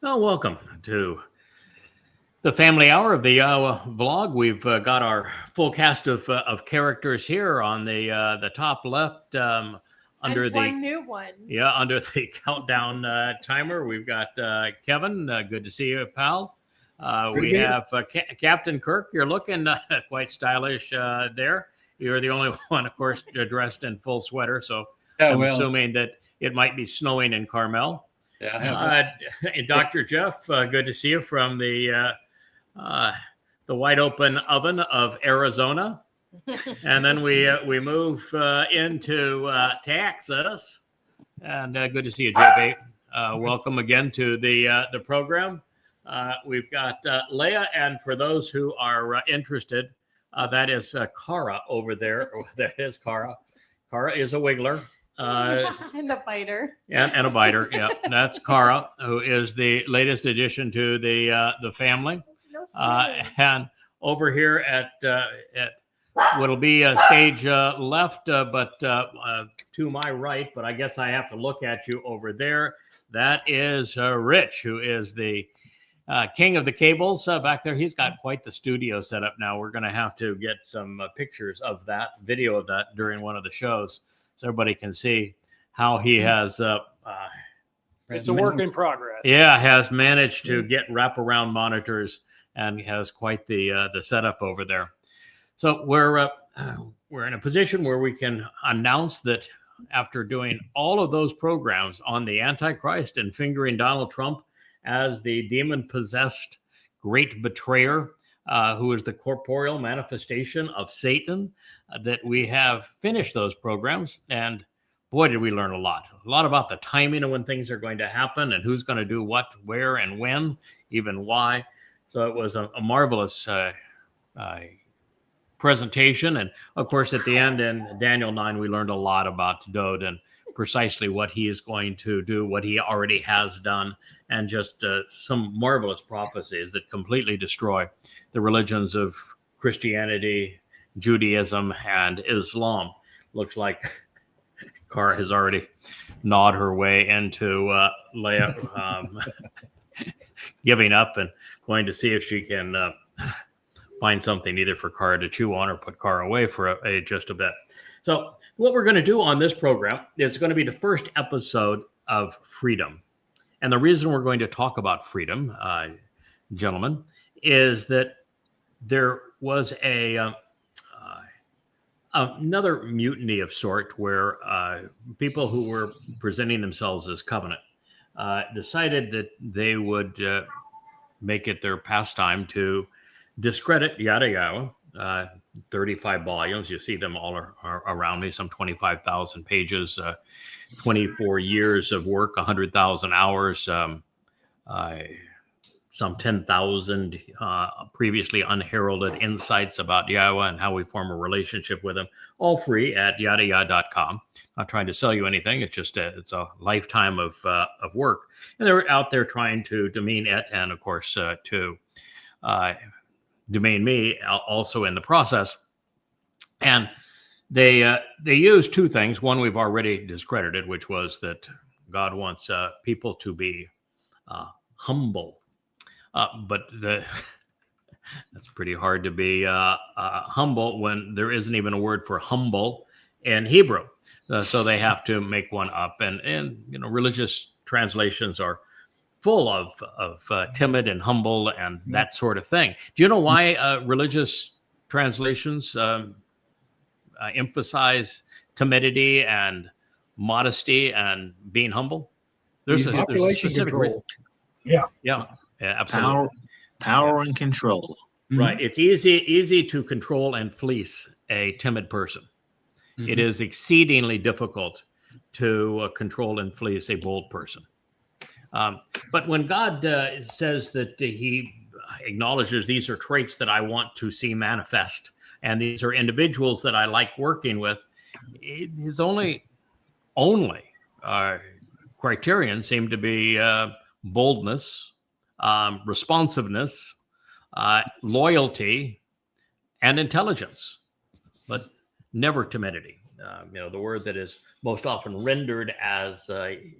Well, welcome to the Family Hour of the Yahowah vlog. We've got our full cast of characters here on the top left. Under and one new one. Yeah, under the countdown timer, we've got Kevin. Good to see you, pal. We have Captain Kirk. You're looking quite stylish there. You're the only one, of course, dressed in full sweater. So I'm assuming that it might be snowing in Carmel. Yeah. Dr. Jeff, good to see you from the wide open oven of Arizona. And then we move into Texas. And good to see you, JB. Welcome again to the program. We've got Leah, and for those who are interested, that is Cara over there. That is Cara. Cara is a wiggler. And a biter. And a biter. Yeah, that's Cara, who is the latest addition to the family. And over here at what'll be a stage left, but to my right, but I guess I have to look at you over there. That is Rich, who is the king of the cables back there. He's got quite the studio set up now. We're going to have to get some pictures of that, video of that during one of the shows, so everybody can see how he has. It's a work in progress. Yeah, has managed to get wraparound monitors and has quite the setup over there. So we're in a position where we can announce that after doing all of those programs on the Antichrist and fingering Donald Trump as the demon-possessed great betrayer, who is the corporeal manifestation of Satan, that we have finished those programs. And boy, did we learn a lot about the timing of when things are going to happen and who's going to do what, where, and when, even why. So it was a marvelous presentation. And of course, at the end in Daniel 9, we learned a lot about Dode and precisely what he is going to do, what he already has done, and just some marvelous prophecies that completely destroy the religions of Christianity, Judaism, and Islam. Looks like Cara has already gnawed her way into Leah giving up and going to see if she can find something either for Cara to chew on or put Cara away for just a bit. So what we're going to do on this program is going to be the first episode of Freedom. And the reason we're going to talk about freedom, gentlemen, is that there was another mutiny of sort where people who were presenting themselves as covenant decided that they would make it their pastime to discredit Yada Yahowah, 35 volumes. You see them all are around me, some 25,000 pages, 24 years of work, 100,000 hours, some 10,000 previously unheralded insights about Yahowah and how we form a relationship with him, all free at yadayah.com. Not trying to sell you anything. It's just it's a lifetime of work. And they're out there trying to demean it and, of course, to demean me also in the process. And they use two things. One we've already discredited, which was that God wants people to be humble. But that's pretty hard to be humble when there isn't even a word for humble in Hebrew. So they have to make one up. And religious translations are full of timid and humble and that sort of thing. Do you know why religious translations emphasize timidity and modesty and being humble? There's a specific control. Yeah, absolutely. Power and control. Right. It's easy to control and fleece a timid person. Mm-hmm. It is exceedingly difficult to control and fleece a bold person. But when God says that he acknowledges these are traits that I want to see manifest, and these are individuals that I like working with, his only criterion seemed to be boldness, responsiveness, loyalty, and intelligence, but never timidity. the word that is most often rendered as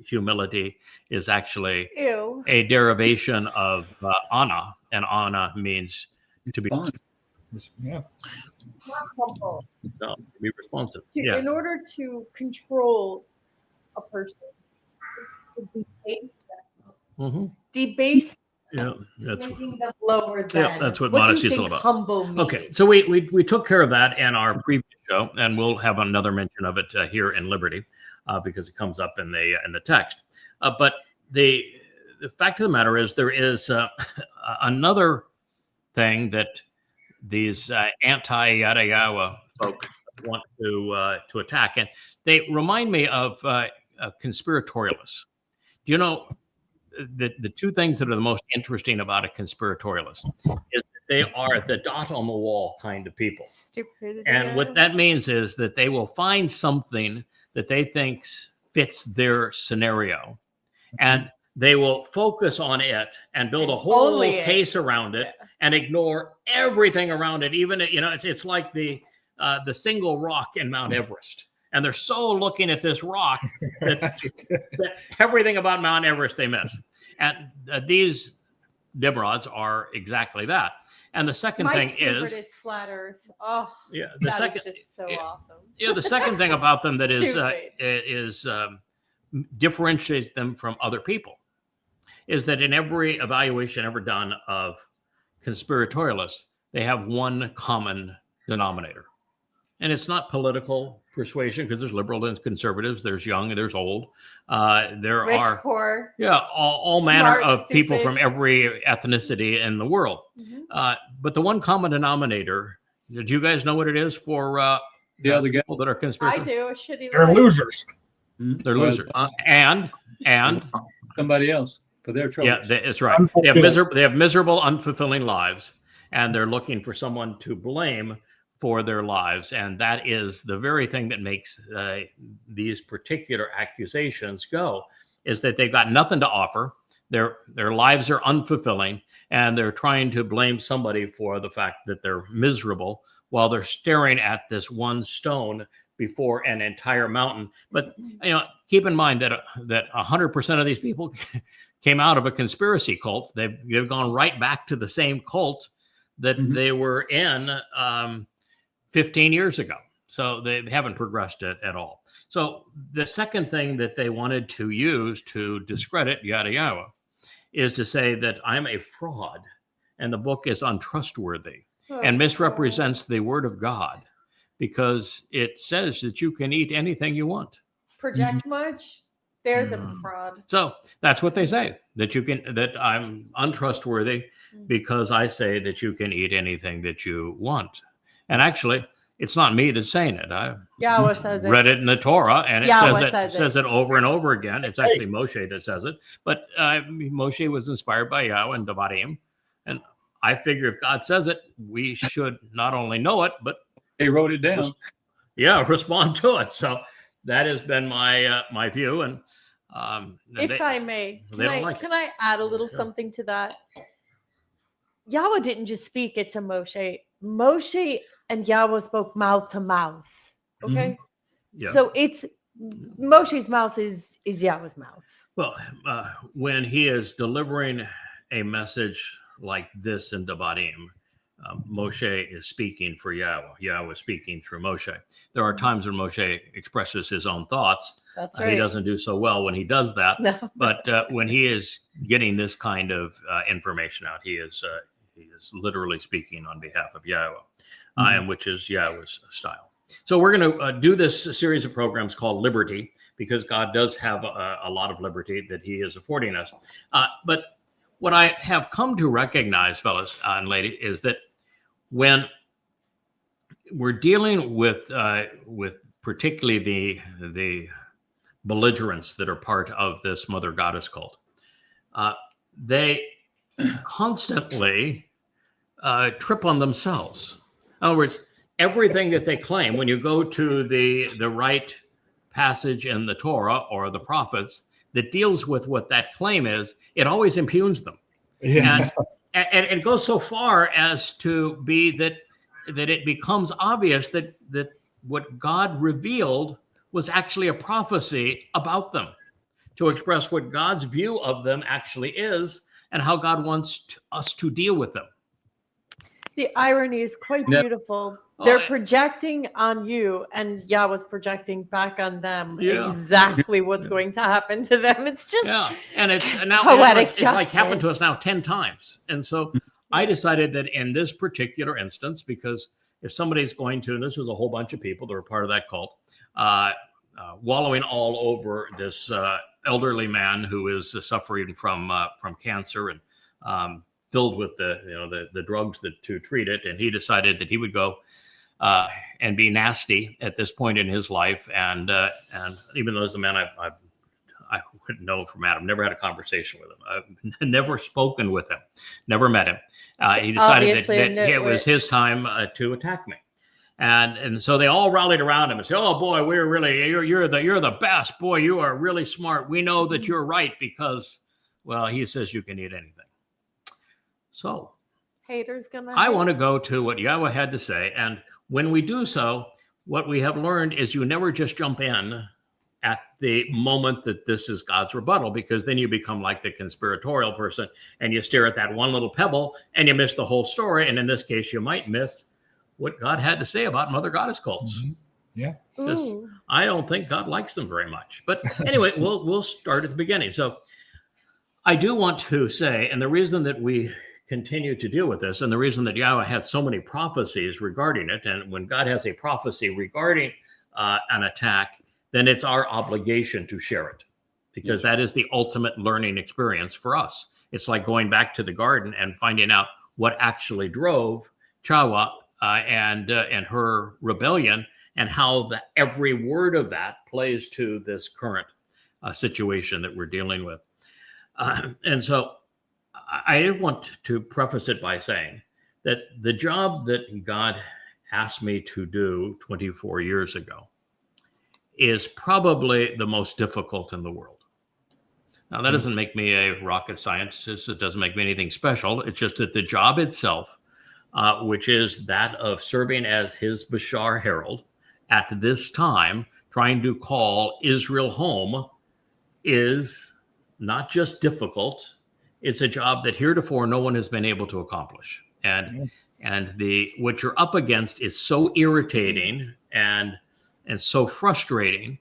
humility is actually Ew. a derivation of ana, and ana means to be Yeah. Humble. to be responsive. In order to control a person, to debase them. Mm-hmm. Debase Yeah, that's making them lower than. Yeah, that's what do you modesty is all think about. Humble means? Okay, so we took care of that in our previous show, and we'll have another mention of it here in Liberty, because it comes up in the text. But the fact of the matter is, there is another thing that these anti-Yada Yahowah folks want to attack, and they remind me of conspiratorialists. Do you know the two things that are the most interesting about a conspiratorialist is that they are the dot on the wall kind of people. Stupidity. And what that means is that they will find something that they think fits their scenario, and they will focus on it and build a whole case around it and ignore everything around it. Even, it's like the single rock in Mount Everest. And they're so looking at this rock that everything about Mount Everest they miss. And these dimrods are exactly that. And the second thing is flat Earth. Oh, yeah, that is just so awesome. Yeah, the second thing about them that is differentiates them from other people is that in every evaluation ever done of conspiratorialists, they have one common denominator. And it's not political persuasion, because there's liberal and conservatives, there's young and there's old. There Rich, are poor, all smart, manner of stupid. people from every ethnicity in the world. Mm-hmm. But the one common denominator, did you guys know what it is for The other guy. people that are I conspiratorial? do. A shitty They're life. losers. They're losers. And Somebody else for their trouble. yeah, that's right. They have miserable, unfulfilling lives, and they're looking for someone to blame for their lives. And that is the very thing that makes these particular accusations go, is that they've got nothing to offer. Their lives are unfulfilling, and they're trying to blame somebody for the fact that they're miserable while they're staring at this one stone before an entire mountain. But keep in mind that 100% of these people came out of a conspiracy cult. They've gone right back to the same cult that they were in 15 years ago. So they haven't progressed it at all. So the second thing that they wanted to use to discredit Yada Yahowah is to say that I'm a fraud and the book is untrustworthy and misrepresents the word of God, because it says that you can eat anything you want. Project much? They're the fraud. So that's what they say, that I'm untrustworthy because I say that you can eat anything that you want. And actually, it's not me that's saying it. I Yahweh says it. read it in the Torah, and it Yahweh says it over and over again. It's actually Moshe that says it. But Moshe was inspired by Yahweh and Dabarim. And I figure if God says it, we should not only know it, but They wrote it down. respond to it. So that has been my view. And If I may, can I add a little something to that? Yahweh didn't just speak it to Moshe. Moshe and Yahweh spoke mouth to mouth. Okay? Yeah. So it's Moshe's mouth is Yahweh's mouth. Well, when he is delivering a message like this in Dabarim, Moshe is speaking for Yahweh. Yahweh is speaking through Moshe. There are times when Moshe expresses his own thoughts. That's right. He doesn't do so well when he does that. No. But when he is getting this kind of information out, he is literally speaking on behalf of Yahweh, and which is Yahweh's style. So we're going to do this series of programs called Liberty, because God does have a lot of liberty that he is affording us. But what I have come to recognize, fellas and ladies, is that when we're dealing with particularly the belligerents that are part of this mother goddess cult, they constantly trip on themselves. In other words, everything that they claim, when you go to the right passage in the Torah or the prophets that deals with what that claim is, it always impugns them. Yeah. And it goes so far as to be that it becomes obvious that what God revealed was actually a prophecy about them, to express what God's view of them actually is and how God wants us to deal with them. The irony is quite Yeah. beautiful. They're projecting on you, and Yahweh's projecting back on them exactly what's going to happen to them. It's just and it's now poetic it's like happened to us now 10 times. And so I decided that in this particular instance, because if somebody's going to, and this was a whole bunch of people that were part of that cult, wallowing all over this elderly man who is suffering from cancer and filled with the drugs to treat it, and he decided that he would go and be nasty at this point in his life, and even though as a man I wouldn't know from Adam, never had a conversation with him, I've never spoken with him, never met him. He decided that it was his time to attack me. And so they all rallied around him and said, "Oh boy, you're the best. Boy, you are really smart. We know that you're right because, well, he says you can eat anything." So haters gonna. I want to go to what Yahweh had to say, and when we do so, what we have learned is you never just jump in at the moment that this is God's rebuttal, because then you become like the conspiratorial person and you stare at that one little pebble and you miss the whole story. And in this case, you might miss what God had to say about mother goddess cults. Mm-hmm. Yeah. I don't think God likes them very much. But anyway, we'll start at the beginning. So I do want to say, and the reason that we continue to deal with this, and the reason that Yahweh had so many prophecies regarding it, and when God has a prophecy regarding an attack, then it's our obligation to share it, because that is the ultimate learning experience for us. It's like going back to the garden and finding out what actually drove Chawah and her rebellion, and how every word of that plays to this current situation that we're dealing with. And so I want to preface it by saying that the job that God asked me to do 24 years ago is probably the most difficult in the world. Now, that doesn't make me a rocket scientist. It doesn't make me anything special. It's just that the job itself, which is that of serving as his Bashar Herald at this time, trying to call Israel home, is not just difficult. It's a job that heretofore no one has been able to accomplish. And what you're up against is so irritating and so frustrating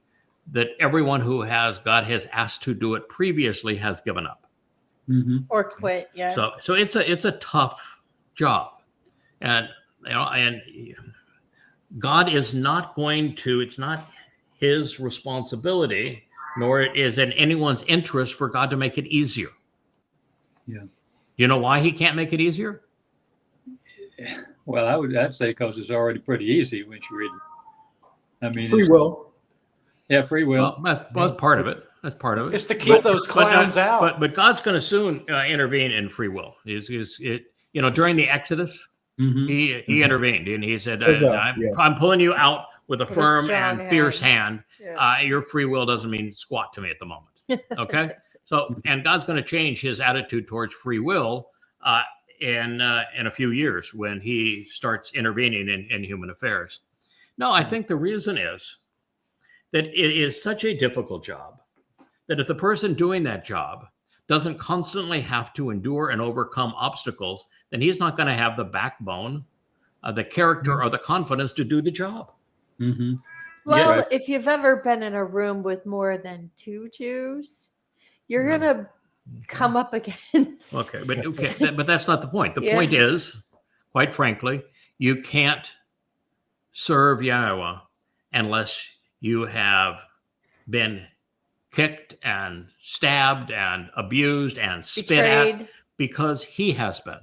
that everyone who God has asked to do it previously has given up. Mm-hmm. Or quit. Yeah. So it's a tough job. And God is not going to, it's not his responsibility, nor is it in anyone's interest for God to make it easier. Yeah. You know why he can't make it easier? Well, I'd say because it's already pretty easy when you read it. I mean, free will. Yeah, free will. Well, that's part of it. That's part of it. It's to keep those clowns out. But God's going to soon intervene in free will. During the Exodus, he intervened and he said, I'm pulling you out with a firm and fierce hand. Your free will doesn't mean squat to me at the moment. Okay? So, and God's going to change his attitude towards free will in a few years when he starts intervening in human affairs. No, I think the reason is that it is such a difficult job that if the person doing that job doesn't constantly have to endure and overcome obstacles, then he's not going to have the backbone, the character, or the confidence to do the job. Mm-hmm. Well, if you've ever been in a room with more than two Jews, you're going to come up against. But that's not the point. The point is, quite frankly, you can't serve Yahowah unless you have been kicked and stabbed and abused and spit at, because he has been.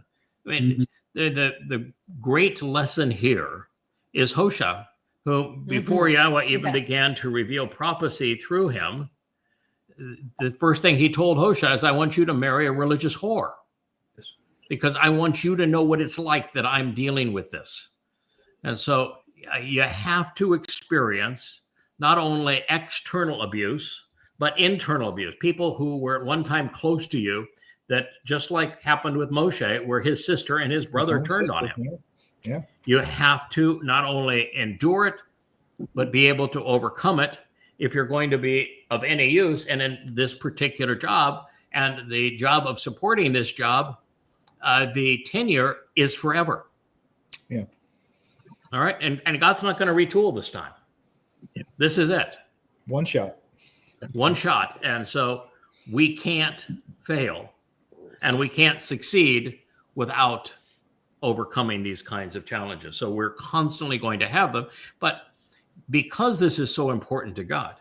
I mean, the great lesson here is Hosha, who before Yahweh even began to reveal prophecy through him, the first thing he told Hosha is, I want you to marry a religious whore, because I want you to know what it's like that I'm dealing with this. And so you have to experience not only external abuse, but internal abuse. People who were at one time close to you, that just like happened with Moshe, where his sister and his brother turned on him. Yeah. You have to not only endure it, but be able to overcome it if you're going to be of any use. And in this particular job and the job of supporting this job, the tenure is forever. Yeah. All right. And God's not going to retool this time. Yeah. This is it. One shot. One shot. And so we can't fail and we can't succeed without overcoming these kinds of challenges. So we're constantly going to have them. But because this is so important to God,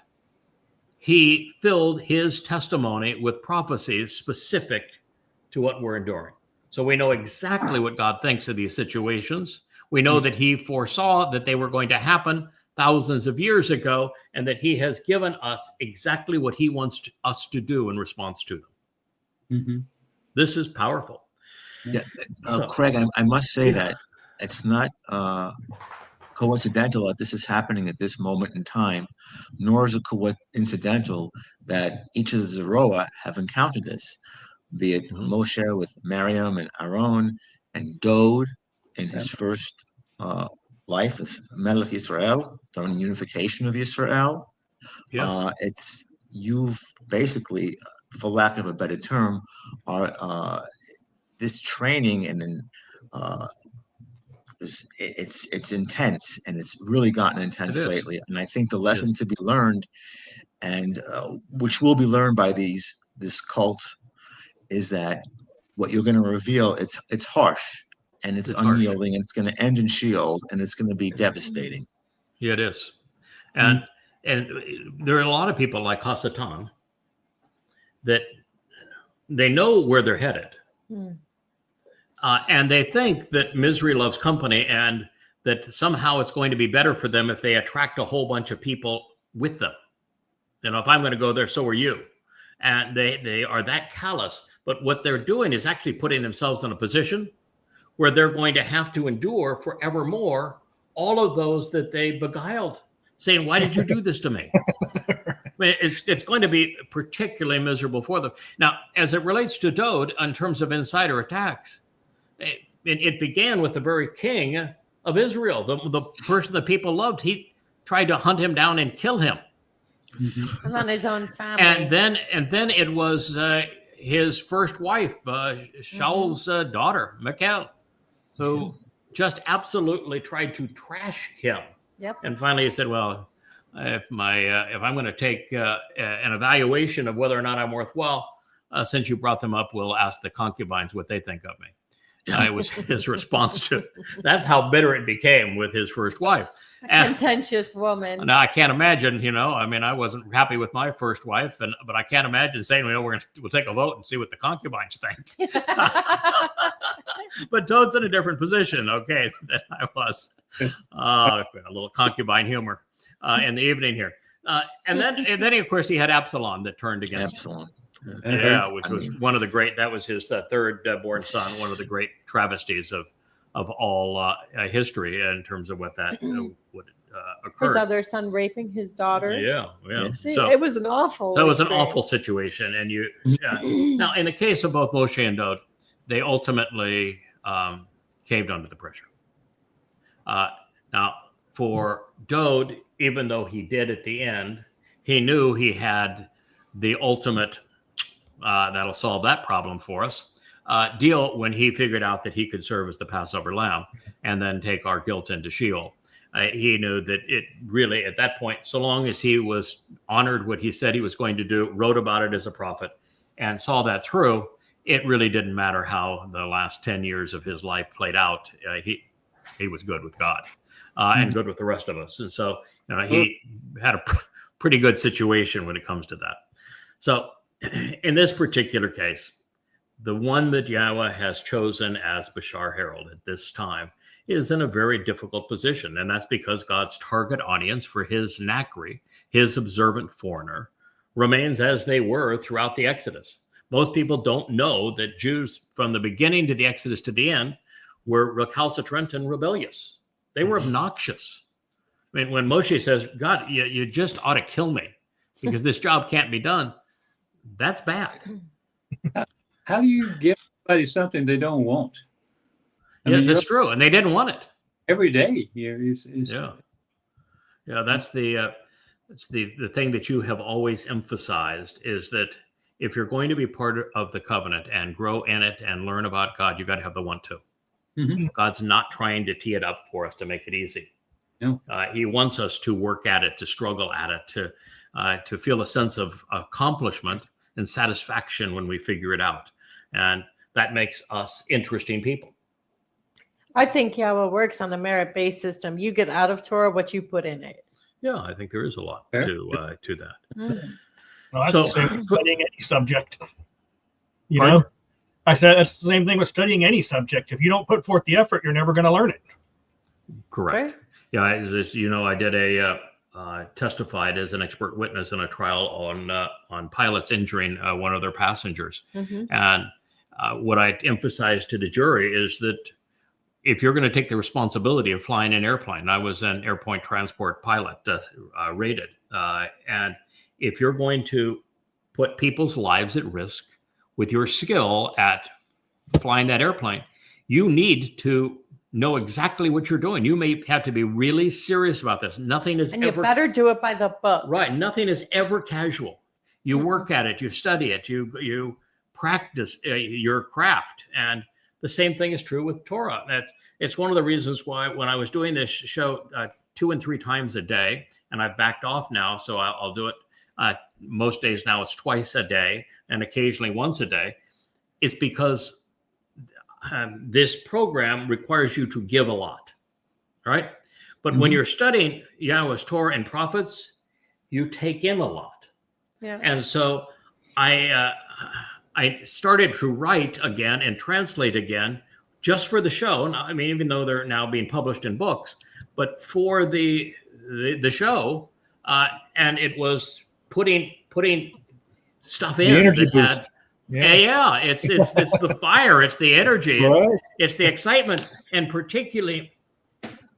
he filled his testimony with prophecies specific to what we're enduring. So we know exactly what God thinks of these situations. We know that he foresaw that they were going to happen thousands of years ago, and that he has given us exactly what he wants us to do in response to them. Mm-hmm. This is powerful. Yeah, Craig, I must say that it's not coincidental that this is happening at this moment in time, nor is it coincidental that each of the Zeroah have encountered this, be it Moshe with Miriam and Aaron, and Dod in his first life as Melech Israel, during the unification of Israel. Yeah. You've basically, for lack of a better term, are this training and it's intense, and it's really gotten intense lately. And I think the lesson to be learned, and which will be learned by this cult, is that what you're going to reveal, it's harsh and it's unyielding, and it's going to end in Sheol, and it's going to be devastating. Yeah, it is. And there are a lot of people like Hasatan that they know where they're headed. And they think that misery loves company, and that somehow it's going to be better for them if they attract a whole bunch of people with them. You know, if I'm going to go there, so are you. And they are that callous. But what they're doing is actually putting themselves in a position where they're going to have to endure forevermore all of those that they beguiled, saying, why did you do this to me? I mean, it's going to be particularly miserable for them. Now, as it relates to Dod, in terms of insider attacks, it began with the very king of Israel, the person that people loved. He tried to hunt him down and kill him. And on his own family. And then it was his first wife, Shaul's daughter, Michal, who just absolutely tried to trash him. Yep. And finally he said, well, if I'm going to take an evaluation of whether or not I'm worthwhile, since you brought them up, we'll ask the concubines what they think of me. It was his response to it. That's how bitter it became with his first wife. Contentious woman. Now I can't imagine, I mean, I wasn't happy with my first wife, but I can't imagine saying, we'll take a vote and see what the concubines think. But Toad's in a different position, than I was. A little concubine humor in the evening here. And then of course he had Absalom that turned against Absalom. him. Yeah, which was one of the great. That was his third born son. One of the great travesties of all history in terms of what that would occur. His other son raping his daughter. Yeah. See, so it was an awful. That was an awful situation. And now in the case of both Moshe and Dod, they ultimately caved under the pressure. Now for Dod, even though he did at the end, he knew he had the ultimate. That'll solve that problem for us. Deal when he figured out that he could serve as the Passover lamb and then take our guilt into Sheol. He knew that it really, at that point, so long as he was honored what he said he was going to do, wrote about it as a prophet, and saw that through, it really didn't matter how the last 10 years of his life played out. He was good with God and good with the rest of us. And so he had a pretty good situation when it comes to that. So in this particular case, the one that Yahweh has chosen as Bashar Herald at this time is in a very difficult position. And that's because God's target audience for his Nakri, his observant foreigner, remains as they were throughout the Exodus. Most people don't know that Jews from the beginning to the Exodus to the end were recalcitrant and rebellious. They were obnoxious. I mean, when Moshe says, God, you just ought to kill me because this job can't be done, that's bad. How do you give somebody something they don't want? I mean, that's true. And they didn't want it. Every day. Yeah, that's the thing that you have always emphasized, is that if you're going to be part of the covenant and grow in it and learn about God, you got to have the 1-2. Mm-hmm. God's not trying to tee it up for us to make it easy. No. He wants us to work at it, to struggle at it, to feel a sense of accomplishment and satisfaction when we figure it out. And that makes us interesting people. I think Yahowah works on a merit-based system. You get out of Torah what you put in it. Yeah, I think there is a lot Fair. to that. Mm. Well, that's So- the same with studying any subject. You Pardon? know, I said that's the same thing with studying any subject. If you don't put forth the effort, you're never going to learn it. Correct. Right? Yeah, I did a testified as an expert witness in a trial on pilots injuring one of their passengers. Mhm. And what I emphasized to the jury is that if you're going to take the responsibility of flying an airplane, I was an airport transport pilot rated, and if you're going to put people's lives at risk with your skill at flying that airplane, you need to know exactly what you're doing. You may have to be really serious about this. Nothing is And ever you better do it by the book. right. Nothing is ever casual. You Mhm. work at it, you study it, you practice your craft, and the same thing is true with Torah. It's one of the reasons why when I was doing this show 2 and 3 times a day, and I've backed off now, so I'll do it most days now. It's twice a day and occasionally once a day. It's because this program requires you to give a lot, right? But when you're studying Yahweh's Torah and prophets, you take in a lot. Yeah. And so I started to write again and translate again just for the show. I mean, even though they're now being published in books, but for the show, and it was putting stuff in The energy that had. boost. Yeah, it's the fire, it's the energy, Right. it's the excitement, and particularly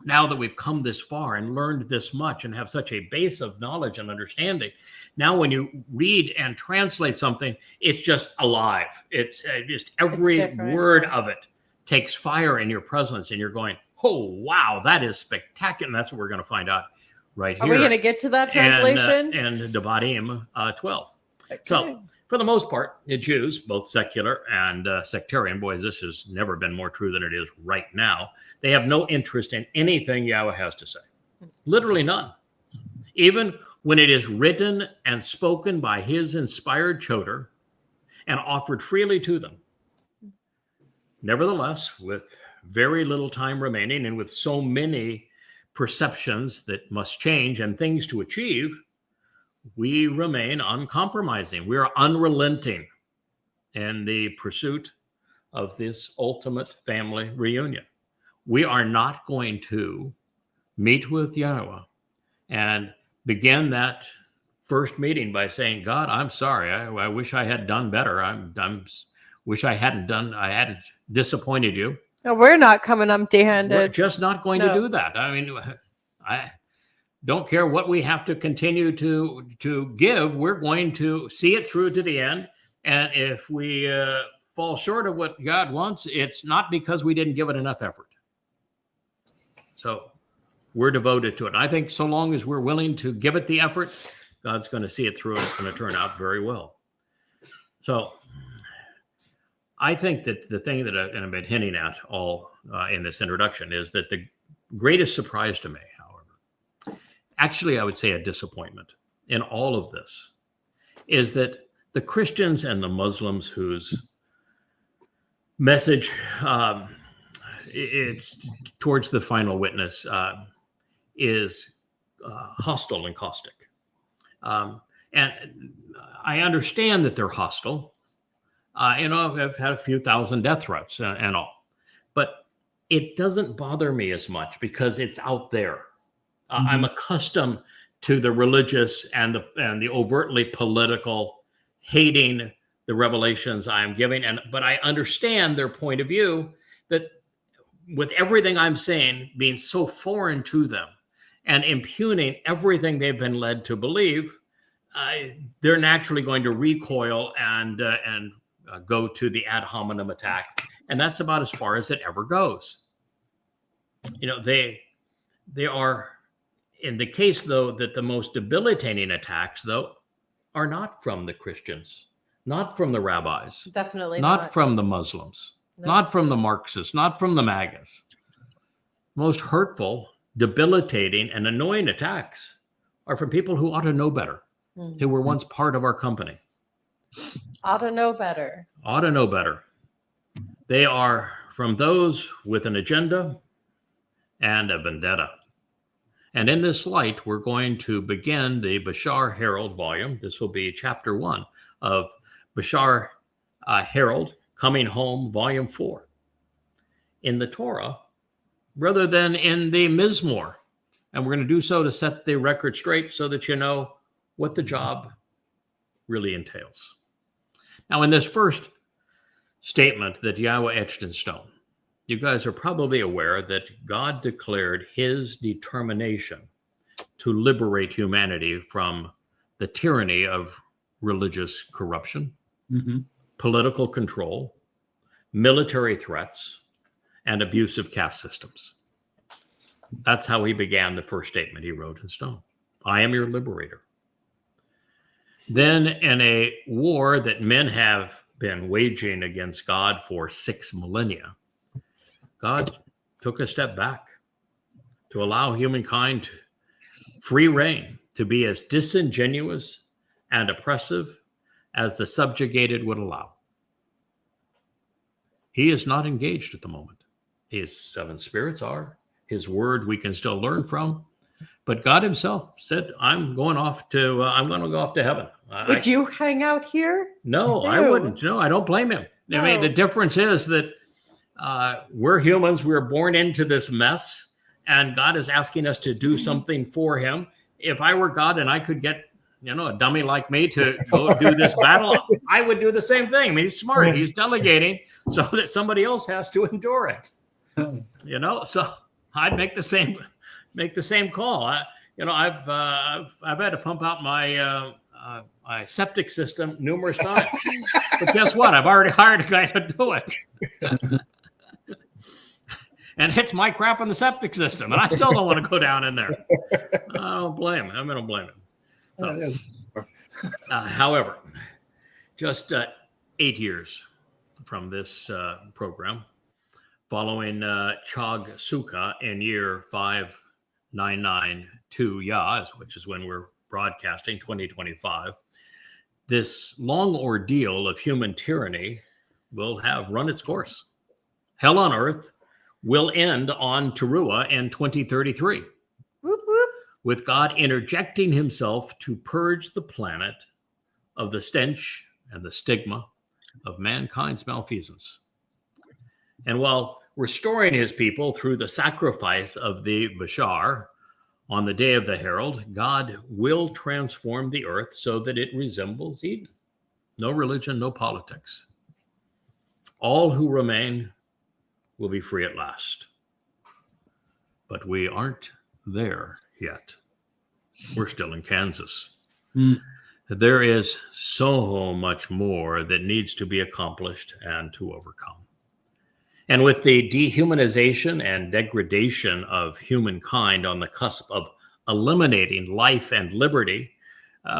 now that we've come this far and learned this much and have such a base of knowledge and understanding, now when you read and translate something, it's just alive. It's just every different. word of it takes fire in your presence, and you're going, "Oh wow, that is spectacular!" And that's what we're going to find out right Are here. we going to get to that translation? And Dabarim 12. Okay. So, for the most part, the Jews, both secular and sectarian, boys, this has never been more true than it is right now. They have no interest in anything Yahweh has to say. Literally none. Even when it is written and spoken by his inspired choder and offered freely to them. Nevertheless, with very little time remaining and with so many perceptions that must change and things to achieve, we remain uncompromising. We are unrelenting in the pursuit of this ultimate family reunion. We are not going to meet with Yahowah and begin that first meeting by saying, "God, I'm sorry. I wish I had done better. Wish I hadn't disappointed you." No, we're not coming We're empty-handed. just not going to do that. I mean, I don't care what we have to continue to give. We're going to see it through to the end. And if we fall short of what God wants, it's not because we didn't give it enough effort. So we're devoted to it. And I think so long as we're willing to give it the effort, God's going to see it through, and it's going to turn out very well. So I think that the thing that I've been hinting at all in this introduction is that the greatest surprise to me, actually, I would say a disappointment in all of this, is that the Christians and the Muslims whose message it's towards the final witness is hostile and caustic. And I understand that they're hostile. I've had a few thousand death threats and all, but it doesn't bother me as much because it's out there. I'm accustomed to the religious and the overtly political hating the revelations I'm giving, but I understand their point of view that with everything I'm saying being so foreign to them and impugning everything they've been led to believe, they're naturally going to recoil and go to the ad hominem attack, and that's about as far as it ever goes. They are in the case, though, that the most debilitating attacks, though, are not from the Christians, not from the rabbis, Definitely not from the Muslims, No. not from the Marxists, not from the MAGAs. Most hurtful, debilitating, and annoying attacks are from people who ought to know better, who were once part of our company. Ought to know better. Ought to know better. They are from those with an agenda and a vendetta. And in this light, we're going to begin the Bashar Herald volume. This will be chapter 1 of Bashar Herald, Coming Home, volume 4. In the Torah, rather than in the Mizmowr. And we're going to do so to set the record straight so that you know what the job really entails. Now, in this first statement that Yahweh etched in stone, you guys are probably aware that God declared his determination to liberate humanity from the tyranny of religious corruption, political control, military threats, and abusive caste systems. That's how he began the first statement he wrote in stone. I am your liberator. Then, in a war that men have been waging against God for 6 millennia, God took a step back to allow humankind free reign to be as disingenuous and oppressive as the subjugated would allow. He is not engaged at the moment. His 7 spirits are. His word we can still learn from. But God himself said, I'm going to go off to heaven. Would you hang out here? No, I wouldn't. No, I don't blame him. No. I mean, the difference is that we're humans. We're born into this mess, and God is asking us to do something for him. If I were God and I could get, a dummy like me to go do this battle, I would do the same thing. I mean, he's smart. He's delegating so that somebody else has to endure it. So I'd make the same call. I've had to pump out my my septic system numerous times. But guess what? I've already hired a guy to do it. And it's my crap in the septic system, and I still don't want to go down in there. I don't blame him. I don't blame him. So, however, just 8 years from this program, following Chag Sukkah in year 5992 Yah, which is when we're broadcasting 2025, this long ordeal of human tyranny will have run its course. Hell on earth will end on Towrah in 2033, whoop, whoop, with God interjecting himself to purge the planet of the stench and the stigma of mankind's malfeasance. And while restoring his people through the sacrifice of the Bashar on the day of the Herald, God will transform the earth so that it resembles Eden. No religion, no politics. All who remain will be free at last. But we aren't there yet. We're still in Kansas. There is so much more that needs to be accomplished and to overcome. And with the dehumanization and degradation of humankind on the cusp of eliminating life and liberty,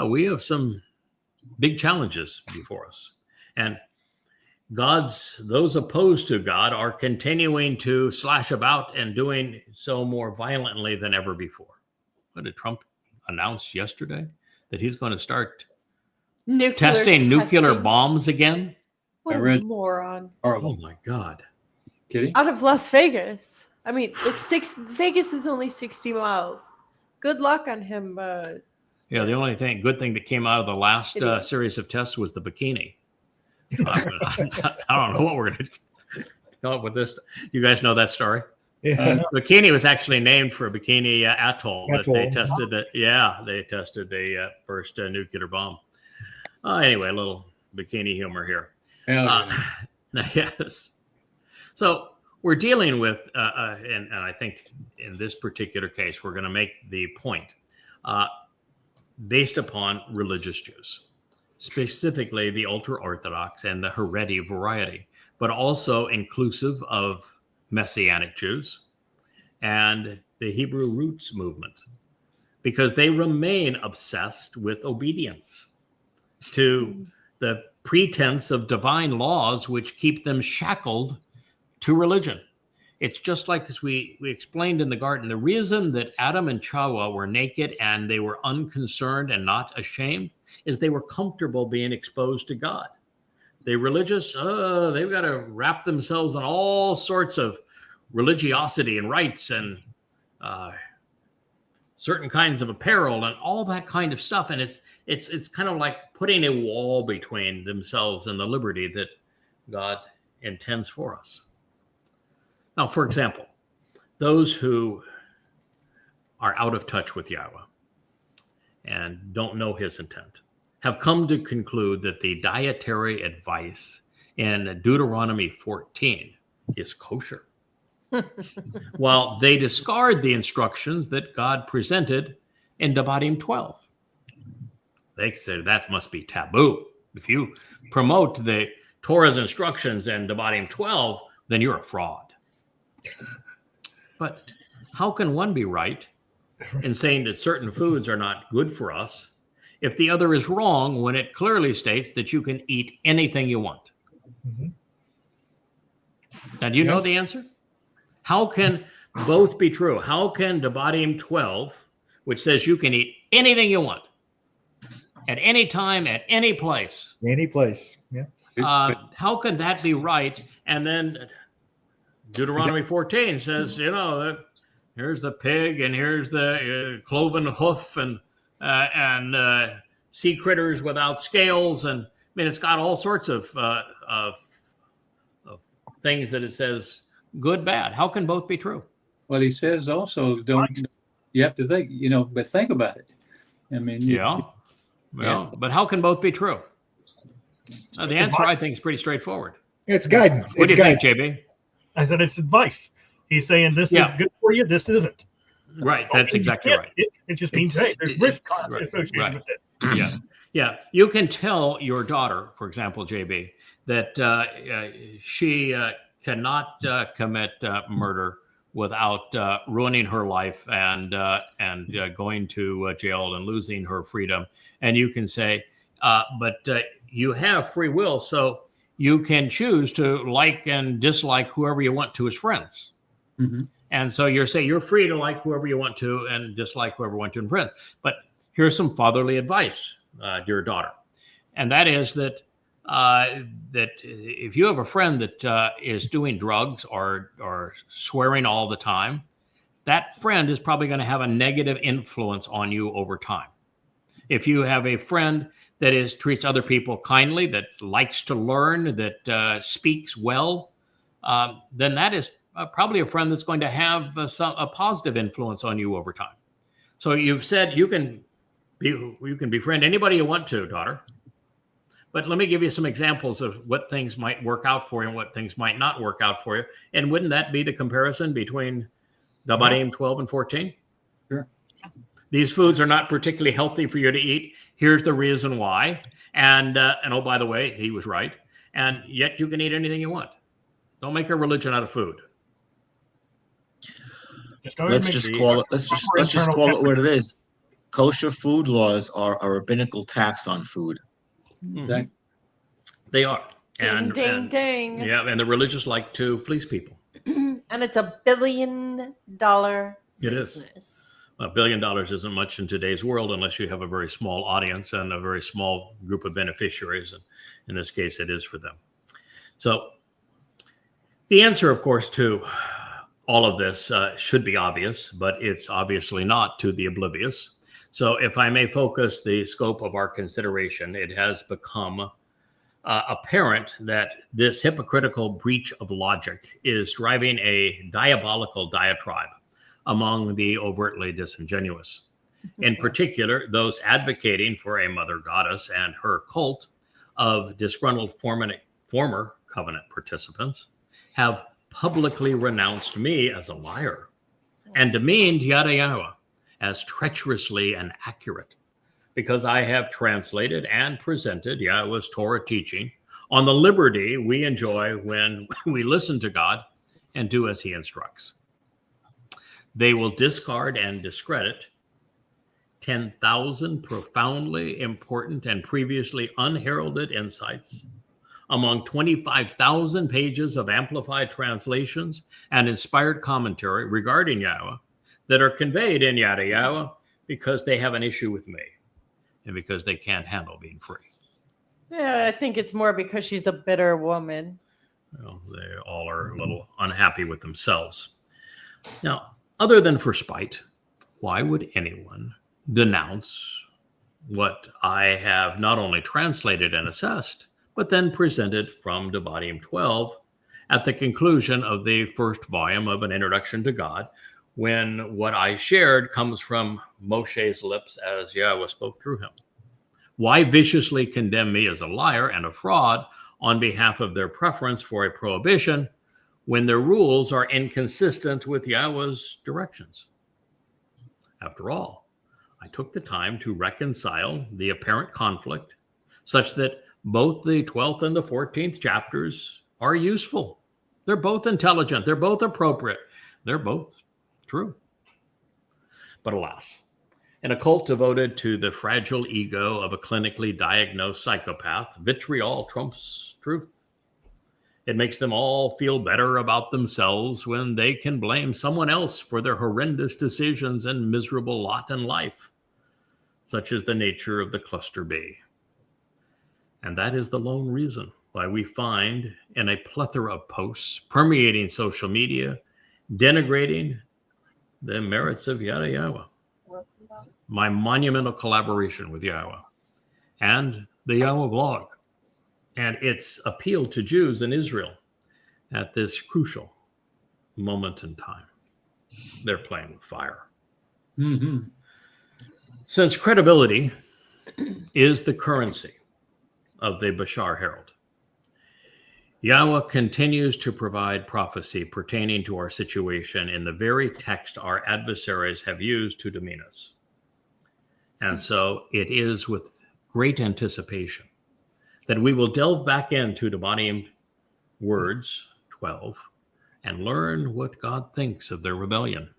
we have some big challenges before us. And those opposed to God are continuing to slash about and doing so more violently than ever before. What did Trump announce yesterday? That he's going to start testing nuclear bombs again? What a moron. Oh my God. Kitty? Out of Las Vegas. I mean, Vegas is only 60 miles. Good luck on him. Yeah, the only good thing that came out of the last series of tests was the bikini. I don't know what we're going to come up with this. You guys know that story? Yeah. Bikini was actually named for a Bikini Atoll. That they tested they tested the first nuclear bomb. Anyway, a little bikini humor here. Yes. So we're dealing with, and I think in this particular case, we're going to make the point based upon religious Jews, specifically the ultra-Orthodox and the Haredi variety, but also inclusive of Messianic Jews and the Hebrew roots movement. because they remain obsessed with obedience to the pretense of divine laws, which keep them shackled to religion. It's just like as we explained in the garden. The reason that Adam and Chava were naked and they were unconcerned and not ashamed is they were comfortable being exposed to God. The religious, they've got to wrap themselves in all sorts of religiosity and rites and certain kinds of apparel and all that kind of stuff. And it's kind of like putting a wall between themselves and the liberty that God intends for us. Now, for example, those who are out of touch with Yahweh and don't know his intent have come to conclude that the dietary advice in Deuteronomy 14 is kosher, while they discard the instructions that God presented in Dabarim 12. They say that must be taboo. If you promote the Torah's instructions in Dabarim 12, then you're a fraud. But how can one be right in saying that certain foods are not good for us if the other is wrong when it clearly states that you can eat anything you want? Mm-hmm. Now, do you know the answer? How can both be true? How can Dabarim 12, which says you can eat anything you want at any time, at any place? Any place, yeah. How can that be right? And then Deuteronomy 14 says, here's the pig and here's the cloven hoof and sea critters without scales. And I mean, it's got all sorts of things that it says good, bad. How can both be true? Well, he says also, you have to think, but think about it. I mean, but how can both be true? The answer, I think, is pretty straightforward. It's guidance. What do you think, JB? I said it's advice. He's saying this is good for you, this isn't. Right, that's exactly right. It just means, hey, there's risk associated with it. Yeah. You can tell your daughter, for example, JB, that she cannot commit murder without ruining her life and going to jail and losing her freedom. And you can say, but you have free will, so you can choose to like and dislike whoever you want to as friends. Mm-hmm. And so you're saying you're free to like whoever you want to and dislike whoever you want to in friends. But here's some fatherly advice, dear daughter. And that is that if you have a friend that is doing drugs or swearing all the time, that friend is probably going to have a negative influence on you over time. If you have a friend that treats other people kindly, that likes to learn, that speaks well, then that is probably a friend that's going to have a positive influence on you over time. So you've said you can befriend anybody you want to, daughter. But let me give you some examples of what things might work out for you and what things might not work out for you. And wouldn't that be the comparison between Dabarim 12 and 14? Sure. These foods are not particularly healthy for you to eat. Here's the reason why. And oh, by the way, he was right. And yet you can eat anything you want. Don't make a religion out of food. Let's just call it what it is. Kosher food laws are a rabbinical tax on food. Exactly. They are. Ding. Yeah, and the religious like to fleece people. And it's $1 billion business. It is. $1 billion isn't much in today's world unless you have a very small audience and a very small group of beneficiaries. And in this case, it is for them. So the answer, of course, to all of this should be obvious, but it's obviously not to the oblivious. So if I may focus the scope of our consideration, it has become apparent that this hypocritical breach of logic is driving a diabolical diatribe among the overtly disingenuous. In particular, those advocating for a mother goddess and her cult of disgruntled former covenant participants have publicly renounced me as a liar and demeaned Yada Yahowah as treacherously inaccurate because I have translated and presented Yahweh's Torah teaching on the liberty we enjoy when we listen to God and do as he instructs. They will discard and discredit 10,000 profoundly important and previously unheralded insights among 25,000 pages of amplified translations and inspired commentary regarding Yahowah that are conveyed in Yada Yahowah because they have an issue with me and because they can't handle being free. Yeah, I think it's more because she's a bitter woman. Well, they all are a little unhappy with themselves. Now, other than for spite, why would anyone denounce what I have not only translated and assessed, but then presented from Dabarim 12 at the conclusion of the first volume of An Introduction to God, when what I shared comes from Moshe's lips as Yahowah spoke through him? Why viciously condemn me as a liar and a fraud on behalf of their preference for a prohibition when their rules are inconsistent with Yahowah's directions? After all, I took the time to reconcile the apparent conflict such that both the 12th and the 14th chapters are useful. They're both intelligent. They're both appropriate. They're both true. But alas, in a cult devoted to the fragile ego of a clinically diagnosed psychopath, vitriol trumps truth. It makes them all feel better about themselves when they can blame someone else for their horrendous decisions and miserable lot in life. Such is the nature of the cluster B. And that is the lone reason why we find in a plethora of posts permeating social media, denigrating the merits of Yada Yahowah, my monumental collaboration with Yahowah, and the Yahowah blog, and its appeal to Jews in Israel at this crucial moment in time. They're playing with fire. Mm-hmm. Since credibility is the currency of the Bashar Herald, Yahowah continues to provide prophecy pertaining to our situation in the very text our adversaries have used to demean us. And so it is with great anticipation that we will delve back into Dabarim words 12 and learn what God thinks of their rebellion,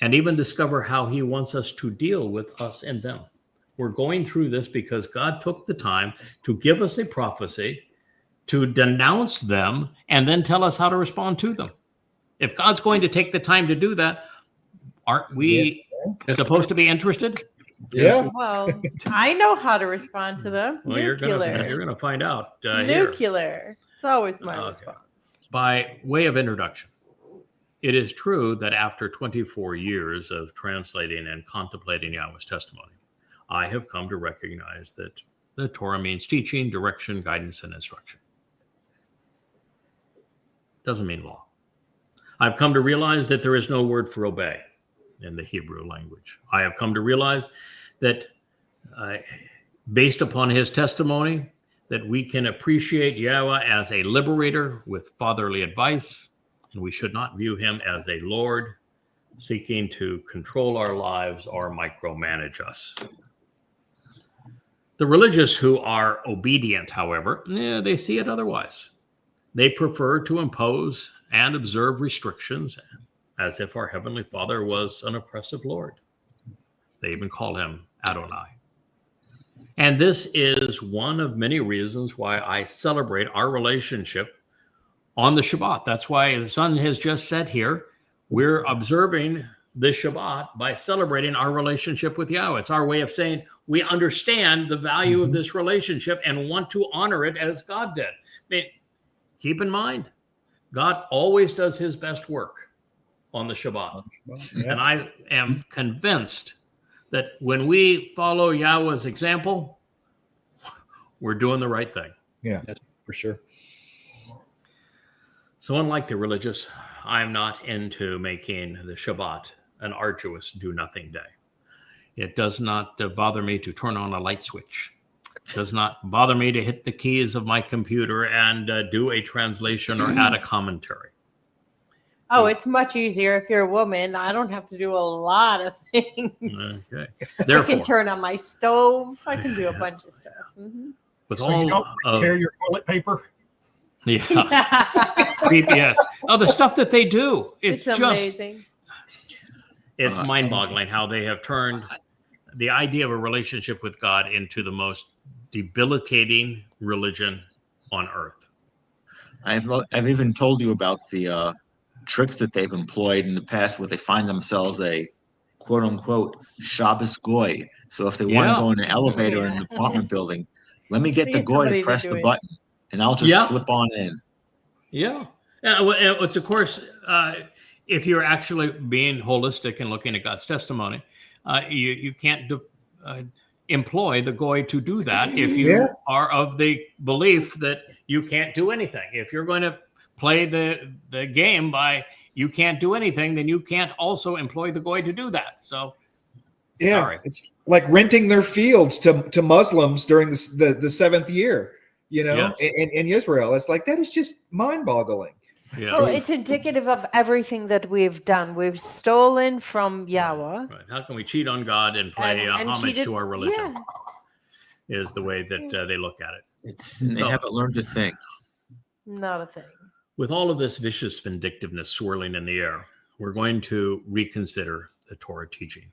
and even discover how he wants us to deal with us and them. We're going through this because God took the time to give us a prophecy, to denounce them, and then tell us how to respond to them. If God's going to take the time to do that, aren't we supposed to be interested? Yeah. Well, I know how to respond to them. Well, you're gonna find out Nuclear. It's always my response. By way of introduction, it is true that after 24 years of translating and contemplating Yahowah's testimony, I have come to recognize that the Torah means teaching, direction, guidance, and instruction. Doesn't mean law. I've come to realize that there is no word for obey in the Hebrew language. I have come to realize that based upon his testimony, that we can appreciate Yahowah as a liberator with fatherly advice, and we should not view him as a Lord seeking to control our lives or micromanage us. The religious who are obedient, however, they see it otherwise. They prefer to impose and observe restrictions as if our Heavenly Father was an oppressive Lord. They even call him Adonai. And this is one of many reasons why I celebrate our relationship on the Shabbat. That's why the sun has just set here. We're observing the Shabbat by celebrating our relationship with Yahowah. It's our way of saying we understand the value of this relationship and want to honor it as God did. I mean, keep in mind, God always does his best work on the Shabbat. Yeah. And I am convinced that when we follow Yahowah's example, we're doing the right thing. Yeah, for sure. So unlike the religious, I'm not into making the Shabbat an arduous do-nothing day. It does not bother me to turn on a light switch. It does not bother me to hit the keys of my computer and do a translation or add a commentary. Oh, it's much easier if you're a woman. I don't have to do a lot of things. Okay. Therefore, I can turn on my stove. I can do a bunch of stuff. Mm-hmm. With so all you don't tear your toilet paper? Yeah. Yes. Oh, the stuff that they do. It's just amazing. It's mind-boggling how they have turned the idea of a relationship with God into the most debilitating religion on earth. I've even told you about the tricks that they've employed in the past where they find themselves a quote unquote Shabbos goy. So if they want to go in an elevator in an apartment building, let me get the goy to press the button and I'll just slip on in. Yeah. It's of course, if you're actually being holistic and looking at God's testimony, you can't employ the goy to do that if you are of the belief that you can't do anything. If you're going to play the game by you can't do anything, then you can't also employ the goy to do that. So sorry. It's like renting their fields to Muslims during the seventh year, in Israel. It's like, that is just mind-boggling. Yeah. Well, it's indicative of everything that we've done. We've stolen from Yahweh. Right. How can we cheat on God and play homage to our religion? Is the way that they look at it. They haven't learned to think. Not a thing. With all of this vicious vindictiveness swirling in the air, we're going to reconsider the Torah teaching.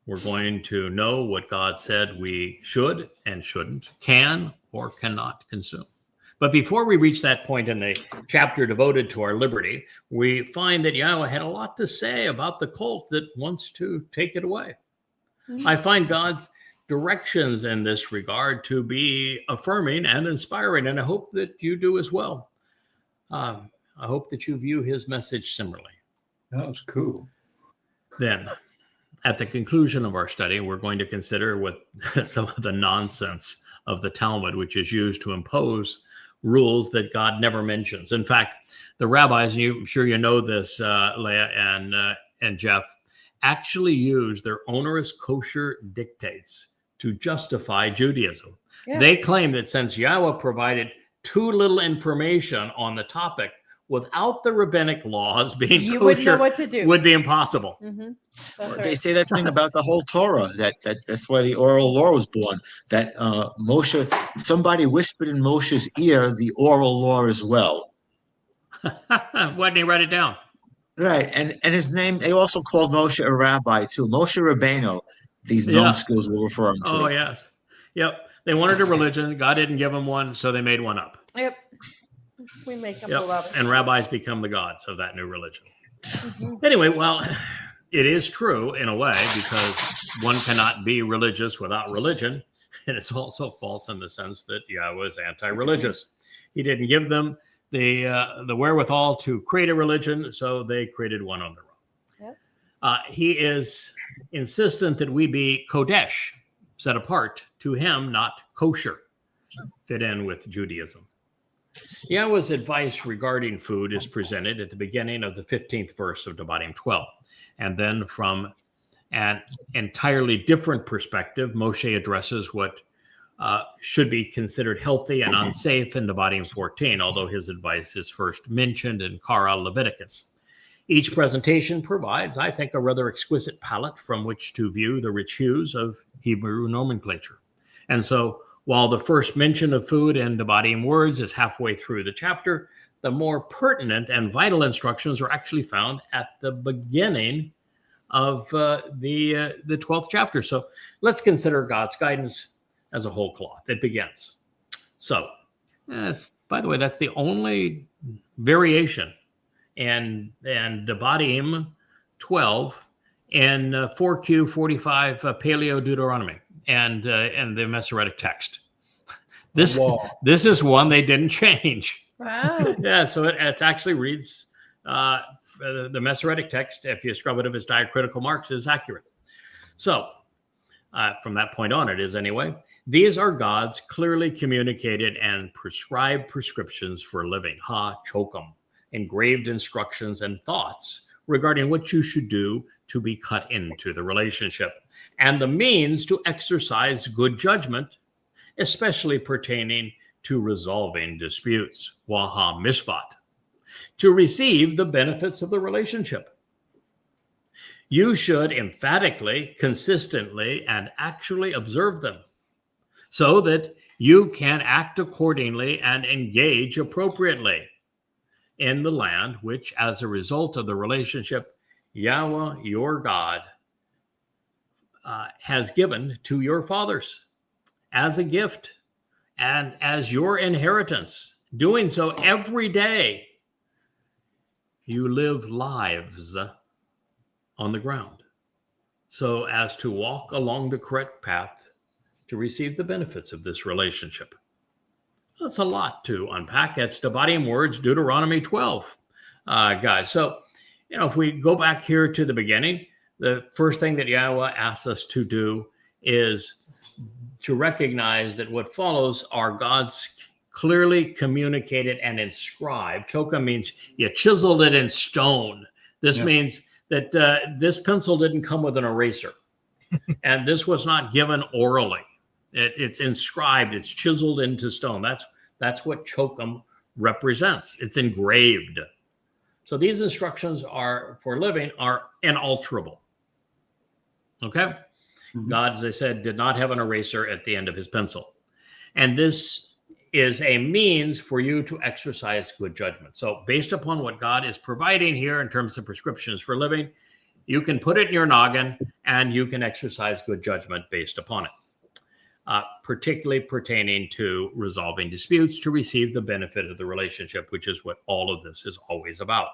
We're going to know what God said we should and shouldn't, can or cannot consume. But before we reach that point in the chapter devoted to our liberty, we find that Yahweh had a lot to say about the cult that wants to take it away. I find God's directions in this regard to be affirming and inspiring, and I hope that you do as well. I hope that you view his message similarly. That was cool. Then, at the conclusion of our study, we're going to consider what some of the nonsense of the Talmud, which is used to impose rules that God never mentions. In fact, the rabbis, and I'm sure you know this, Leah and Jeff, actually use their onerous kosher dictates to justify Judaism. Yeah. They claim that since Yahweh provided too little information on the topic, without the rabbinic laws being you kosher, wouldn't know what to do. Would be impossible. Mm-hmm. They say that thing about the whole Torah, that's why the oral law was born, that Moshe, somebody whispered in Moshe's ear the oral law as well. Why didn't he write it down? Right, and his name, they also called Moshe a rabbi too. Moshe Rabbeinu, these numbskulls will refer him to. Oh, yes. Yep. They wanted a religion. God didn't give them one, so they made one up. Yep. We make up a lot of it. And rabbis become the gods of that new religion. Mm-hmm. Anyway, well, it is true in a way, because one cannot be religious without religion. And it's also false in the sense that Yahweh is anti-religious. He didn't give them the wherewithal to create a religion, so they created one on their own. Yep. He is insistent that we be kodesh, set apart to him, not kosher, fit in with Judaism. Yahweh's advice regarding food is presented at the beginning of the 15th verse of Dabarim 12. And then from an entirely different perspective, Moshe addresses what should be considered healthy and unsafe in Dabarim 14, although his advice is first mentioned in Kara Leviticus. Each presentation provides, I think, a rather exquisite palette from which to view the rich hues of Hebrew nomenclature. And so, while the first mention of food in Dabarim words is halfway through the chapter, the more pertinent and vital instructions are actually found at the beginning of the 12th chapter. So let's consider God's guidance as a whole cloth. It begins. So, by the way, that's the only variation in Dabarim 12 and 4Q 45 Paleo Deuteronomy and the Masoretic text. This is one they didn't change. Wow. Yeah, so it actually reads the Masoretic text, if you scrub it of its diacritical marks, is accurate. So from that point on, it is anyway. These are God's clearly communicated and prescribed prescriptions for living, chokum, engraved instructions and thoughts regarding what you should do to be cut into the relationship, and the means to exercise good judgment, especially pertaining to resolving disputes, waha mishpat, to receive the benefits of the relationship. You should emphatically, consistently, and actually observe them so that you can act accordingly and engage appropriately in the land, which, as a result of the relationship, Yahweh, your God, has given to your fathers as a gift and as your inheritance. Doing so every day, you live lives on the ground so as to walk along the correct path to receive the benefits of this relationship. That's a lot to unpack. That's Dabarim words, Deuteronomy 12, guys. So, if we go back here to the beginning, the first thing that Yahowah asks us to do is to recognize that what follows are God's clearly communicated and inscribed. Choka means you chiseled it in stone. This means that this pencil didn't come with an eraser. And this was not given orally. It's inscribed. It's chiseled into stone. That's what chokum represents. It's engraved. So these instructions for living are inalterable. Okay? Mm-hmm. God, as I said, did not have an eraser at the end of his pencil. And this is a means for you to exercise good judgment. So based upon what God is providing here in terms of prescriptions for living, you can put it in your noggin and you can exercise good judgment based upon it, particularly pertaining to resolving disputes to receive the benefit of the relationship, which is what all of this is always about.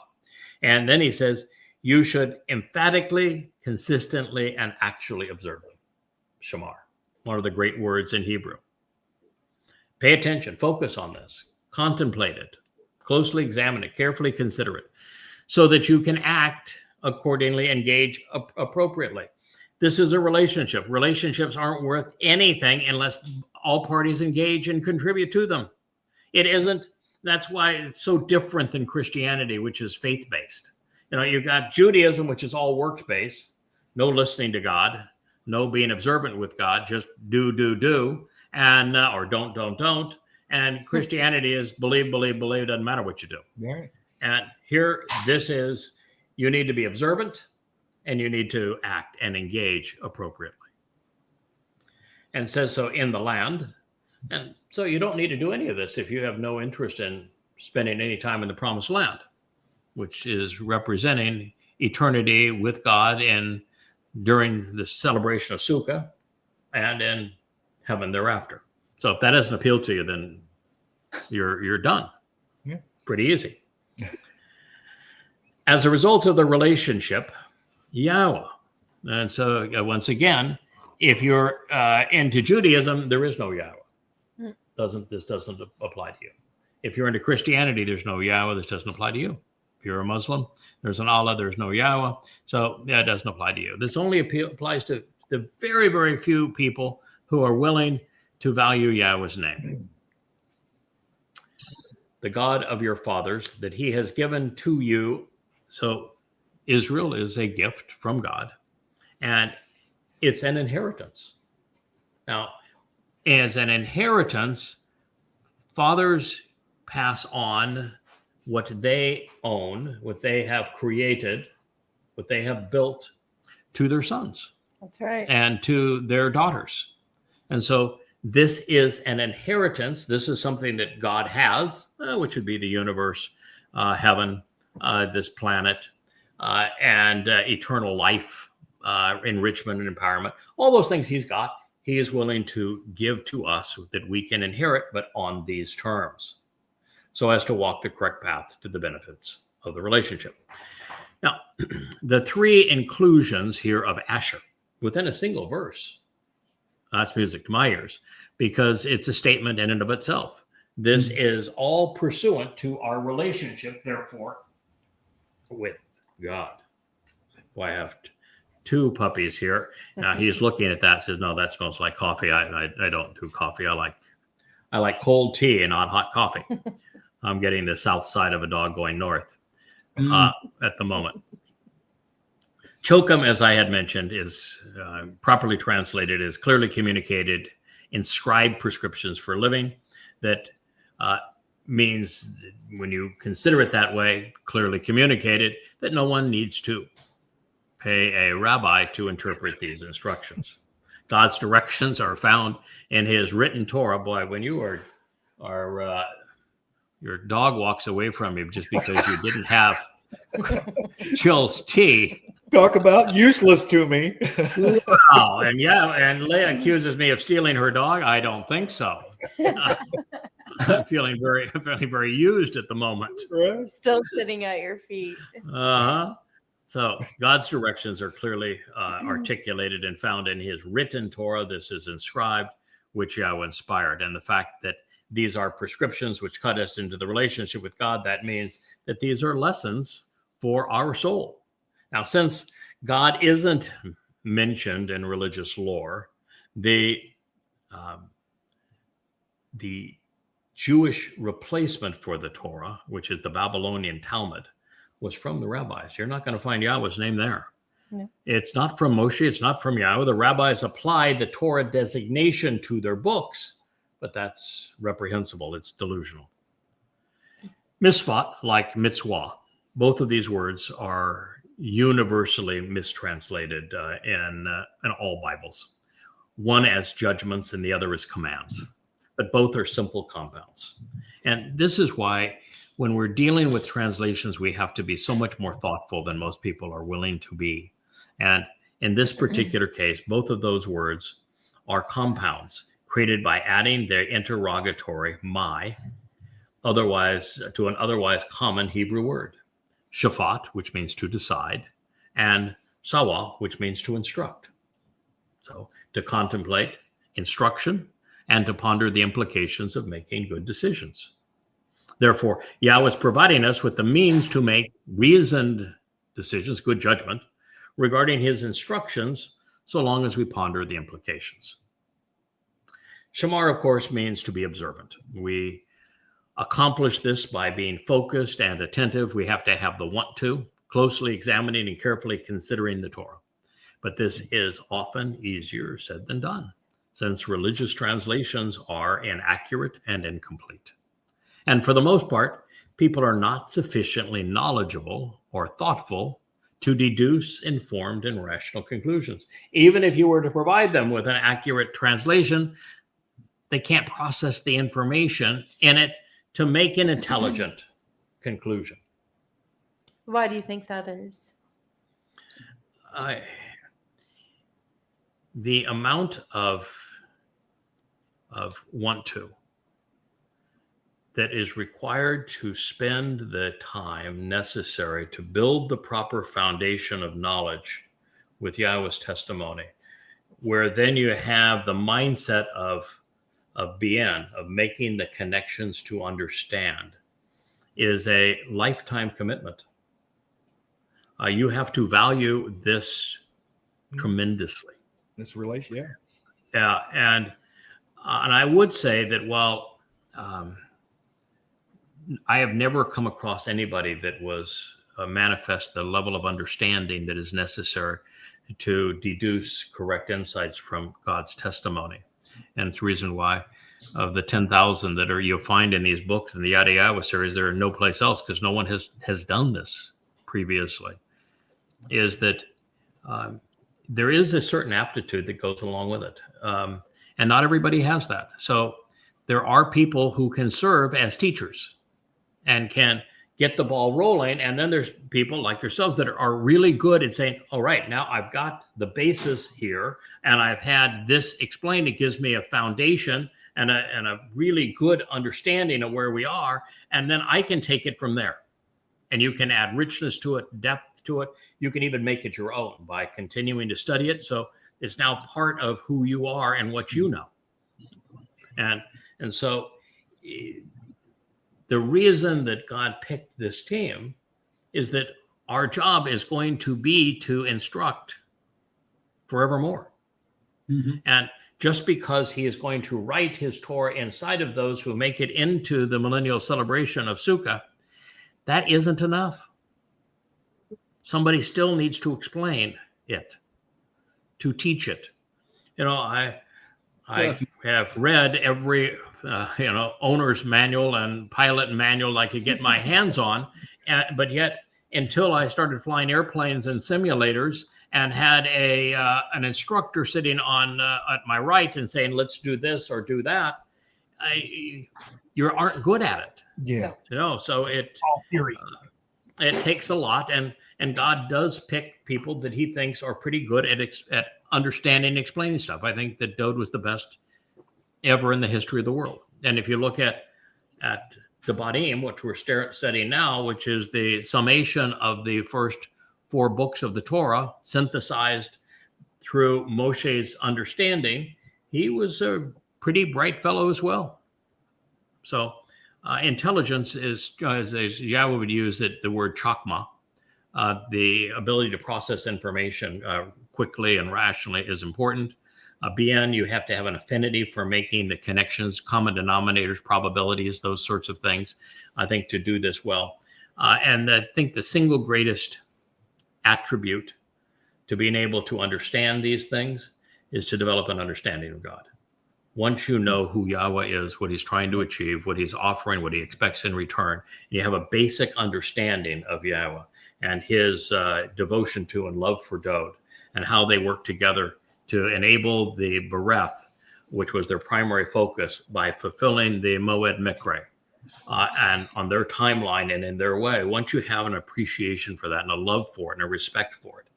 And then he says, you should emphatically, consistently, and actually observe them. Shamar, one of the great words in Hebrew. Pay attention, focus on this, contemplate it, closely examine it, carefully consider it, so that you can act accordingly, engage appropriately. This is a relationship. Relationships aren't worth anything unless all parties engage and contribute to them. It isn't. That's why it's so different than Christianity, which is faith-based. You've got Judaism, which is all works-based, no listening to God, no being observant with God, just do, and or don't. And Christianity is believe, doesn't matter what you do. Right. And here, this is, you need to be observant and you need to act and engage appropriately. And it says so in the land. And so you don't need to do any of this if you have no interest in spending any time in the promised land, which is representing eternity with God during the celebration of Sukkah and in heaven thereafter. So if that doesn't appeal to you, then you're done. Yeah. Pretty easy. As a result of the relationship, Yahowah. And so once again, if you're into Judaism, there is no Yahowah. This doesn't apply to you. If you're into Christianity, there's no Yahowah. This doesn't apply to you. If you're a Muslim, there's an Allah, there's no Yahowah. So that doesn't apply to you. This only applies to the very, very few people who are willing to value Yahowah's name. The God of your fathers that he has given to you. So Israel is a gift from God, and it's an inheritance. Now, as an inheritance, fathers pass on what they own, what they have created, what they have built to their sons. That's right. And to their daughters. And so this is an inheritance. This is something that God has, which would be the universe, heaven, this planet, and eternal life, enrichment and empowerment. All those things he's got, he is willing to give to us that we can inherit, but on these terms, so as to walk the correct path to the benefits of the relationship. Now, the three inclusions here of Asher within a single verse, that's music to my ears, because it's a statement in and of itself. This is all pursuant to our relationship, therefore, with God. Well, I have two puppies here. Now he's looking at that, says, no, that smells like coffee. I don't do coffee. I like cold tea and not hot coffee. I'm getting the south side of a dog going north at the moment. Chokum, as I had mentioned, is properly translated as clearly communicated, inscribed prescriptions for living. That means, when you consider it that way, clearly communicated, that no one needs to pay a rabbi to interpret these instructions. God's directions are found in his written Torah. Boy, when you are your dog walks away from you just because you didn't have chilled tea, Talk about useless to me. Wow. And Leah accuses me of stealing her dog. I don't think so. I'm feeling very used at the moment. Still sitting at your feet. So God's directions are clearly articulated and found in his written Torah. This is inscribed, which Yahweh inspired. And the fact that these are prescriptions which cut us into the relationship with God, that means that these are lessons for our soul. Now, since God isn't mentioned in religious lore, the Jewish replacement for the Torah, which is the Babylonian Talmud, was from the rabbis. You're not going to find Yahweh's name there. No. It's not from Moshe. It's not from Yahweh. The rabbis applied the Torah designation to their books, but that's reprehensible. It's delusional. Misfat, like mitzvah, both of these words are universally mistranslated in all Bibles. One as judgments and the other as commands, but both are simple compounds. And this is why when we're dealing with translations, we have to be so much more thoughtful than most people are willing to be. And in this particular case, both of those words are compounds created by adding their interrogatory my to an otherwise common Hebrew word. Shafat, which means to decide, and sawa, which means to instruct. So to contemplate instruction and to ponder the implications of making good decisions. Therefore, Yahweh is providing us with the means to make reasoned decisions, good judgment, regarding his instructions, so long as we ponder the implications. Shamar, of course, means to be observant. We accomplish this by being focused and attentive. We have to have the want to, closely examining and carefully considering the Torah. But this is often easier said than done, since religious translations are inaccurate and incomplete. And for the most part, people are not sufficiently knowledgeable or thoughtful to deduce informed and rational conclusions. Even if you were to provide them with an accurate translation, they can't process the information in it to make an intelligent conclusion. Why do you think that is? The amount of want to that is required to spend the time necessary to build the proper foundation of knowledge with Yahweh's testimony, where then you have the mindset of bien, of making the connections to understand, is a lifetime commitment. You have to value this tremendously. This relation, yeah. Yeah, and I would say that while I have never come across anybody that was manifest the level of understanding that is necessary to deduce correct insights from God's testimony. And it's the reason why of the 10,000 that you'll find in these books in the Yada Yahowah series, there are no place else, because no one has done this previously, is that there is a certain aptitude that goes along with it. And not everybody has that. So there are people who can serve as teachers and can get the ball rolling. And then there's people like yourselves that are really good at saying, all right, now I've got the basis here and I've had this explained. It gives me a foundation and a really good understanding of where we are. And then I can take it from there. And you can add richness to it, depth to it. You can even make it your own by continuing to study it. So it's now part of who you are and what you know. And so the reason that God picked this team is that our job is going to be to instruct forevermore. Mm-hmm. And just because he is going to write his Torah inside of those who make it into the millennial celebration of Sukkah, that isn't enough. Somebody still needs to explain it, to teach it. You know, I have read every owner's manual and pilot manual I could get my hands on, but yet until I started flying airplanes and simulators and had an instructor sitting on at my right and saying, let's do this or do that, you aren't good at it. Yeah. So it all theory. it takes a lot, and God does pick people that he thinks are pretty good at understanding and explaining stuff. I think that Dowd was the best ever in the history of the world. And if you look at Dabarim, which we're studying now, which is the summation of the first 4 books of the Torah, synthesized through Moshe's understanding, he was a pretty bright fellow as well. So intelligence is, as Yahowah would use it, the word chokmah, the ability to process information quickly and rationally is important. BN, you have to have an affinity for making the connections, common denominators, probabilities, those sorts of things, I think, to do this well. And I think the single greatest attribute to being able to understand these things is to develop an understanding of God. Once you know who Yahweh is, what he's trying to achieve, what he's offering, what he expects in return, you have a basic understanding of Yahweh and his devotion to and love for Dowd and how they work together to enable the bereth, which was their primary focus, by fulfilling the Mow'ed Mikre and on their timeline and in their way. Once you have an appreciation for that and a love for it and a respect for it,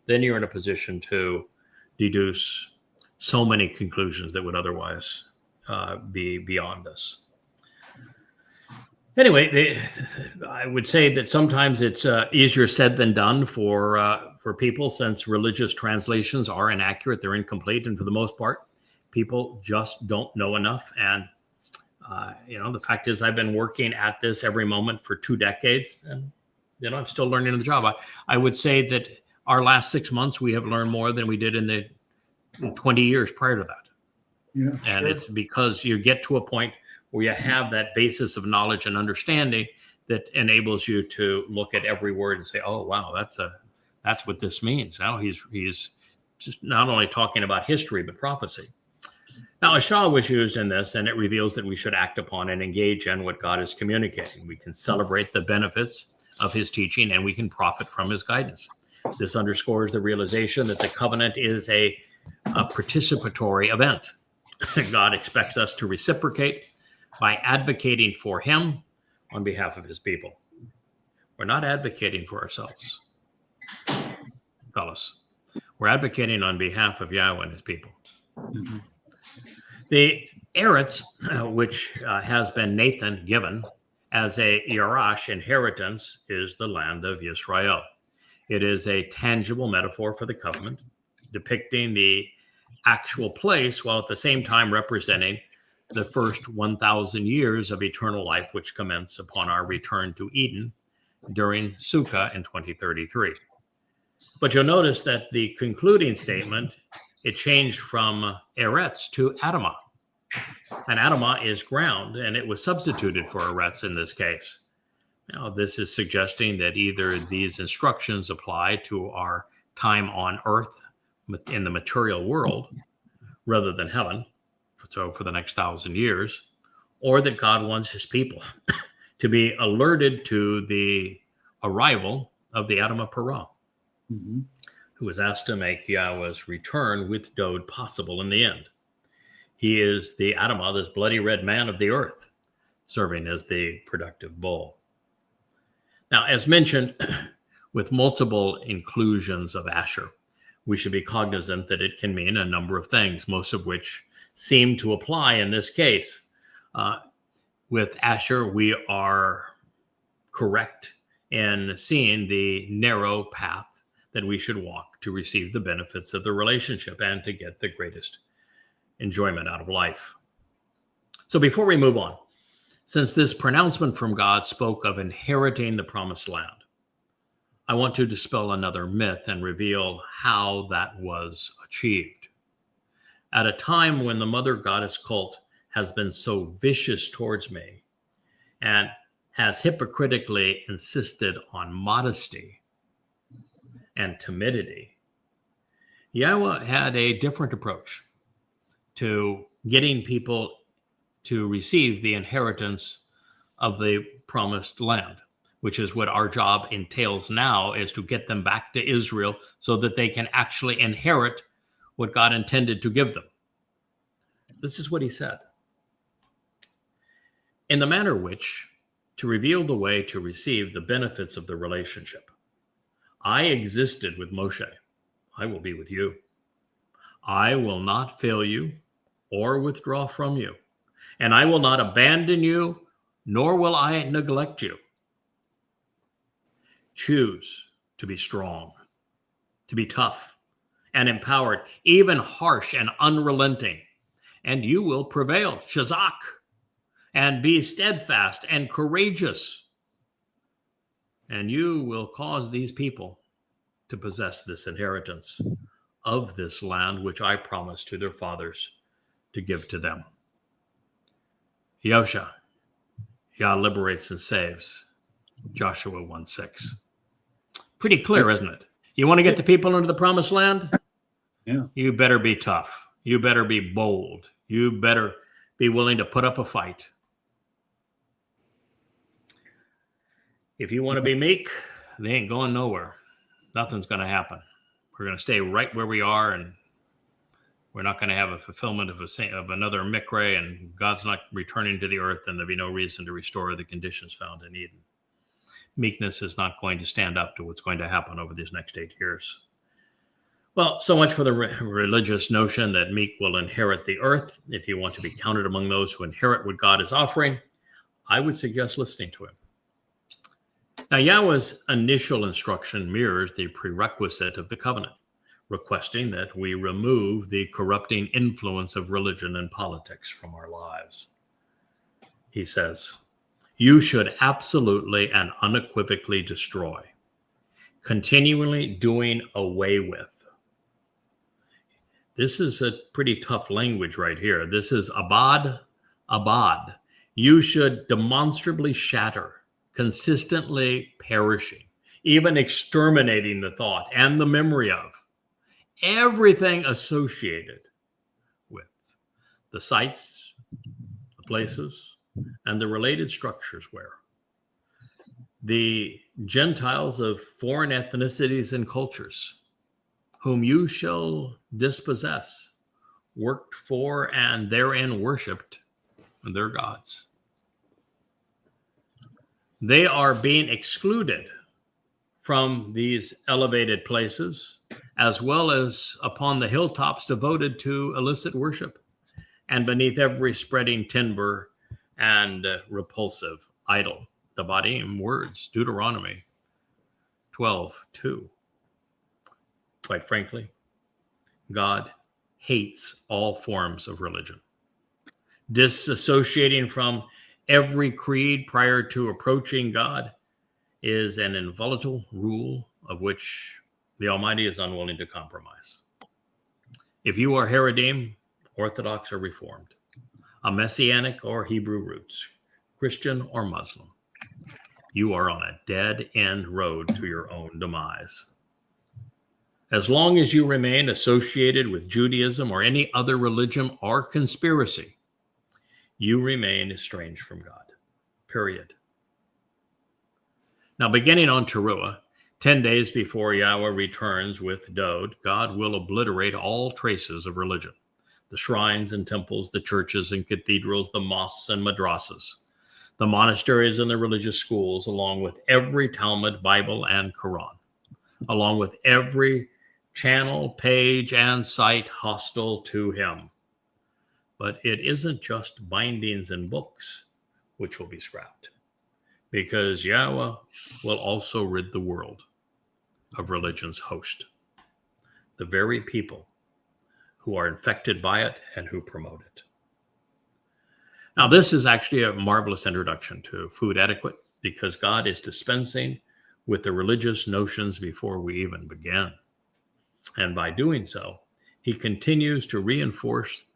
then you're in a position to deduce so many conclusions that would otherwise be beyond us. Anyway, I would say that sometimes it's easier said than done for people, since religious translations are inaccurate, they're incomplete, and for the most part, people just don't know enough. And the fact is, I've been working at this every moment for 2 decades, and I'm still learning on the job. I would say that our last 6 months, we have learned more than we did in the 20 years prior to that. Yeah, and It's because you get to a point where you have that basis of knowledge and understanding that enables you to look at every word and say, oh, wow, that's what this means. Now he's just not only talking about history, but prophecy. Now, a Shah was used in this, and it reveals that we should act upon and engage in what God is communicating. We can celebrate the benefits of his teaching, and we can profit from his guidance. This underscores the realization that the covenant is a participatory event. God expects us to reciprocate by advocating for him on behalf of his people. We're not advocating for ourselves, fellas. We're advocating on behalf of Yahweh and his people. Mm-hmm. The Eretz, which has been Nathan given as a Yarash inheritance, is the land of Israel. It is a tangible metaphor for the covenant, depicting the actual place while at the same time representing the first 1,000 years of eternal life, which commence upon our return to Eden during Sukkah in 2033. But you'll notice that the concluding statement, it changed from Eretz to Adamah. And Adamah is ground, and it was substituted for Eretz in this case. Now, this is suggesting that either these instructions apply to our time on earth in the material world rather than heaven, so for the next 1,000 years, or that God wants his people to be alerted to the arrival of the Adamah Parah, who was asked to make Yahweh's return with Dowd possible in the end. He is the Adamah, this bloody red man of the earth, serving as the productive bull. Now, as mentioned, with multiple inclusions of Asher, we should be cognizant that it can mean a number of things, most of which seem to apply in this case. With Asher, we are correct in seeing the narrow path that we should walk to receive the benefits of the relationship and to get the greatest enjoyment out of life. So before we move on, since this pronouncement from God spoke of inheriting the promised land, I want to dispel another myth and reveal how that was achieved. At a time when the mother goddess cult has been so vicious towards me and has hypocritically insisted on modesty and timidity, Yahowah had a different approach to getting people to receive the inheritance of the promised land, which is what our job entails now, is to get them back to Israel so that they can actually inherit what God intended to give them. This is what he said. In the manner which, to reveal the way to receive the benefits of the relationship. I existed with Moshe. I will be with you. I will not fail you or withdraw from you, and I will not abandon you, nor will I neglect you. Choose to be strong, to be tough and empowered, even harsh and unrelenting, and you will prevail. Shazak, and be steadfast and courageous, and you will cause these people to possess this inheritance of this land which I promised to their fathers to give to them. Yahowsha, Yah liberates and saves. Joshua 1:6. Pretty clear, isn't it? You want to get the people into the promised land? Yeah. You better be tough. You better be bold. You better be willing to put up a fight. If you want to be meek, they ain't going nowhere. Nothing's going to happen. We're going to stay right where we are, and we're not going to have a fulfillment of another Mikre, and God's not returning to the earth, and there'll be no reason to restore the conditions found in Eden. Meekness is not going to stand up to what's going to happen over these next 8 years. Well, so much for the religious notion that meek will inherit the earth. If you want to be counted among those who inherit what God is offering, I would suggest listening to him. Now, Yahweh's initial instruction mirrors the prerequisite of the covenant, requesting that we remove the corrupting influence of religion and politics from our lives. He says, you should absolutely and unequivocally destroy, continually doing away with. This is a pretty tough language right here. This is abad. You should demonstrably shatter, consistently perishing, even exterminating the thought and the memory of everything associated with the sites, the places, and the related structures where the Gentiles of foreign ethnicities and cultures, whom you shall dispossess, worked for and therein worshipped their gods. They are being excluded from these elevated places, as well as upon the hilltops devoted to illicit worship, and beneath every spreading timber and repulsive idol. Dabarim words, Deuteronomy 12:2. Quite frankly, God hates all forms of religion. Disassociating from every creed prior to approaching God is an inviolable rule of which the Almighty is unwilling to compromise. If you are Haredim, Orthodox or Reformed, a Messianic or Hebrew roots, Christian or Muslim, you are on a dead-end road to your own demise. As long as you remain associated with Judaism or any other religion or conspiracy, you remain estranged from God, period. Now, beginning on Towrah, 10 days before Yahweh returns with Dode, God will obliterate all traces of religion. The shrines and temples, the churches and cathedrals, the mosques and madrasas, the monasteries and the religious schools, along with every Talmud, Bible, and Quran, along with every channel, page, and site hostile to him. But it isn't just bindings and books which will be scrapped, because Yahweh will also rid the world of religion's host, the very people who are infected by it and who promote it. Now, this is actually a marvelous introduction to food etiquette, because God is dispensing with the religious notions before we even begin. And by doing so, he continues to reinforce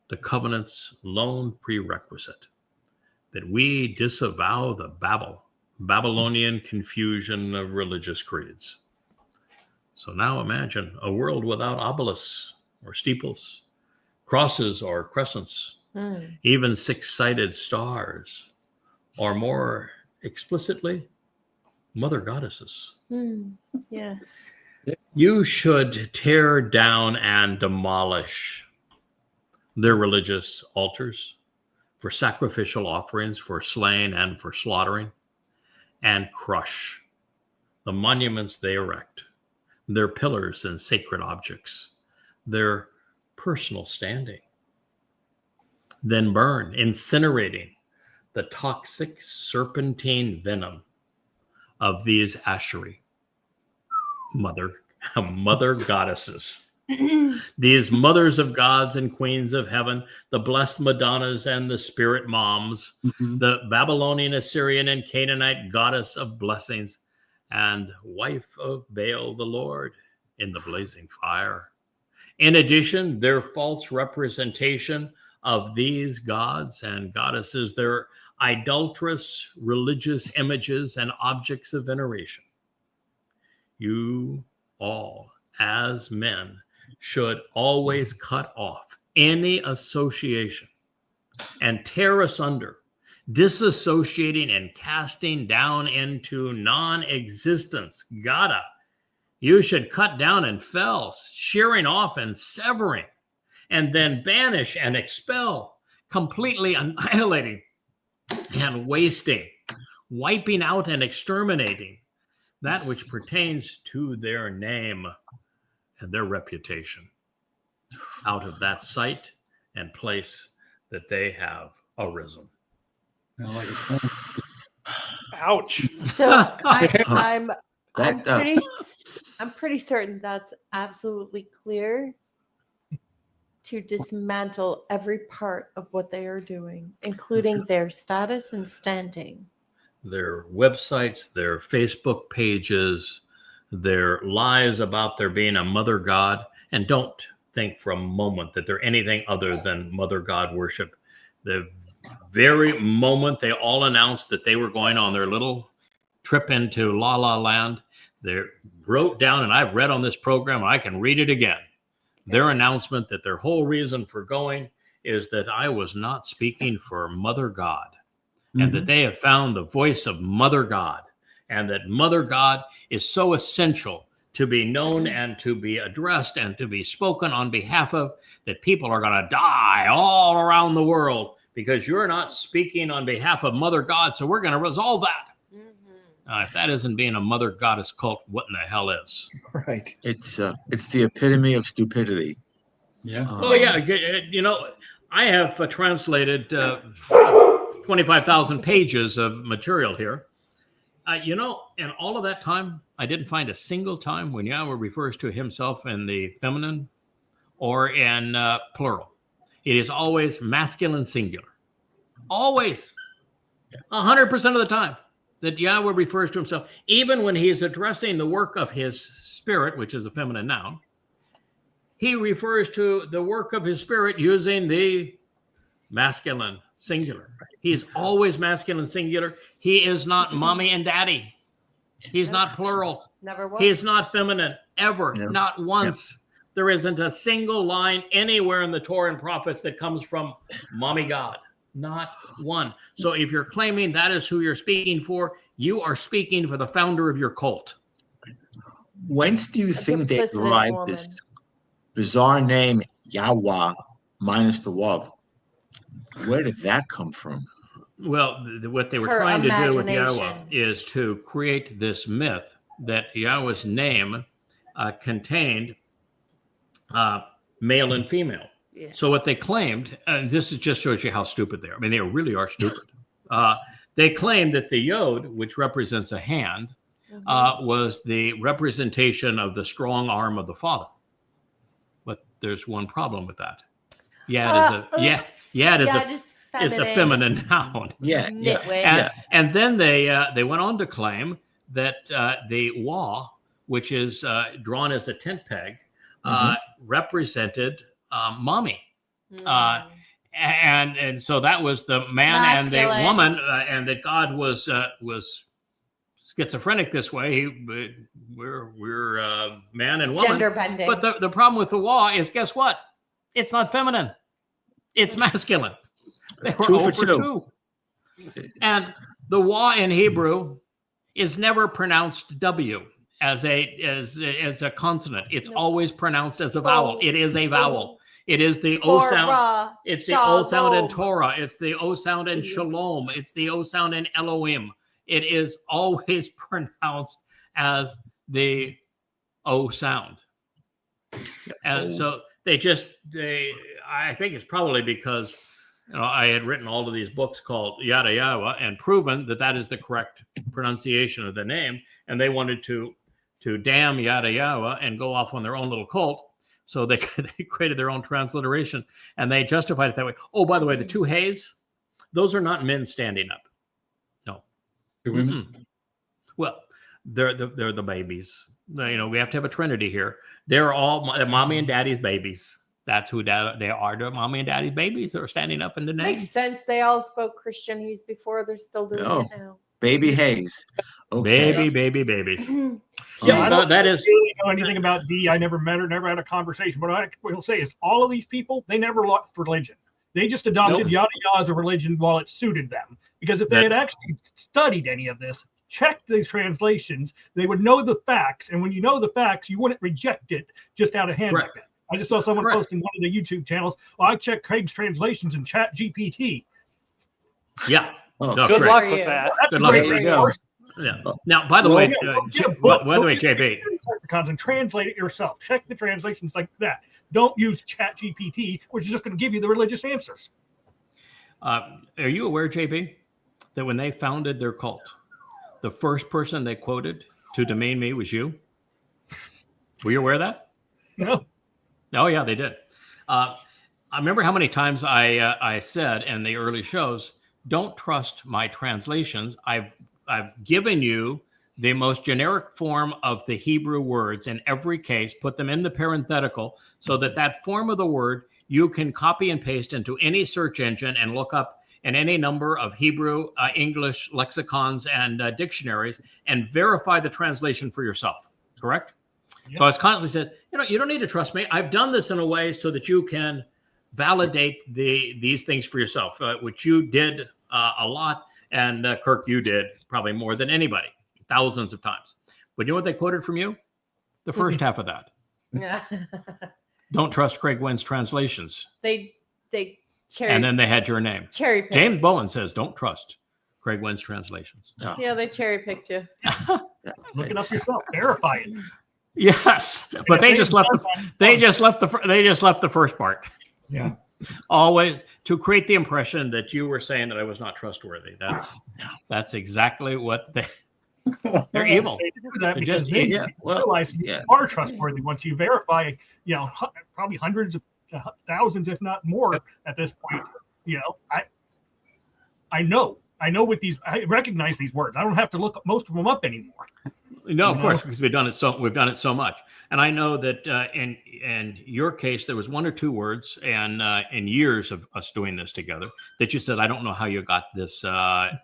the covenant's lone prerequisite, that we disavow the Babylonian confusion of religious creeds. So now imagine a world without obelisks or steeples, crosses or crescents, even six-sided stars, or more explicitly, mother goddesses. Yes. You should tear down and demolish their religious altars for sacrificial offerings, for slaying and for slaughtering, and crush the monuments they erect, their pillars and sacred objects, their personal standing. Then burn, incinerating the toxic serpentine venom of these Asheri, mother goddesses. These mothers of gods and queens of heaven, the blessed Madonnas and the spirit moms, the Babylonian, Assyrian, and Canaanite goddess of blessings, and wife of Baal the Lord in the blazing fire. In addition, their false representation of these gods and goddesses, their idolatrous religious images and objects of veneration. You all, as men, should always cut off any association and tear asunder, disassociating and casting down into non-existence. Gotta. You should cut down and fell, shearing off and severing, and then banish and expel, completely annihilating and wasting, wiping out and exterminating that which pertains to their name and their reputation out of that site and place that they have arisen. Ouch. So I'm pretty certain that's absolutely clear to dismantle every part of what they are doing, including their status and standing. Their websites, their Facebook pages, their lies about there being a mother god. And don't think for a moment that they're anything other than mother god worship. The very moment they all announced that they were going on their little trip into La La Land, they wrote down, and I've read on this program, I can read it again, their announcement that their whole reason for going is that I was not speaking for Mother God, and that they have found the voice of Mother God, and that Mother God is so essential to be known and to be addressed and to be spoken on behalf of, that people are going to die all around the world because you're not speaking on behalf of Mother God, so we're going to resolve that. If that isn't being a mother goddess cult, what in the hell is? Right. It's the epitome of stupidity. Yeah. You know, I have translated 25,000 pages of material here. You know, in all of that time, I didn't find a single time when Yahweh refers to himself in the feminine or in plural. It is always masculine singular. Always. 100% of the time that Yahweh refers to himself, even when he is addressing the work of his spirit, which is a feminine noun, he refers to the work of his spirit using the masculine singular. He is always masculine singular. He is not mommy and daddy. He's not plural. Never was. He is not feminine, ever, not once. There isn't a single line anywhere in the Torah and prophets that comes from mommy God. Not one. So if you're claiming that is who you're speaking for, you are speaking for the founder of your cult. Whence do you think they derived this bizarre name, Yahweh, minus the Wav? Where did that come from? Well, what they were trying to do with Yahweh is to create this myth that Yahweh's name contained male and female. Yeah. So what they claimed, and this just shows you how stupid they are. I mean, they really are stupid. They claimed that the Yod, which represents a hand, was the representation of the strong arm of the Father. But there's one problem with that. Yad is a feminine noun. And then they went on to claim that the Wah, which is drawn as a tent peg, represented mommy. And so that was the man and the woman, and that God was schizophrenic this way. We're man and woman. Gender bending. But the problem with the Wah is, guess what? It's not feminine. It's masculine. They were 2 for 2. And the Wah in Hebrew is never pronounced W as a consonant. It's always pronounced as a vowel. It is a vowel. It is the O sound. It's the O sound in Torah. It's the O sound in Shalom. It's the O sound in Elohim. it is always pronounced as the O sound. And so I think it's probably because, I had written all of these books called Yada Yahowah and proven that is the correct pronunciation of the name. And they wanted to damn Yada Yahowah and go off on their own little cult. So they created their own transliteration and they justified it that way. Oh, by the way, the two Hays, those are not men standing up. No. Mm-hmm. Well, they're the babies. We have to have a trinity here. They're all mommy and daddy's babies. That's who they are. The mommy and daddy's babies that are standing up in the name. Makes sense. They all spoke Christianese before. They're still doing it now. Baby Hayes. Okay. Babies. Yeah, I don't really know anything about D. I never met her, never had a conversation. But what I will say is all of these people, they never looked for religion. They just adopted Yada Yahowah as a religion while it suited them. Because if they had actually studied any of this, checked the translations, they would know the facts. And when you know the facts, you wouldn't reject it just out of hand like that. I just saw someone posting one of the YouTube channels. Well, I checked Craig's translations in Chat GPT. Yeah. Good luck with that. Good luck. There you go. Yeah. Now, by the way, JB, and translate it yourself. Check the translations like that. Don't use Chat GPT, which is just going to give you the religious answers. Are you aware, JB, that when they founded their cult, the first person they quoted to demean me was you? Were you aware of that? No. Oh, yeah, they did. I remember how many times I said in the early shows, don't trust my translations. I've given you the most generic form of the Hebrew words in every case, put them in the parenthetical so that form of the word you can copy and paste into any search engine and look up in any number of Hebrew, English lexicons and dictionaries and verify the translation for yourself. Correct? Yep. So I was constantly said, you don't need to trust me. I've done this in a way so that you can validate these things for yourself, which you did a lot. And Kirk, you did probably more than anybody, thousands of times. But you know what they quoted from you? The first half of that. Yeah. Don't trust Craig Winn's translations. They and then they had your name. Cherry picked. James Bowen says, don't trust Craig Winn's translations. Oh. Yeah, they cherry picked you. Look it up yourself. Verify it. Yes, but they just left the first part. Yeah. Always to create the impression that you were saying that I was not trustworthy. That's exactly what they're evil. They just realize you are trustworthy once you verify. Probably hundreds of thousands, if not more, at this point. I know with these. I recognize these words. I don't have to look most of them up anymore. No, of course, because we've done it so much. And I know that in your case, there was one or two words and in years of us doing this together that you said, I don't know how you got this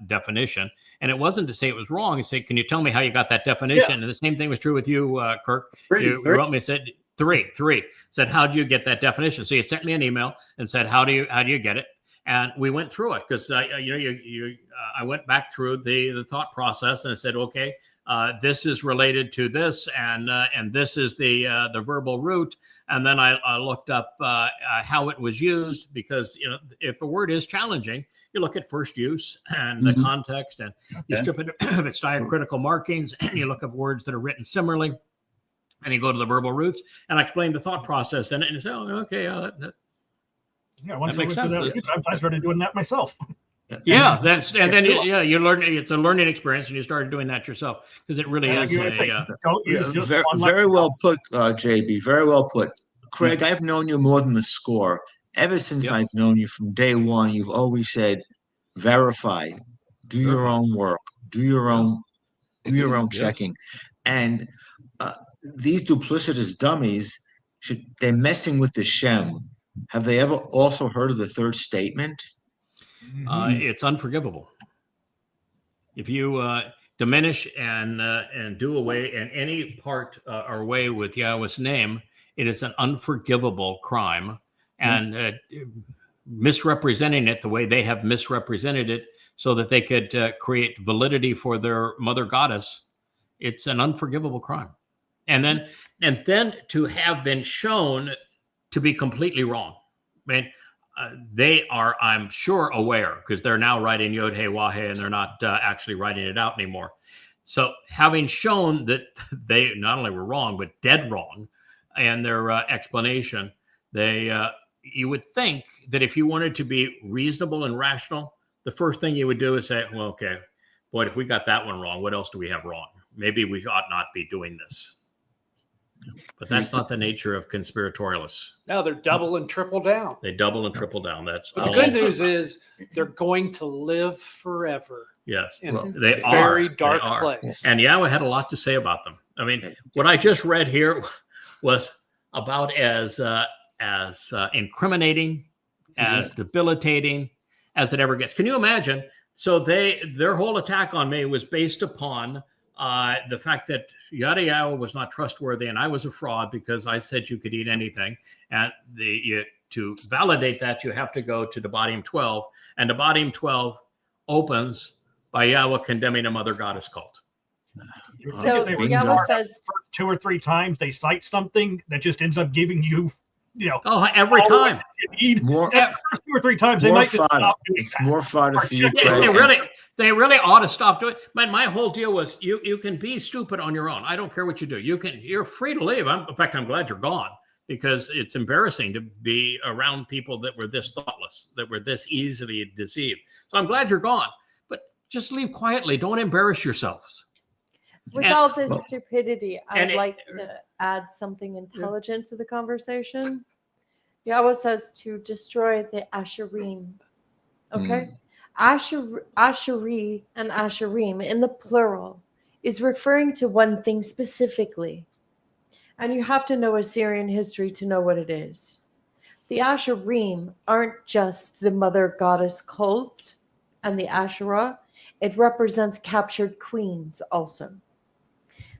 definition. And it wasn't to say it was wrong. You say, can you tell me how you got that definition? Yeah. And the same thing was true with you, Kirk. You wrote me, said three, said, how do you get that definition? So you sent me an email and said, how do you get it? And we went through it because, I went back through the thought process and I said, okay, this is related to this, and this is the verbal root. And then I looked up how it was used because if a word is challenging, you look at first use and the context, and you strip it of its diacritical markings, and you look up words that are written similarly, and you go to the verbal roots. And I explained the thought process in it, and you say, oh, okay, that makes sense. I started doing that myself. Yeah, you learn. It's a learning experience, and you started doing that yourself because it really is. Very well put, JB. Very well put, Craig. I've known you more than the score. Ever since I've known you from day one, you've always said, "Verify, do your own work, do your own checking," and these duplicitous dummies they're messing with the Shem. Have they ever also heard of the third statement? It's unforgivable. If you diminish and do away in any part or way with Yahweh's name, it is an unforgivable crime. And misrepresenting it the way they have misrepresented it so that they could create validity for their mother goddess, it's an unforgivable crime. And then to have been shown to be completely wrong. I mean, they are, I'm sure, aware, because they're now writing Yod He Wah He, and they're not actually writing it out anymore. So having shown that they not only were wrong, but dead wrong in their explanation, you would think that if you wanted to be reasonable and rational, the first thing you would do is say, well, okay, boy, if we got that one wrong, what else do we have wrong? Maybe we ought not be doing this. But that's not the nature of conspiratorialists. No, they're double and triple down. They double and triple down. That's But the good news is they're going to live forever. Yes, In a they very are. dark They are. place. And Yahowah had a lot to say about them. I mean, what I just read here was about as incriminating, as debilitating as it ever gets. Can you imagine? So their whole attack on me was based upon the fact that Yada Yahowah was not trustworthy and I was a fraud because I said you could eat anything. And to validate that, you have to go to Dabarim 12. And Dabarim 12 opens by Yahowah condemning a mother goddess cult. So Yahowah says 2 or 3 times they cite something that just ends up giving you, every time. More, first 2 or 3 times they might just stop doing it's that. more fodder for you. They really ought to stop doing it. But my whole deal was you can be stupid on your own. I don't care what you do. You're free to leave. In fact, I'm glad you're gone, because it's embarrassing to be around people that were this thoughtless, that were this easily deceived. So I'm glad you're gone. But just leave quietly. Don't embarrass yourselves. With all this stupidity, I'd like to add something intelligent to the conversation. Yahowah says to destroy the Asherim. Okay? Asheri and Asherim in the plural is referring to one thing specifically. And you have to know Assyrian history to know what it is. The Asherim aren't just the mother goddess cult and the Asherah. It represents captured queens also.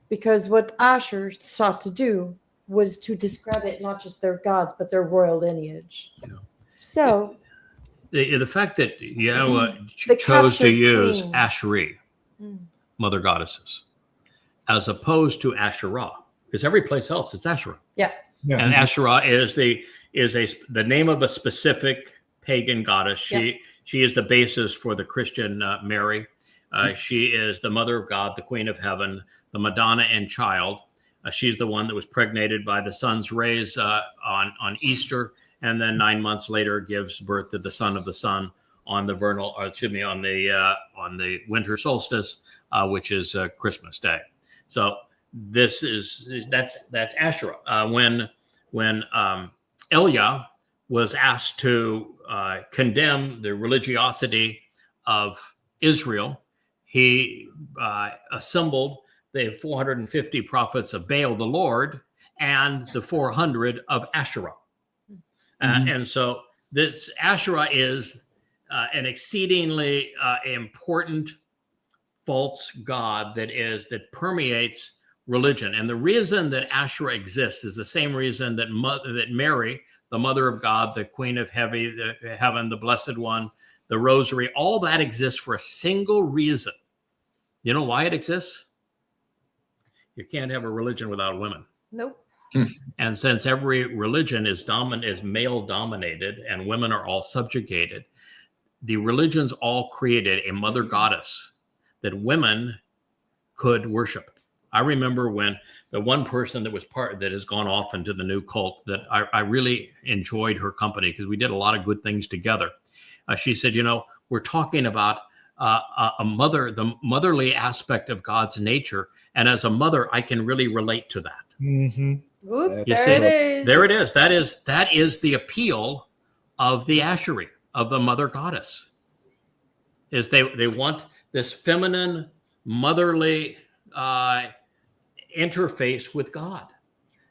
Because what Asher sought to do was to discredit not just their gods, but their royal lineage. Yeah. So the fact that Yahowah chose to use Asheri, mother goddesses, as opposed to Asherah, because every place else it's Asherah. Yeah. And Asherah is the name of a specific pagan goddess. She is the basis for the Christian Mary. She is the mother of God, the queen of heaven, the Madonna and child. She's the one that was pregnated by the sun's rays on Easter, and then 9 months later gives birth to the son of the sun on the on the winter solstice, which is Christmas Day. So that's Asherah. When Elia was asked to condemn the religiosity of Israel, he assembled the 450 prophets of Baal, the Lord, and the 400 of Asherah. And so this Asherah is an exceedingly important false god that permeates religion. And the reason that Asherah exists is the same reason that Mary, the mother of God, the queen of heaven, the blessed one, the rosary, all that exists for a single reason. You know why it exists? You can't have a religion without women. Nope. And since every religion is male dominated and women are all subjugated, the religions all created a mother goddess that women could worship. I remember when the one person that has gone off into the new cult that I really enjoyed her company because we did a lot of good things together. She said, we're talking about the motherly aspect of God's nature. And as a mother, I can really relate to that. Mm-hmm. Oop, there it is. That is the appeal of the Asheri, of the mother goddess. Is they want this feminine, motherly interface with God.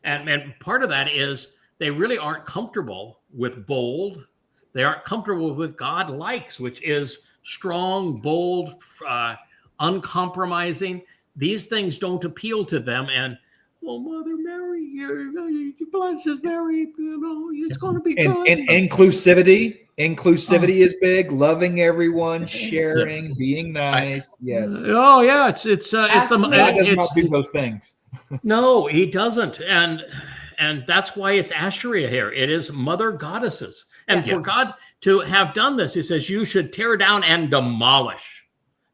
And part of that is they really aren't comfortable with bold. They aren't comfortable with God likes, which is strong, bold, uncompromising. These things don't appeal to them. And, well, Mother Mary, you blesses Mary, it's going to be good. And inclusivity is big. Loving everyone, sharing, being nice. Yes. Oh yeah, it's God does not do those things. No, he doesn't. And that's why it's Asheria here. It is mother goddesses. And for God to have done this, he says, you should tear down and demolish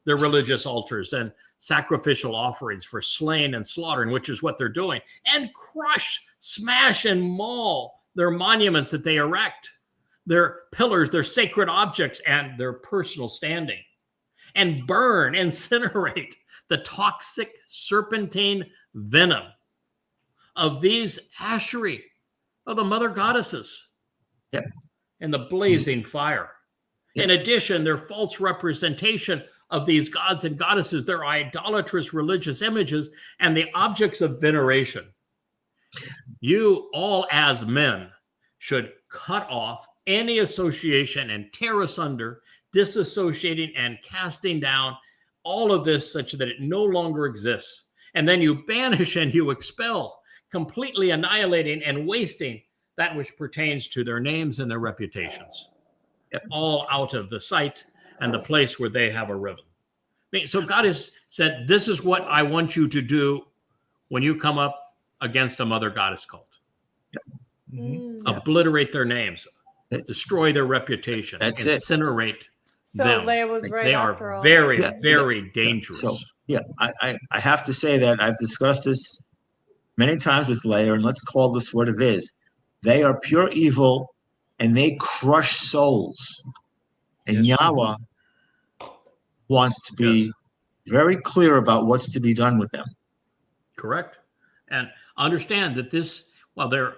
their religious altars and sacrificial offerings for slain and slaughtering, which is what they're doing, and crush, smash, and maul their monuments that they erect, their pillars, their sacred objects, and their personal standing, and burn, incinerate the toxic serpentine venom of these ashery, of the mother goddesses, and the blazing fire. In addition, their false representation of these gods and goddesses, their idolatrous religious images, and the objects of veneration. You all as men should cut off any association and tear asunder, disassociating and casting down all of this such that it no longer exists. And then you banish and you expel, completely annihilating and wasting that which pertains to their names and their reputations, all out of the sight and the place where they have arisen. So God has said, this is what I want you to do when you come up against a mother goddess cult. Obliterate their names, destroy their reputation, incinerate them. Leah was right. They are very, very dangerous. So, I have to say that I've discussed this many times with Leah, and let's call this what it is. They are pure evil, and they crush souls. And Yahweh wants to be very clear about what's to be done with them. Correct. And understand that this, well, they're,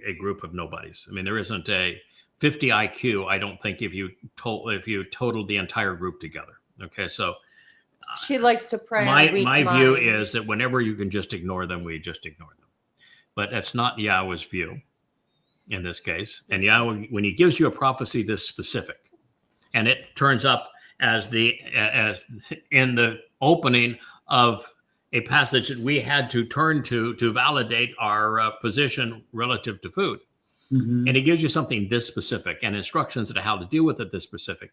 a group of nobodies. I mean, there isn't a 50 IQ, I don't think, if you totaled the entire group together. Okay, so she likes to pray. My view is that whenever you can just ignore them, we just ignore them. But that's not Yahweh's view in this case. And Yahweh, when he gives you a prophecy this specific, and it turns up as in the opening of a passage that we had to turn to validate our position relative to food. And he gives you something this specific and instructions on how to deal with it this specific,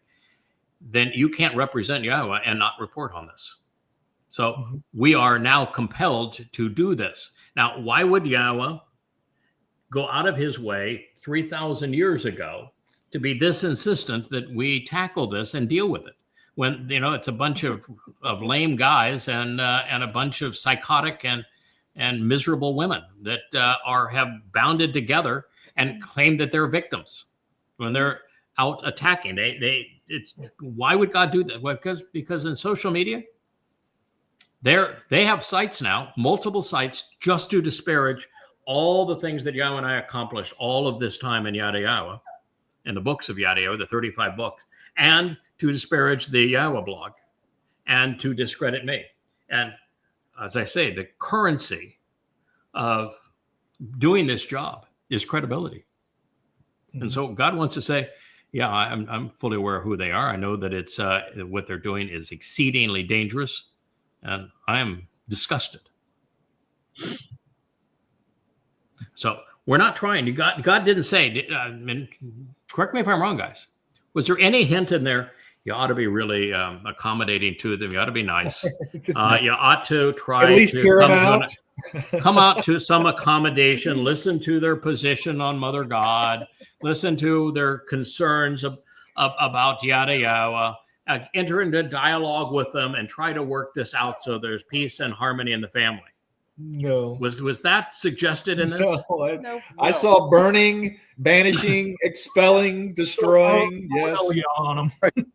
then you can't represent Yahweh and not report on this. So we are now compelled to do this. Now, why would Yahweh go out of his way 3,000 years ago to be this insistent that we tackle this and deal with it, when it's a bunch of lame guys and a bunch of psychotic and miserable women that have bounded together and claim that they're victims when they're out attacking? Why would God do that? Because in social media, they have sites now, multiple sites, just to disparage all the things that Yahweh and I accomplished all of this time in Yada Yahowah, in the books of Yada Yahowah, the 35 books, and to disparage the Yahweh blog and to discredit me. And as I say, the currency of doing this job is credibility. And so God wants to say, I'm fully aware of who they are. I know that it's what they're doing is exceedingly dangerous, and I am disgusted. So we're not trying. God didn't say, correct me if I'm wrong, guys. Was there any hint in there? You ought to be really accommodating to them. You ought to be nice. You ought to try at least to hear them out. Come out to some accommodation. Listen to their position on Mother God. Listen to their concerns about Yada Yahowah. Enter into dialogue with them and try to work this out so there's peace and harmony in the family. No. Was that suggested in this? No, I saw burning, banishing, expelling, destroying. Yes. On them.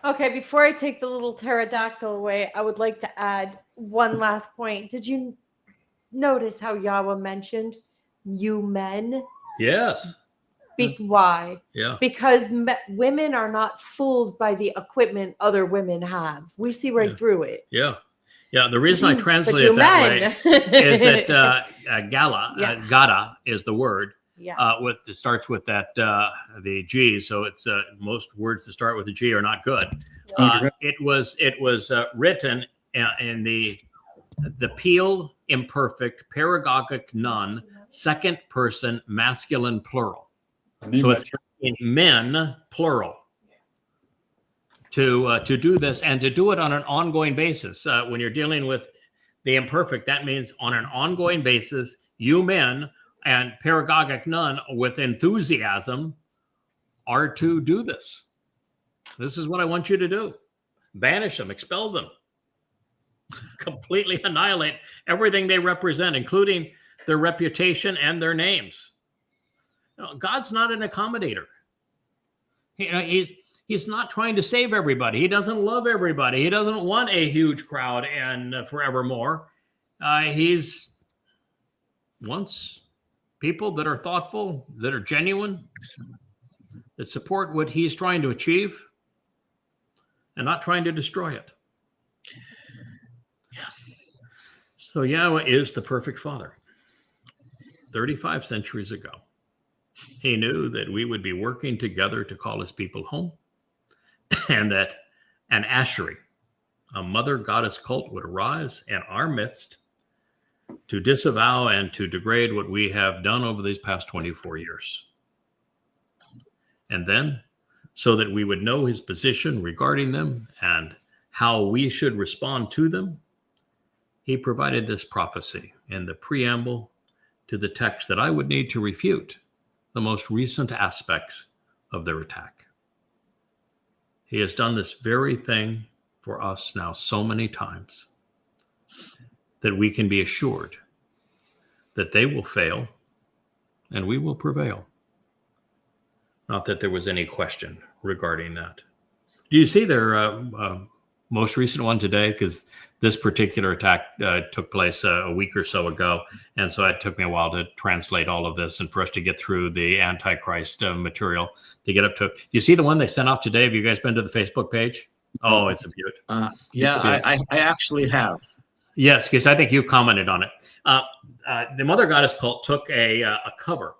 Okay, before I take the little pterodactyl away, I would like to add one last point. Did you notice how Yahweh mentioned you men? Yes. Why? Yeah. Because women are not fooled by the equipment other women have. We see right through it. Yeah. Yeah, the reason I translate it that way is that Gada is the word. Yeah. It starts with that the G, so it's most words that start with a G are not good. It was written in the Peel imperfect paragogic nun second person masculine plural. So it's in men plural. To do this and to do it on an ongoing basis. When you're dealing with the imperfect, that means on an ongoing basis, you men and pedagogic none with enthusiasm are to do this. This is what I want you to do. Banish them, expel them, completely annihilate everything they represent, including their reputation and their names. God's not an accommodator. He's not trying to save everybody. He doesn't love everybody. He doesn't want a huge crowd and forevermore. He's wants people that are thoughtful, that are genuine, that support what he's trying to achieve and not trying to destroy it. So Yahowah is the perfect father. 35 centuries ago, he knew that we would be working together to call his people home, and that an Ashery, a mother goddess cult, would arise in our midst to disavow and to degrade what we have done over these past 24 years. And then, so that we would know his position regarding them and how we should respond to them, he provided this prophecy in the preamble to the text that I would need to refute the most recent aspects of their attack. He has done this very thing for us now so many times that we can be assured that they will fail and we will prevail. Not that there was any question regarding that. Do you see their most recent one today? Because this particular attack took place a week or so ago. And so it took me a while to translate all of this and for us to get through the Antichrist material to get up to. Do you see the one they sent out today? Have you guys been to the Facebook page? Oh, it's a beaut. I actually have. Yes, because I think you commented on it. The Mother Goddess cult took a cover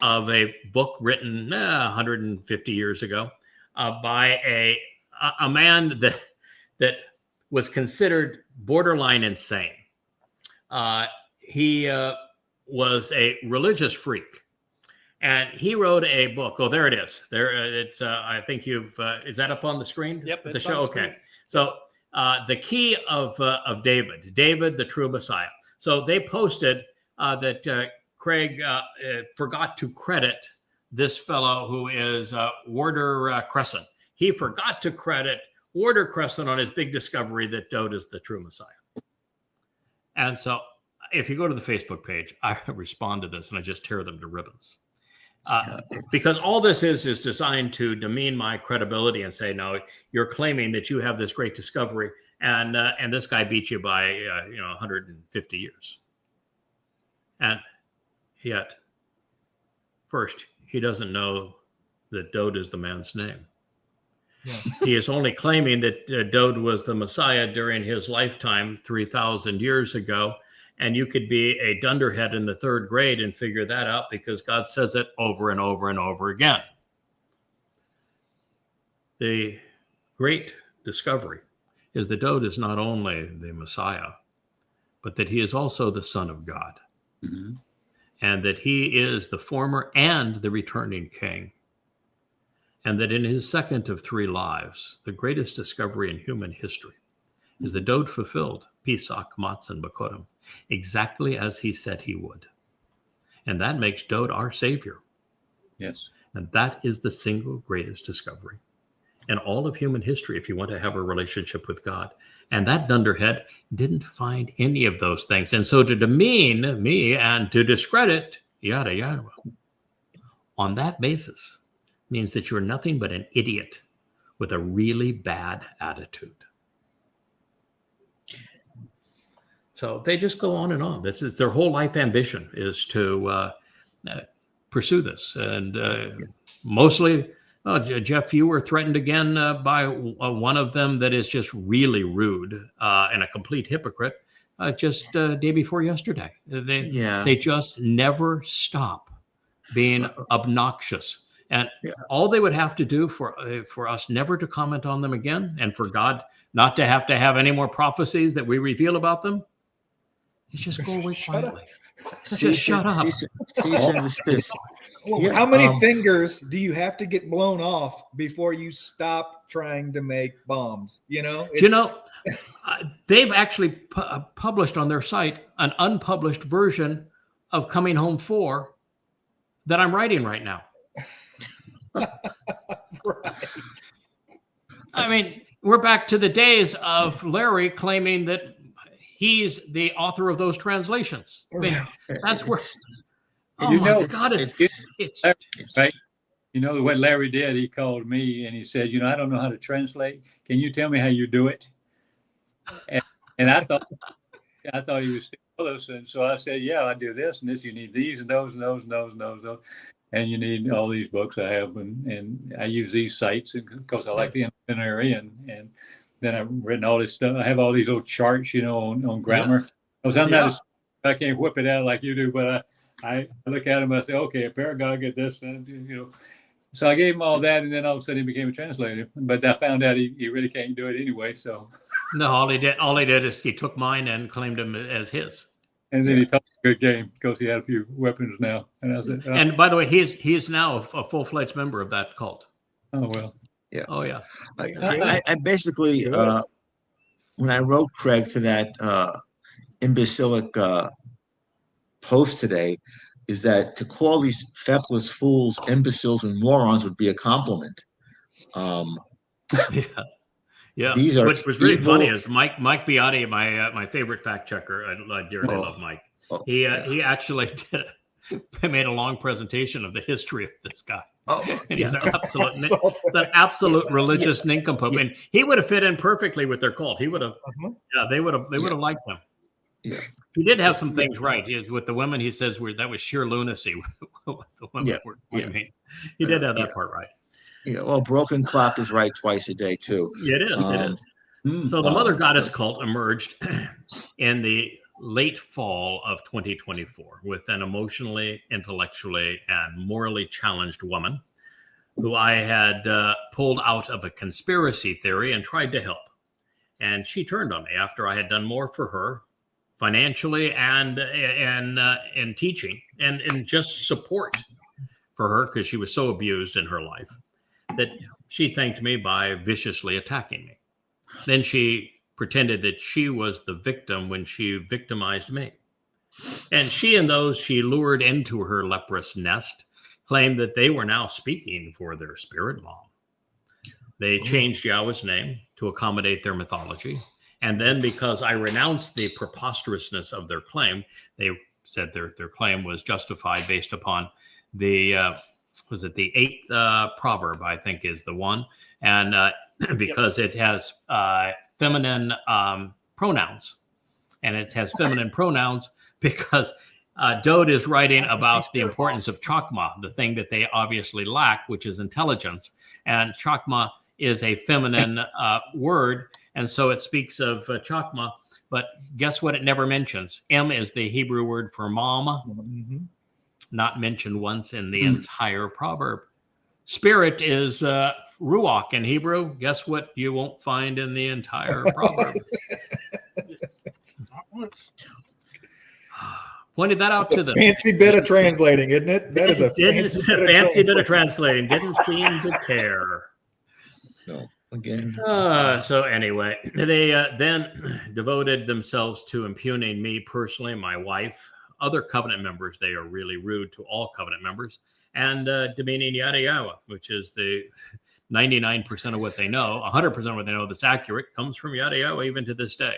of a book written 150 years ago by a man that was considered borderline insane. He was a religious freak, and he wrote a book. Oh, there it is. There, it's. I think you've. Is that up on the screen? Yep. The show. Okay. So the key of David, the true Messiah. So they posted that Craig forgot to credit this fellow who is Warder Crescent. He forgot to credit Warder Crescent on his big discovery that Dode is the true Messiah. And so if you go to the Facebook page, I respond to this and I just tear them to ribbons. Because all this is designed to demean my credibility and say, no, you're claiming that you have this great discovery and this guy beat you by 150 years. And yet, first, he doesn't know that Dode is the man's name. Yeah. He is only claiming that Dode was the Messiah during his lifetime 3,000 years ago. And you could be a dunderhead in the third grade and figure that out because God says it over and over and over again. The great discovery is that Dode is not only the Messiah, but that he is also the Son of God. Mm-hmm. And that he is the former and the returning king. And that in his second of three lives, the greatest discovery in human history is that Dode fulfilled Pesach, Matzah, and Bakodim exactly as he said he would. And that makes Dode our savior. Yes. And that is the single greatest discovery in all of human history if you want to have a relationship with God. And that dunderhead didn't find any of those things. And so to demean me and to discredit Yada Yahowah on that basis means that you're nothing but an idiot with a really bad attitude. So they just go on and on. That's their whole life ambition is to pursue this. And mostly, Jeff, you were threatened again by one of them that is just really rude and a complete hypocrite just day before yesterday. They just never stop being obnoxious. And all they would have to do for us never to comment on them again and for God not to have any more prophecies that we reveal about them, is just go away quietly. Just shut up. How many fingers do you have to get blown off before you stop trying to make bombs? They've actually published on their site an unpublished version of Coming Home 4 that I'm writing right now. Right. I mean, we're back to the days of Larry claiming that he's the author of those translations. I mean, that's where. Right? You know what Larry did? He called me and he said, I don't know how to translate. Can you tell me how you do it? And I thought he was serious. And so I said, yeah, I do this and this. You need these and those and those and those and those. And you need all these books I have. And I use these sites because I like the dictionary. And then I've written all this stuff. I have all these little charts, on grammar. Because I can't whip it out like you do, but I look at him and I say, okay, a paragon, get this, So I gave him all that, and then all of a sudden he became a translator. But I found out he really can't do it anyway. So no, all he did is he took mine and claimed him as his. And then he taught a good game because he had a few weapons now. And I said, and by the way, he's now a full-fledged member of that cult. Oh well. Yeah. Oh yeah. I basically when I wrote Craig to that imbecilic post today, is that to call these feckless fools imbeciles and morons would be a compliment. Yeah. These are which was really funny is Mike Biotti, my favorite fact checker. I dearly love Mike. He actually made a long presentation of the history of this guy. He's an absolute religious nincompoop, and he would have fit in perfectly with their cult. He would have, they would have liked him. Yeah. He did have some things right. With the women, he says that was sheer lunacy. The women were. I mean, he did have that part right. Yeah. Well, broken clock is right twice a day too. It is. So the Mother Goddess cult emerged in the late fall of 2024 with an emotionally, intellectually, and morally challenged woman who I had pulled out of a conspiracy theory and tried to help. And she turned on me after I had done more for her financially and in teaching and just support for her because she was so abused in her life that she thanked me by viciously attacking me. Then she pretended that she was the victim when she victimized me. And she and those she lured into her leprous nest claimed that they were now speaking for their spirit mom. They changed Yahweh's name to accommodate their mythology. And then because I renounced the preposterousness of their claim, they said their claim was justified based upon the, the 8th proverb, I think is the one. And because it has feminine pronouns. And it has feminine pronouns because Dode is writing about the importance of chakma, the thing that they obviously lack, which is intelligence. And chakma is a feminine word. And so it speaks of chakma, but guess what it never mentions? M is the Hebrew word for mom, not mentioned once in the entire proverb. Spirit is ruach in Hebrew. Guess what you won't find in the entire proverb? Pointed that out to them. Fancy bit of translating, isn't it? That is a fancy bit of translating. Didn't seem to care. No. Again. So anyway, they then devoted themselves to impugning me personally, my wife, other covenant members. They are really rude to all covenant members, and demeaning Yada Yahowah, which is the 99% of what they know, 100% of what they know that's accurate comes from Yada Yahowah even to this day.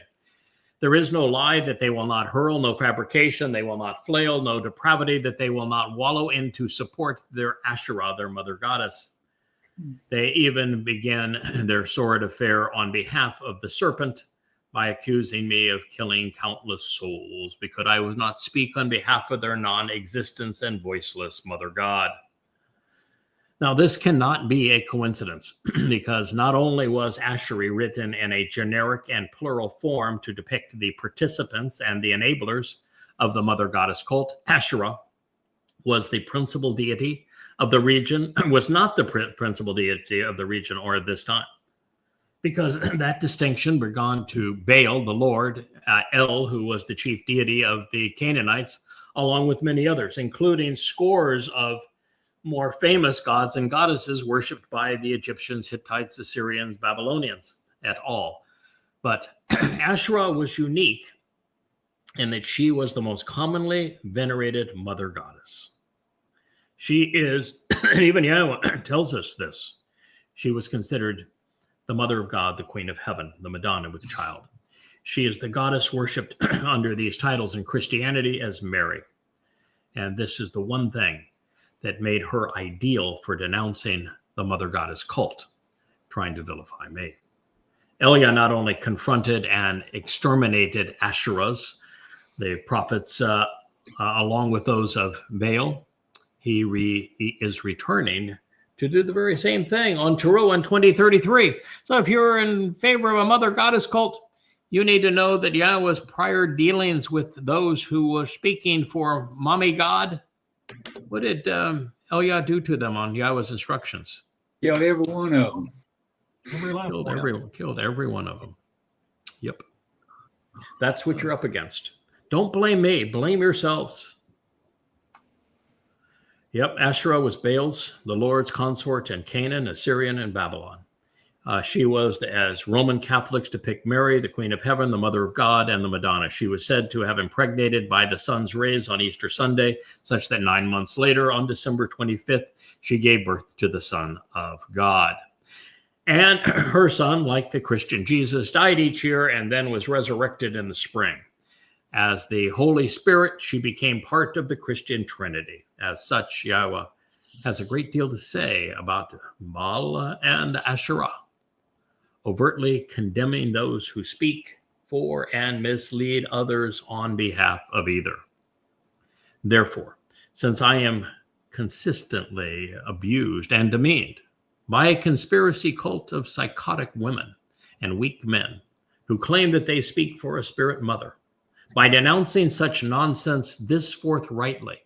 There is no lie that they will not hurl, no fabrication, they will not flail, no depravity that they will not wallow in to support their Asherah, their mother goddess. They even began their sordid affair on behalf of the serpent by accusing me of killing countless souls because I would not speak on behalf of their non-existence and voiceless mother god. Now, this cannot be a coincidence because not only was Ashery written in a generic and plural form to depict the participants and the enablers of the mother goddess cult, Asherah was the principal deity of the region, was not the principal deity of the region or at this time, because that distinction were gone to Baal, the Lord, El, who was the chief deity of the Canaanites, along with many others, including scores of more famous gods and goddesses worshipped by the Egyptians, Hittites, Assyrians, Babylonians, et al. But Asherah was unique and that she was the most commonly venerated mother goddess. She is, and even Yahowah tells us this, she was considered the mother of God, the queen of heaven, the Madonna with child. She is the goddess worshipped under these titles in Christianity as Mary. And this is the one thing that made her ideal for denouncing the mother goddess cult, trying to vilify me. Elia not only confronted and exterminated Asherahs, the prophets, along with those of Baal, he is returning to do the very same thing on Towrah in 2033. So if you're in favor of a mother goddess cult, you need to know that Yahowah's prior dealings with those who were speaking for mommy God, what did Elia do to them on Yahowah's instructions? Killed every one of them. Killed every one of them. Yep. That's what you're up against. Don't blame me. Blame yourselves. Yep. Asherah was Baal's, the Lord's consort in Canaan, Assyrian, and Babylon. She was, as Roman Catholics depict Mary, the Queen of Heaven, the Mother of God, and the Madonna. She was said to have impregnated by the sun's rays on Easter Sunday, such that 9 months later, on December 25th, she gave birth to the Son of God. And her son, like the Christian Jesus, died each year and then was resurrected in the spring. As the Holy Spirit, she became part of the Christian Trinity. As such, Yahowah has a great deal to say about Baal and Asherah, overtly condemning those who speak for and mislead others on behalf of either. Therefore, since I am consistently abused and demeaned by a conspiracy cult of psychotic women and weak men who claim that they speak for a spirit mother, by denouncing such nonsense this forthrightly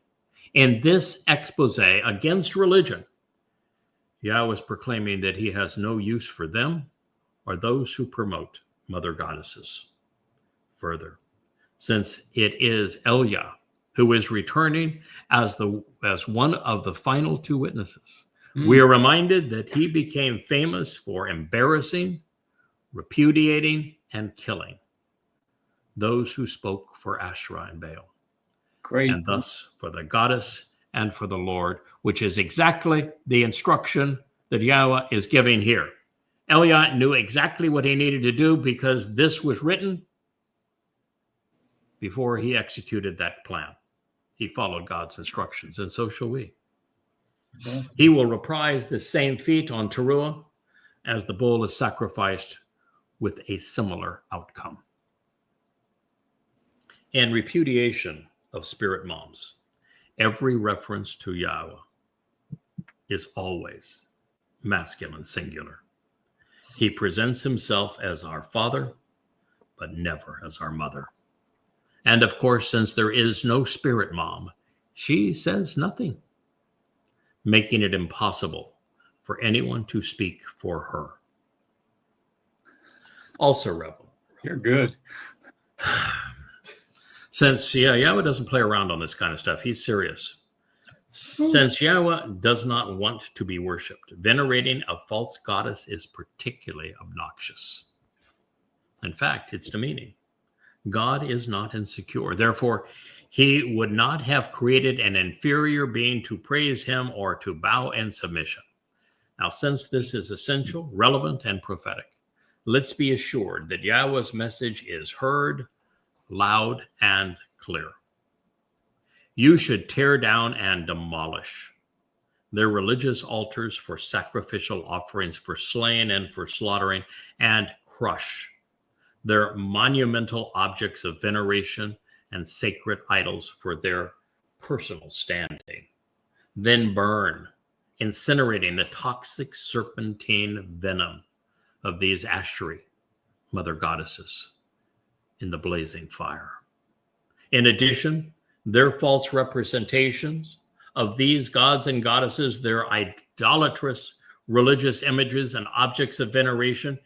in this expose against religion, Yahowah is proclaiming that he has no use for them or those who promote mother goddesses. Further, since it is Elia who is returning as one of the final two witnesses, we are reminded that he became famous for embarrassing, repudiating, and killing those who spoke for Asherah and Baal. Crazy. And thus for the goddess and for the Lord, which is exactly the instruction that Yahowah is giving here. Elia knew exactly what he needed to do because this was written before he executed that plan. He followed God's instructions, and so shall we. Yeah. He will reprise the same feat on Towrah as the bull is sacrificed with a similar outcome. In repudiation of spirit moms, every reference to Yahowah is always masculine singular. He presents himself as our father, but never as our mother. And of course, since there is no spirit mom, she says nothing, making it impossible for anyone to speak for her. Also, Rebel. You're good. Since Yahowah doesn't play around on this kind of stuff, he's serious. Since Yahowah does not want to be worshipped, venerating a false goddess is particularly obnoxious. In fact, it's demeaning. God is not insecure. Therefore, he would not have created an inferior being to praise him or to bow in submission. Now, since this is essential, relevant, and prophetic, let's be assured that Yahowah's message is heard, loud, and clear. You should tear down and demolish their religious altars for sacrificial offerings, for slaying and for slaughtering, and crush their monumental objects of veneration and sacred idols for their personal standing. Then burn, incinerating the toxic serpentine venom of these Asheri, mother goddesses, in the blazing fire. In addition, their false representations of these gods and goddesses, their idolatrous religious images and objects of veneration,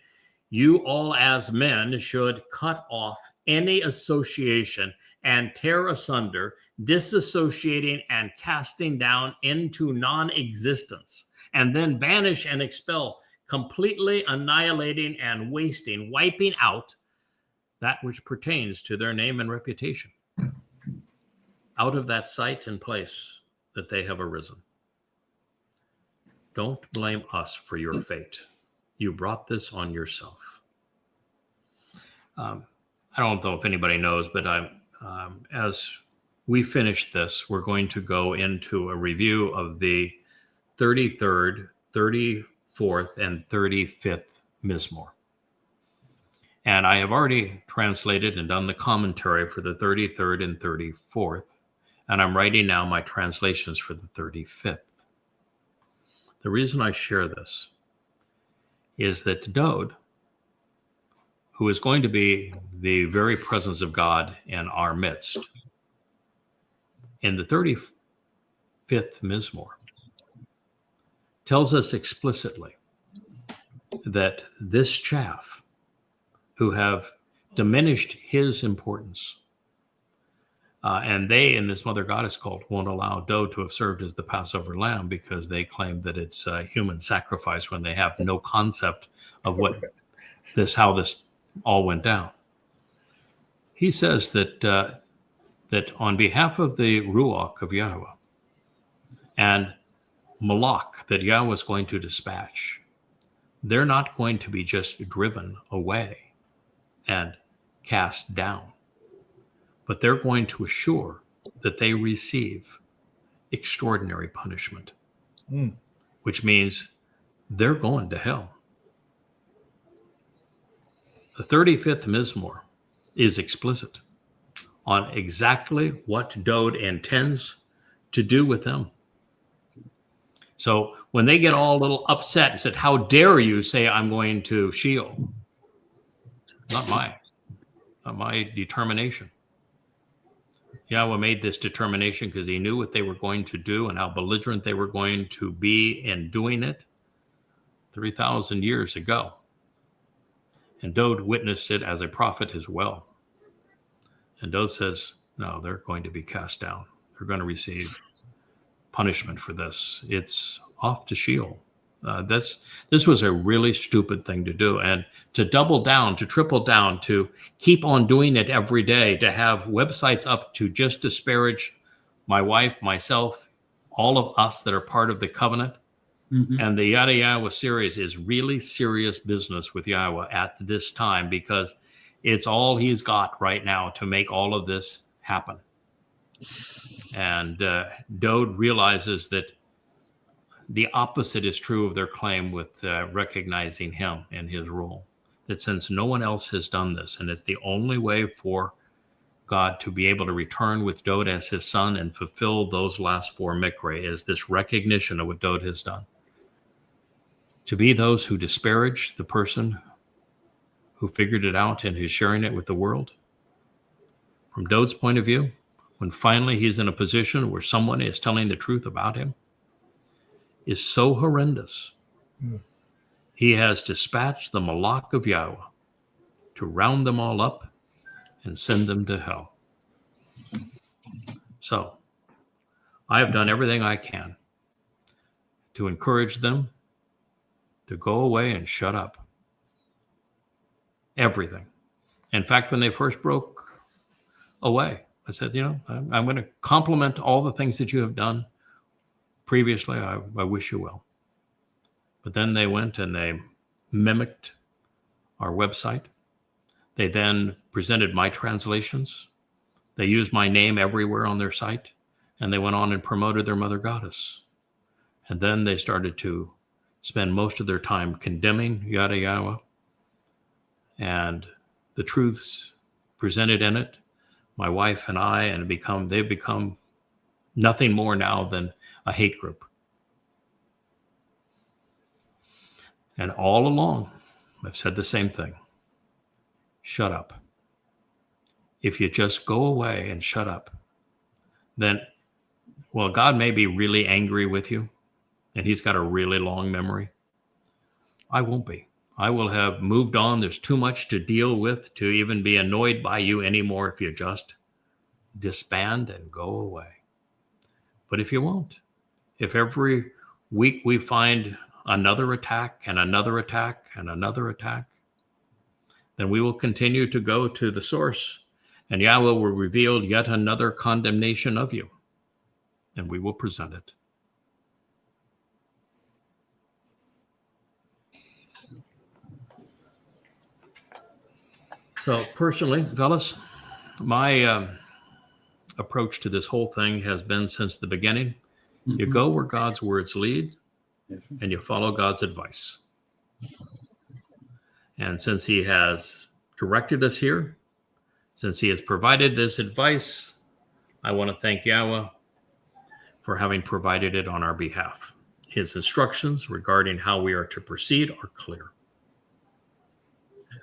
you all as men should cut off any association and tear asunder, disassociating and casting down into non-existence, and then banish and expel, completely annihilating and wasting, wiping out that which pertains to their name and reputation out of that site and place that they have arisen. Don't blame us for your fate. You brought this on yourself. I don't know if anybody knows, but as we finish this, we're going to go into a review of the 33rd, 34th, and 35th Mizmowr. And I have already translated and done the commentary for the 33rd and 34th, and I'm writing now my translations for the 35th. The reason I share this is that Dode, who is going to be the very presence of God in our midst, in the 35th Mizmowr, tells us explicitly that this chaff, who have diminished his importance, and they, in this mother goddess cult, won't allow Dode to have served as the Passover lamb because they claim that it's a human sacrifice when they have no concept of how this all went down. He says that that on behalf of the Ruach of Yahowah and Malach that Yahweh is going to dispatch, they're not going to be just driven away and cast down, but they're going to assure that they receive extraordinary punishment, which means they're going to hell. The 35th Mizmowr is explicit on exactly what Dode intends to do with them. So when they get all a little upset and said, how dare you say I'm going to Sheol? Not my determination. Yahweh made this determination because he knew what they were going to do and how belligerent they were going to be in doing it 3,000 years ago. And Dode witnessed it as a prophet as well. And Dode says, no, they're going to be cast down. They're going to receive punishment for this. It's off to Sheol. This was a really stupid thing to do. And to double down, to triple down, to keep on doing it every day, to have websites up to just disparage my wife, myself, all of us that are part of the covenant. Mm-hmm. And the Yada Yahowah series is really serious business with Yahweh at this time, because it's all he's got right now to make all of this happen. And Dode realizes that the opposite is true of their claim with recognizing him and his role. That since no one else has done this, and it's the only way for God to be able to return with Dode as his son and fulfill those last four mikre, is this recognition of what Dode has done. To be those who disparage the person who figured it out and who's sharing it with the world. From Dode's point of view, when finally he's in a position where someone is telling the truth about him, is so horrendous. He has dispatched the Malach of Yahweh to round them all up and send them to hell. So I have done everything I can to encourage them to go away and shut up. Everything. In fact, when they first broke away, I said, I'm going to compliment all the things that you have done previously. I wish you well. But then they went and they mimicked our website. They then presented my translations. They used my name everywhere on their site, and they went on and promoted their mother goddess. And then they started to spend most of their time condemning Yada Yahowah and the truths presented in it, my wife and I, and they've become nothing more now than a hate group. And all along, I've said the same thing. Shut up. If you just go away and shut up, then, well, God may be really angry with you, and he's got a really long memory. I won't be. I will have moved on. There's too much to deal with to even be annoyed by you anymore if you just disband and go away. But if you won't, if every week we find another attack and another attack and another attack, then we will continue to go to the source, and Yahweh will reveal yet another condemnation of you, and we will present it. So personally, fellas, my approach to this whole thing has been since the beginning. You go where God's words lead, and you follow God's advice. And since he has directed us here, since he has provided this advice, I want to thank Yahweh for having provided it on our behalf. His instructions regarding how we are to proceed are clear.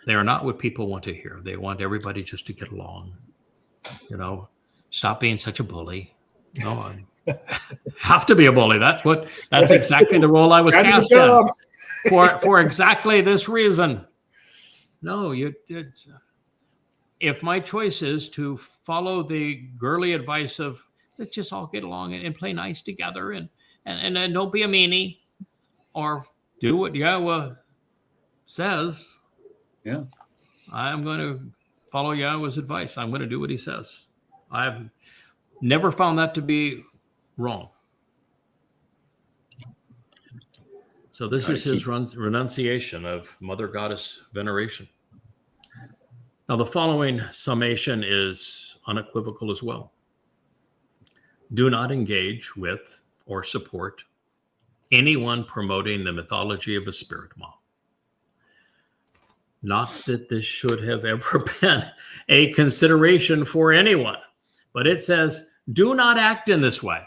They are not what people want to hear. They want everybody just to get along. You know, stop being such a bully. No, I have to be a bully. That's exactly the role I was cast in for exactly this reason. No, if my choice is to follow the girly advice of let's just all get along and play nice together and don't be a meanie, or do what Yahweh says, yeah, I'm going to follow Yahweh's advice. I'm going to do what he says. I've never found that to be wrong. So this is his renunciation of Mother Goddess veneration. Now the following summation is unequivocal as well. Do not engage with or support anyone promoting the mythology of a spirit mom. Not that this should have ever been a consideration for anyone, but it says, do not act in this way.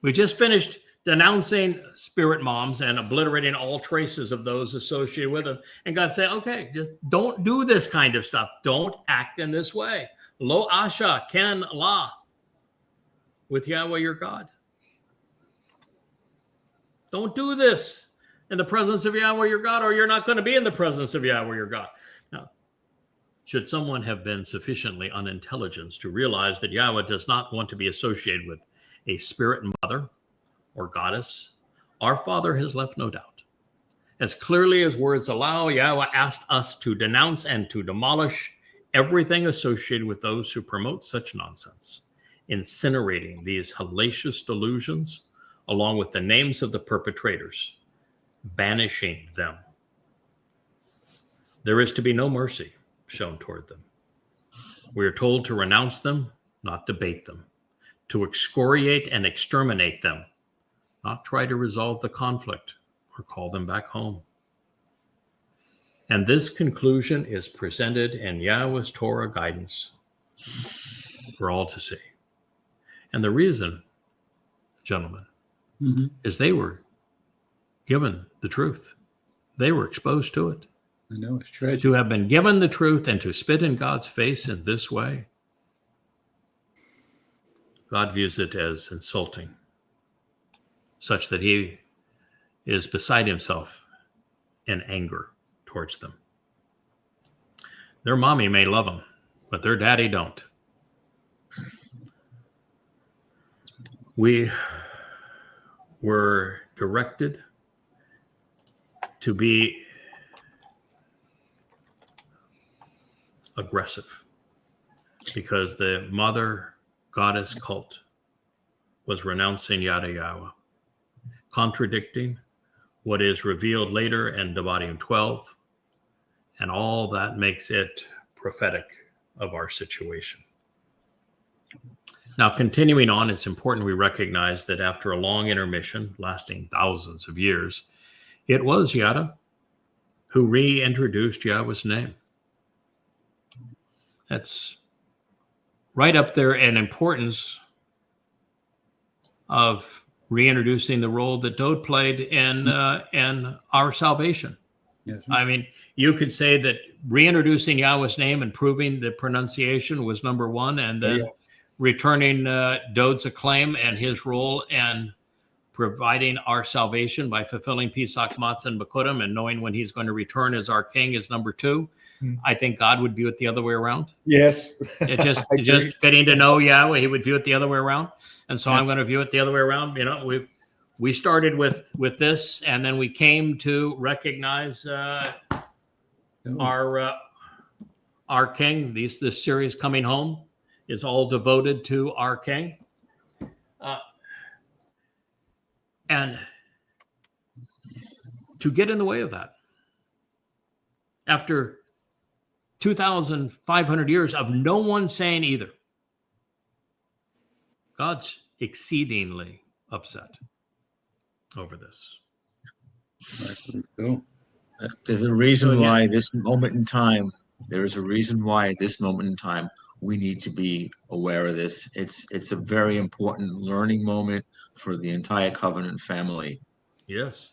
We just finished denouncing spirit moms and obliterating all traces of those associated with them. And God said, okay, just don't do this kind of stuff. Don't act in this way. Lo asha ken la with Yahweh your God. Don't do this in the presence of Yahweh your God, or you're not going to be in the presence of Yahweh your God. Now, should someone have been sufficiently unintelligent to realize that Yahweh does not want to be associated with a spirit mother or goddess, our Father has left no doubt. As clearly as words allow, Yahweh asked us to denounce and to demolish everything associated with those who promote such nonsense, incinerating these hellacious delusions along with the names of the perpetrators, banishing them. There is to be no mercy shown toward them. We are told to renounce them, not debate them, to excoriate and exterminate them, not try to resolve the conflict or call them back home. And this conclusion is presented in Yahweh's Torah guidance for all to see. And the reason, gentlemen, is they were given the truth. They were exposed to it. I know, it's tragic. To have been given the truth and to spit in God's face in this way, God views it as insulting, such that he is beside himself in anger towards them. Their mommy may love them, but their daddy don't. We were directed to be aggressive because the mother goddess cult was renouncing Yada Yahowah, contradicting what is revealed later in Dabarim 12, and all that makes it prophetic of our situation. Now, continuing on, it's important we recognize that after a long intermission lasting thousands of years, it was Yada who reintroduced Yahweh's name. That's right up there in importance of reintroducing the role that Dode played in our salvation. Yes. I mean, you could say that reintroducing Yahweh's name and proving the pronunciation was number one, and then returning Dode's acclaim and his role in providing our salvation by fulfilling Pesach, Matzah, and Bekurim, and knowing when he's going to return as our king is number two. I think God would view it the other way around. Yes. just getting to know Yahweh, he would view it the other way around. And so I'm going to view it the other way around. You know, we started with this, and then we came to recognize our King. This series Coming Home is all devoted to our King. And to get in the way of that, after 2,500 years of no one saying either, God's exceedingly upset over this. There's a reason why this moment in time, there is a reason why this moment in time, we need to be aware of this. It's a very important learning moment for the entire covenant family. Yes.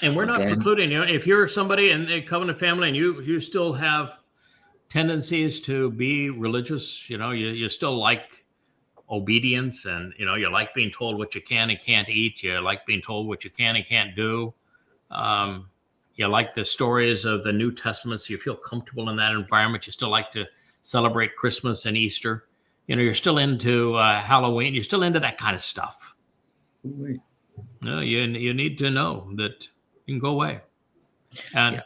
And we're not precluding, if you're somebody in the covenant family and you still have tendencies to be religious, you still like obedience, and you like being told what you can and can't eat, you like being told what you can and can't do, you like the stories of the New Testament, so you feel comfortable in that environment, you still like to celebrate Christmas and Easter, you're still into Halloween, you're still into that kind of stuff. No, you need to know that you can go away. And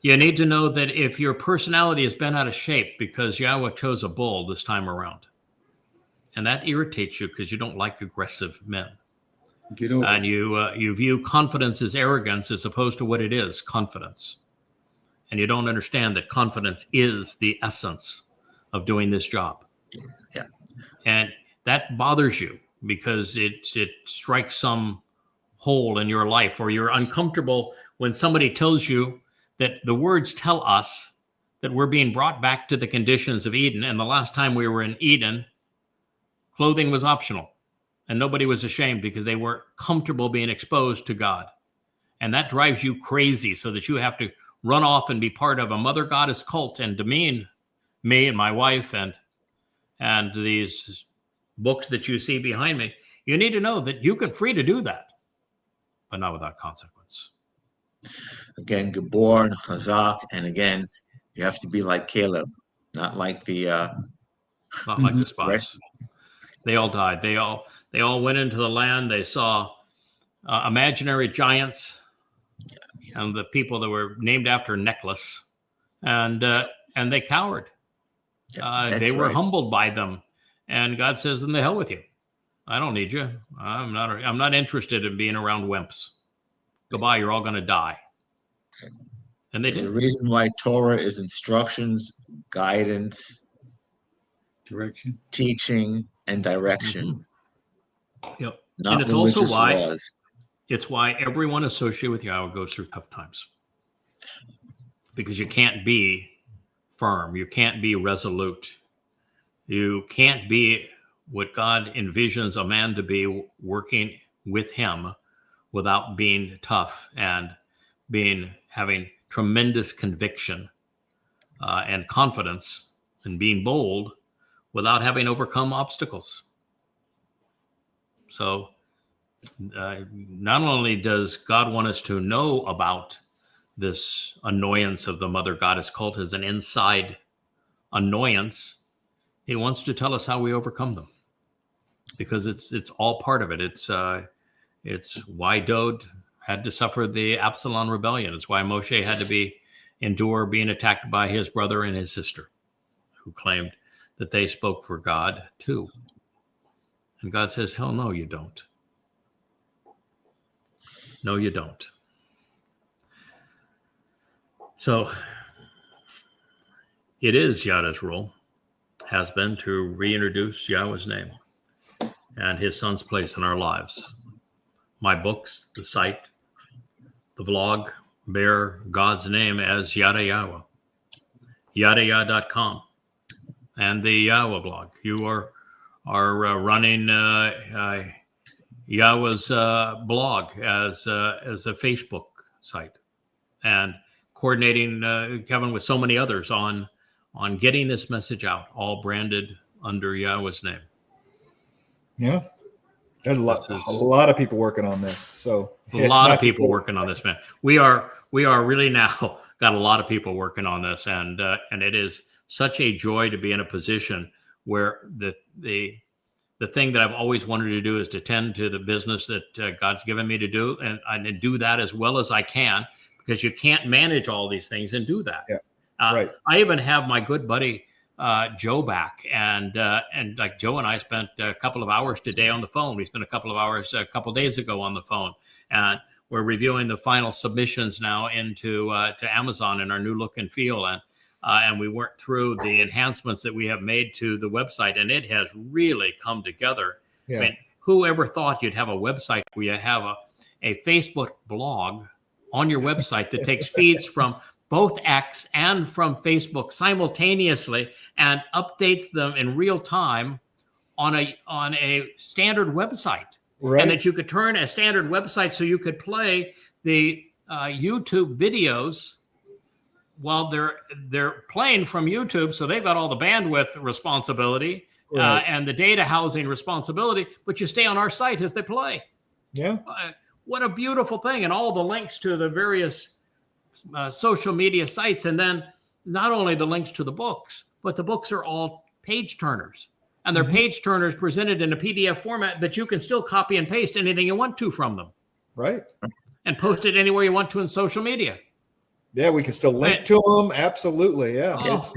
you need to know that if your personality has been out of shape because Yahweh chose a bull this time around, and that irritates you because you don't like aggressive men. Get over and you view confidence as arrogance as opposed to what it is, confidence. And you don't understand that confidence is the essence of doing this job. Yeah. And that bothers you because it strikes some hole in your life, or you're uncomfortable when somebody tells you that the words tell us that we're being brought back to the conditions of Eden. And the last time we were in Eden, clothing was optional and nobody was ashamed because they weren't comfortable being exposed to God. And that drives you crazy so that you have to run off and be part of a mother goddess cult and demean me and my wife and these books that you see behind me. You need to know that you can free to do that, but not without consequence. Again, Gabor and Chazak, and again, you have to be like Caleb, not like the not like the spies. They all died. They all went into the land. They saw imaginary giants and the people that were named after Necklace, and they cowered. They were humbled by them, and God says, "Then the hell with you. I don't need you. I'm not interested in being around wimps. Goodbye. You're all going to die." And they did. There's a reason why Torah is instructions, guidance, direction, teaching, and direction. Mm-hmm. Yep. Not and it's also why laws. It's why everyone associated with Yahweh goes through tough times, because you can't be firm, you can't be resolute, you can't be what God envisions a man to be working with him without being tough and having tremendous conviction and confidence and being bold without having overcome obstacles. So not only does God want us to know about this annoyance of the mother goddess cult as an inside annoyance, he wants to tell us how we overcome them, because it's all part of it. It's why Dod had to suffer the Absalom rebellion. It's why Moshe had to endure being attacked by his brother and his sister, who claimed that they spoke for God too. And God says, hell no, you don't. No, you don't. So it is Yahweh's role, has been, to reintroduce Yahweh's name and his son's place in our lives. My books, the site, the vlog bear God's name as Yada Yahowah, YadaYah.com, and the Yahowah blog. You are running Yahowah's blog as a Facebook site, and coordinating, Kevin, with so many others on getting this message out, all branded under Yahowah's name. Yeah. There's a lot of people working on this. So a lot of people working on this, man. We are really now got a lot of people working on this, and it is such a joy to be in a position where the thing that I've always wanted to do is to tend to the business that God's given me to do, and do that as well as I can, because you can't manage all these things and do that. Yeah. Right. I even have my good buddy Joe back, and like Joe and I spent a couple of hours today on the phone. We spent a couple of hours a couple of days ago on the phone, and we're reviewing the final submissions now into to Amazon in our new look and feel, and we went through the enhancements that we have made to the website, and it has really come together. Yeah. I mean, whoever thought you'd have a website where you have a Facebook blog on your website that takes feeds from both X and from Facebook simultaneously and updates them in real time on a standard website. Right. And that you could turn a standard website so you could play the YouTube videos while they're playing from YouTube. So they've got all the bandwidth responsibility and the data housing responsibility, but you stay on our site as they play. Yeah. What a beautiful thing. And all the links to the various social media sites. And then not only the links to the books, but the books are all page turners. And they're page turners presented in a PDF format that you can still copy and paste anything you want to from them. Right. And post it anywhere you want to in social media. Yeah, we can still link to them. Absolutely. Yeah. Oh,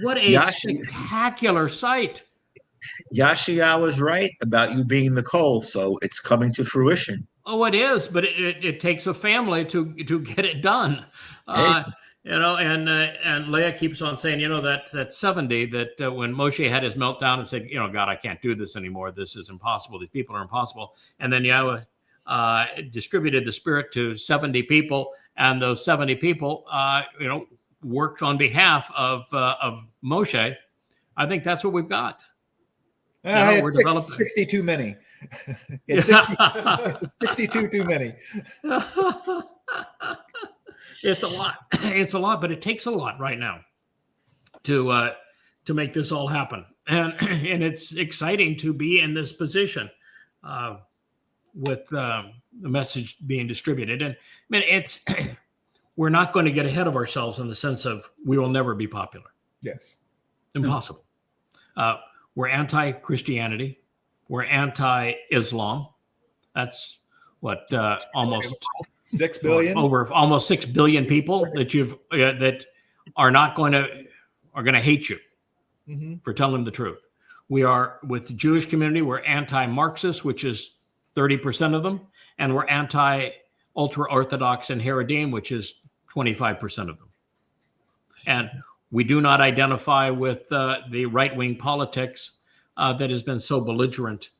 what a spectacular site. Yahowsha was right about you being the coal, so it's coming to fruition. Oh, it is, but it takes a family to get it done. And Leah keeps on saying, that 70, that when Moshe had his meltdown and said, God, I can't do this anymore. This is impossible. These people are impossible. And then Yahweh distributed the Spirit to 70 people, and those 70 people, worked on behalf of Moshe. I think that's what we've got. It's 60 too many. It's 62 too many. It's a lot. It's a lot, but it takes a lot right now to make this all happen. And it's exciting to be in this position with the message being distributed. And I mean, we're not going to get ahead of ourselves in the sense of we will never be popular. Yes. Impossible. We're anti-Christianity. We're anti-Islam. That's what almost 6 billion, over almost 6 billion people that are going to hate you for telling the truth. We are, with the Jewish community, we're anti-Marxist, which is 30% of them, and we're anti-ultra-Orthodox and Haredim, which is 25% of them. And we do not identify with the right-wing politics that has been so belligerent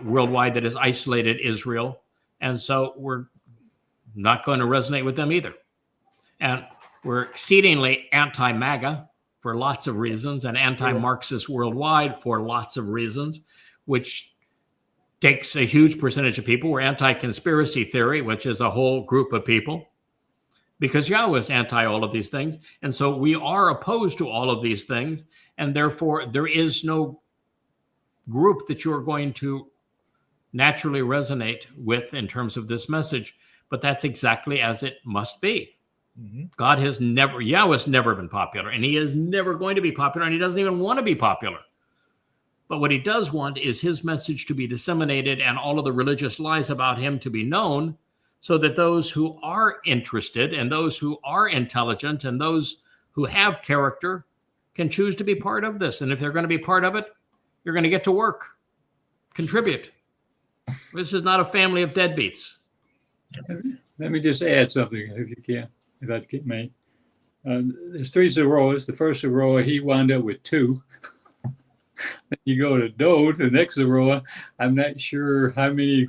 worldwide, that has isolated Israel. And so we're not going to resonate with them either. And we're exceedingly anti-MAGA for lots of reasons, and anti-Marxist worldwide for lots of reasons, which takes a huge percentage of people. We're anti-conspiracy theory, which is a whole group of people, because Yahweh is anti all of these things. And so we are opposed to all of these things. And therefore, there is no group that you're going to naturally resonate with in terms of this message. But that's exactly as it must be. Yahweh's never been popular, and he is never going to be popular, and he doesn't even want to be popular. But what he does want is his message to be disseminated and all of the religious lies about him to be known, so that those who are interested and those who are intelligent and those who have character can choose to be part of this. And if they're going to be part of it, you're going to get to work, contribute. This is not a family of deadbeats. Let me just add something, if you can, if I may. There's 3 Zeroahs. The first Zeroah, he wound up with 2. Then you go to Dode, the next Zeroah. I'm not sure how many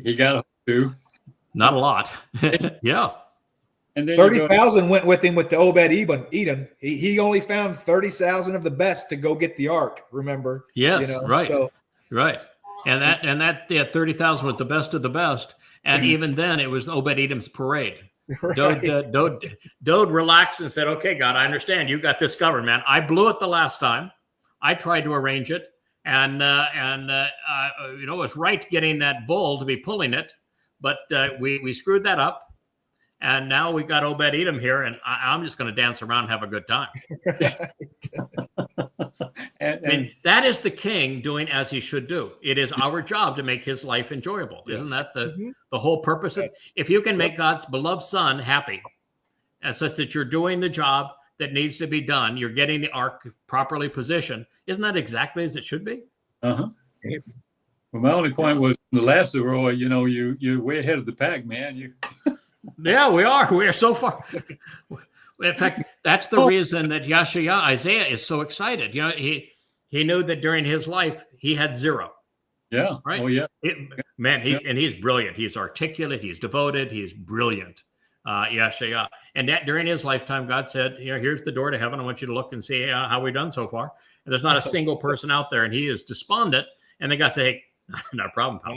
he got up to. Not a lot. Yeah. And then 30,000 went with him with the Obed Edom. He only found 30,000 of the best to go get the ark. Remember? Yes. Right. Right. And that 30,000 was the best of the best. And even then, it was Obed Edom's parade. Right. Dode relaxed and said, "Okay, God, I understand. You got this covered, man. I blew it the last time. I tried to arrange it, and it was right getting that bull to be pulling it, but we screwed that up. And now we've got Obed Edom here, and I'm just going to dance around and have a good time. I mean, that is the king doing as he should do. It is our job to make his life enjoyable. Yes. Isn't that the whole purpose? If you can make God's beloved son happy, and such that you're doing the job that needs to be done, you're getting the ark properly positioned, isn't that exactly as it should be? Uh-huh. Well, my only point was the last Zeroah, you're way ahead of the pack, man. Yeah, we are. We are so far. In fact, that's the reason that Isaiah is so excited. He knew that during his life he had 0. Yeah. Right. Oh, yeah. And he's brilliant. He's articulate. He's devoted. He's brilliant. Yahowsha. And that during his lifetime, God said, here's the door to heaven. I want you to look and see how we've done so far. And there's not a single person out there, and he is despondent. And then God said, hey, not a problem, pal.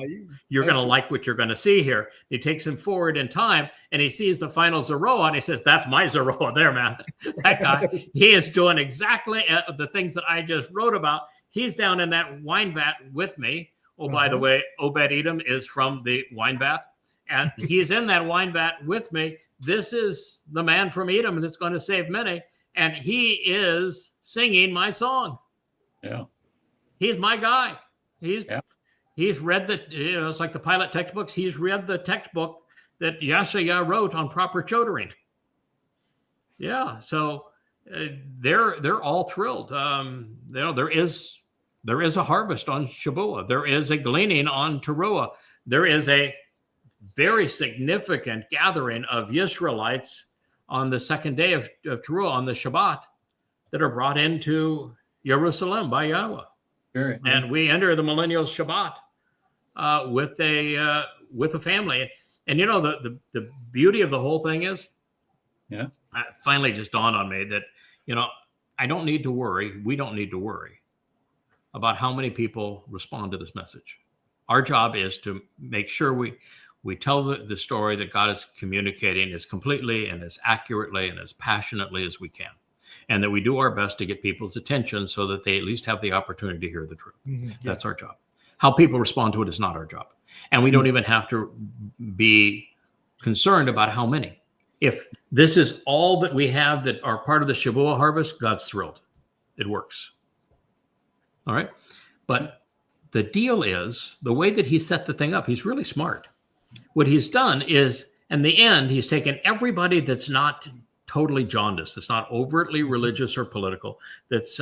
You're going to like what you're going to see here. He takes him forward in time, and he sees the final Zeroah, and he says, that's my Zeroah there, man. That guy, he is doing exactly the things that I just wrote about. He's down in that wine vat with me. Oh, by the way, Obed Edom is from the wine vat, and he's in that wine vat with me. This is the man from Edom that's going to save many, and he is singing my song. Yeah. He's my guy. He's read it's like the pilot textbooks. He's read the textbook that Yahowsha wrote on proper chodering. Yeah, so they're all thrilled. There is a harvest on Shamuw'el. There is a gleaning on Teruah. There is a very significant gathering of Israelites on the second day of Teruah, on the Shabbat, that are brought into Jerusalem by Yahowah. And we enter the millennial Shabbat with a family. And the beauty of the whole thing is, it finally just dawned on me that, I don't need to worry. We don't need to worry about how many people respond to this message. Our job is to make sure we tell the story that God is communicating as completely and as accurately and as passionately as we can. And that we do our best to get people's attention so that they at least have the opportunity to hear the truth. Mm-hmm. That's our job. How people respond to it is not our job. And we don't even have to be concerned about how many. If this is all that we have that are part of the Shamuw'el harvest, God's thrilled. It works. All right. But the deal is, the way that he set the thing up, he's really smart. What he's done is, in the end, he's taken everybody that's not totally jaundiced, that's not overtly religious or political, that's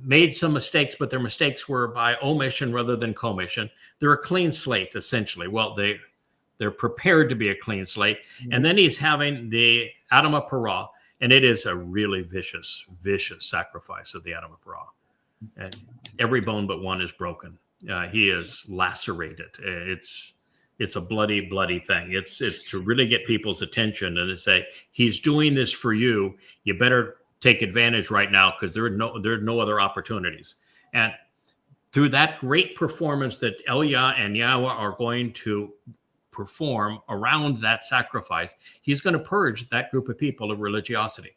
made some mistakes, but their mistakes were by omission rather than commission. They're a clean slate, essentially. Well, they're prepared to be a clean slate. Mm-hmm. And then he's having the Adam of Parah, and it is a really vicious sacrifice of the Adam of Parah. And every bone but one is broken. He is lacerated. It's a bloody, bloody thing. It's to really get people's attention and to say, he's doing this for you. You better take advantage right now, because there are no other opportunities. And through that great performance that Elia and Yahowah are going to perform around that sacrifice, he's going to purge that group of people of religiosity.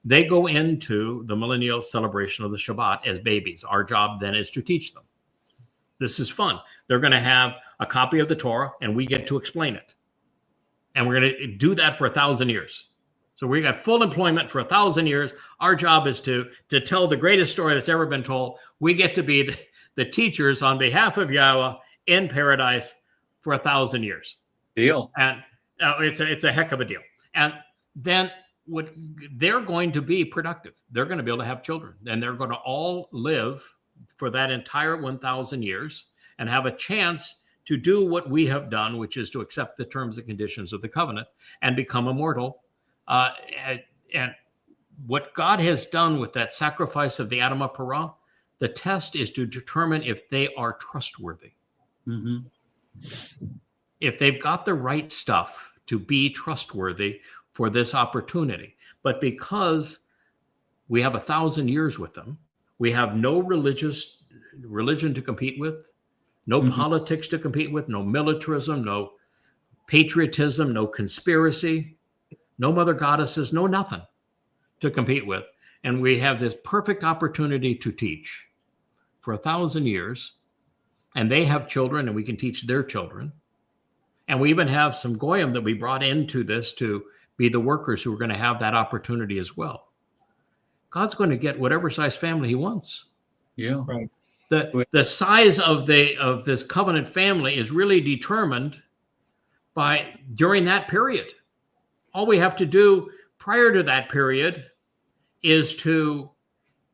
They go into the millennial celebration of the Shabbat as babies. Our job then is to teach them. This is fun. They're going to have a copy of the Torah, and we get to explain it. And we're going to do that for 1,000 years. So we got full employment for 1,000 years. Our job is to tell the greatest story that's ever been told. We get to be the teachers on behalf of Yahowah in paradise for 1,000 years. Deal. And it's a heck of a deal. And then they're going to be productive. They're going to be able to have children, and they're going to all live for that entire 1,000 years and have a chance to do what we have done, which is to accept the terms and conditions of the covenant and become immortal. And what God has done with that sacrifice of the Adam of Parah, the test is to determine if they are trustworthy. Mm-hmm. If they've got the right stuff to be trustworthy for this opportunity. But because we have 1,000 years with them, we have no religion to compete with, no politics to compete with, no militarism, no patriotism, no conspiracy, no mother goddesses, no nothing to compete with. And we have this perfect opportunity to teach for 1,000 years. And they have children, and we can teach their children. And we even have some goyim that we brought into this to be the workers who are going to have that opportunity as well. God's going to get whatever size family he wants. Yeah. Right. The size of this covenant family is really determined by during that period. All we have to do prior to that period is to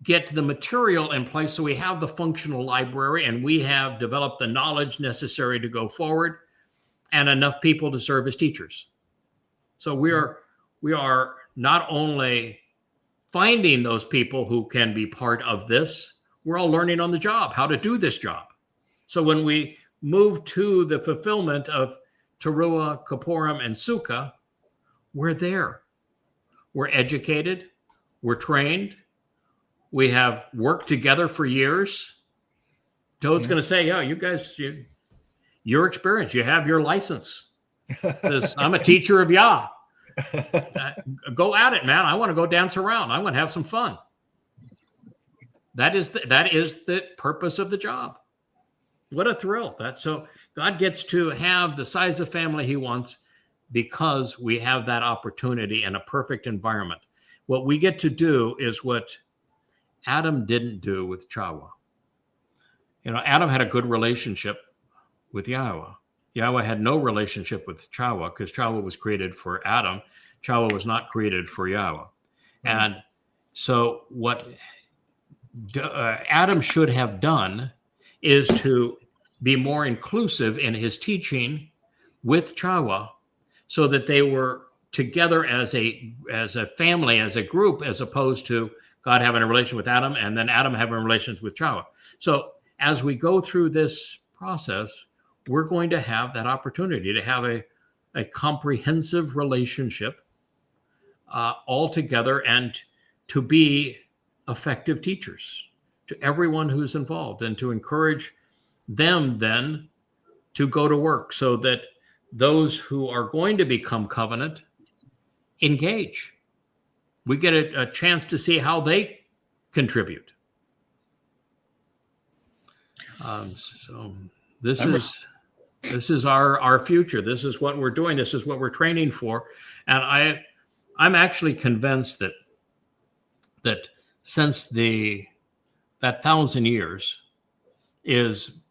get the material in place so we have the functional library and we have developed the knowledge necessary to go forward and enough people to serve as teachers. So we are not only finding those people who can be part of this, we're all learning on the job how to do this job. So when we move to the fulfillment of Teruah, Kippurim, and Sukkah, we're there. We're educated. We're trained. We have worked together for years. Toad's going to say, "Yeah, you guys, your experience. You have your license. I'm a teacher of Yah. Go at it, man. I want to go dance around. I want to have some fun." That is the purpose of the job. What a thrill! So God gets to have the size of family he wants because we have that opportunity in a perfect environment. What we get to do is what Adam didn't do with Chawah. Adam had a good relationship with Yahowah. Yahowah had no relationship with Chawah because Chawah was created for Adam. Chawah was not created for Yahowah. And so what Adam should have done is to be more inclusive in his teaching with Chawah so that they were together as a family, as a group, as opposed to God having a relation with Adam and then Adam having relations with Chawah. So as we go through this process, we're going to have that opportunity to have a comprehensive relationship all together and to be effective teachers to everyone who's involved and to encourage them then to go to work so that those who are going to become covenant engage. We get a chance to see how they contribute. So this is our future. This is what we're doing. This is what we're training for. And I'm actually convinced that since that 1,000 years is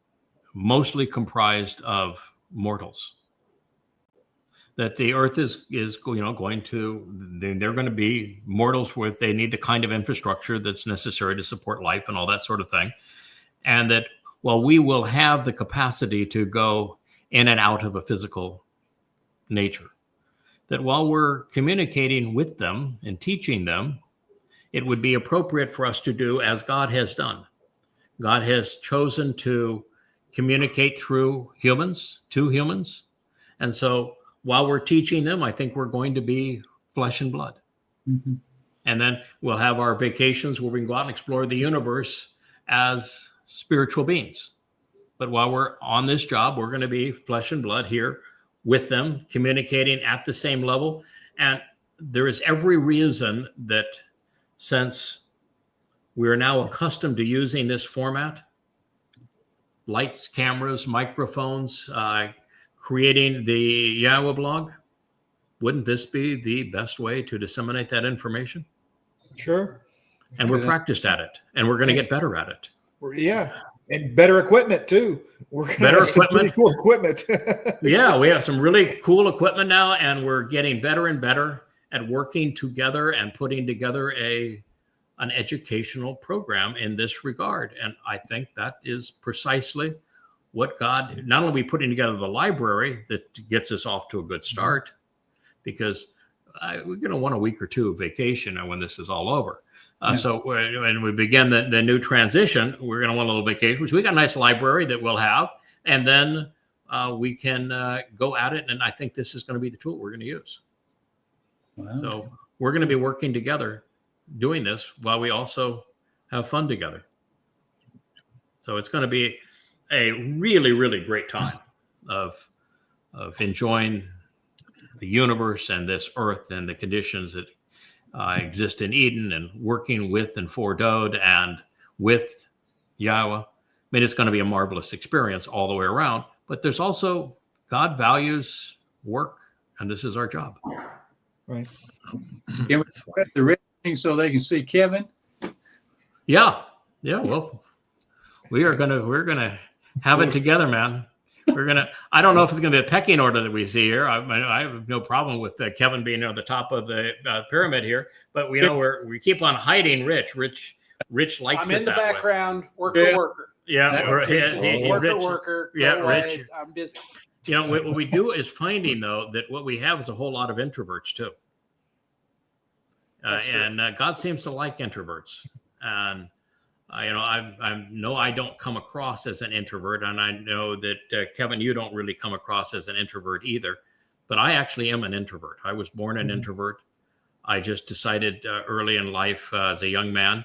mostly comprised of mortals, that the earth is going to, they're going to be mortals where they need the kind of infrastructure that's necessary to support life and all that sort of thing. And that while we will have the capacity to go in and out of a physical nature, that while we're communicating with them and teaching them, it would be appropriate for us to do as God has done. God has chosen to communicate through humans, to humans. And so while we're teaching them, I think we're going to be flesh and blood. Mm-hmm. And then we'll have our vacations where we can go out and explore the universe as spiritual beings. But while we're on this job, we're going to be flesh and blood here with them, communicating at the same level. And there is every reason that since we're now accustomed to using this format, lights, cameras, microphones, creating the Yahowah blog, wouldn't this be the best way to disseminate that information? Sure. And we're practiced at it, and we're going to get better at it. Yeah, and better equipment too. We're better equipment, pretty cool equipment. Yeah, we have some really cool equipment now, and we're getting better and better at working together and putting together an educational program in this regard. And I think that is precisely what God, not only putting together the library that gets us off to a good start, because we're going to want a week or two of vacation when this is all over. So when we begin the new transition, we're going to want a little vacation, which we got a nice library that we'll have. And then we can go at it. And I think this is going to be the tool we're going to use. Wow. So we're going to be working together doing this while we also have fun together. So it's going to be a really, really great time of enjoying the universe and this earth and the conditions that exist in Eden, and working with and for Dode and with Yahowah. I mean, it's going to be a marvelous experience all the way around, but there's also God values work, and this is our job. Right. Can we press the red thing so they can see Kevin? Yeah. Well, we're gonna have it together, man. I don't know if it's gonna be a pecking order that we see here. I have no problem with Kevin being on the top of the pyramid here, but we know we keep on hiding Rich. Rich likes I'm it in the that way. background, worker. Yeah, worker. Yeah, Rich. Rich. I'm busy. What we do is finding, though, that what we have is a whole lot of introverts too. And God seems to like introverts. And I know I don't come across as an introvert, and I know that Kevin, you don't really come across as an introvert either. But I actually am an introvert. I was born an introvert. I just decided early in life as a young man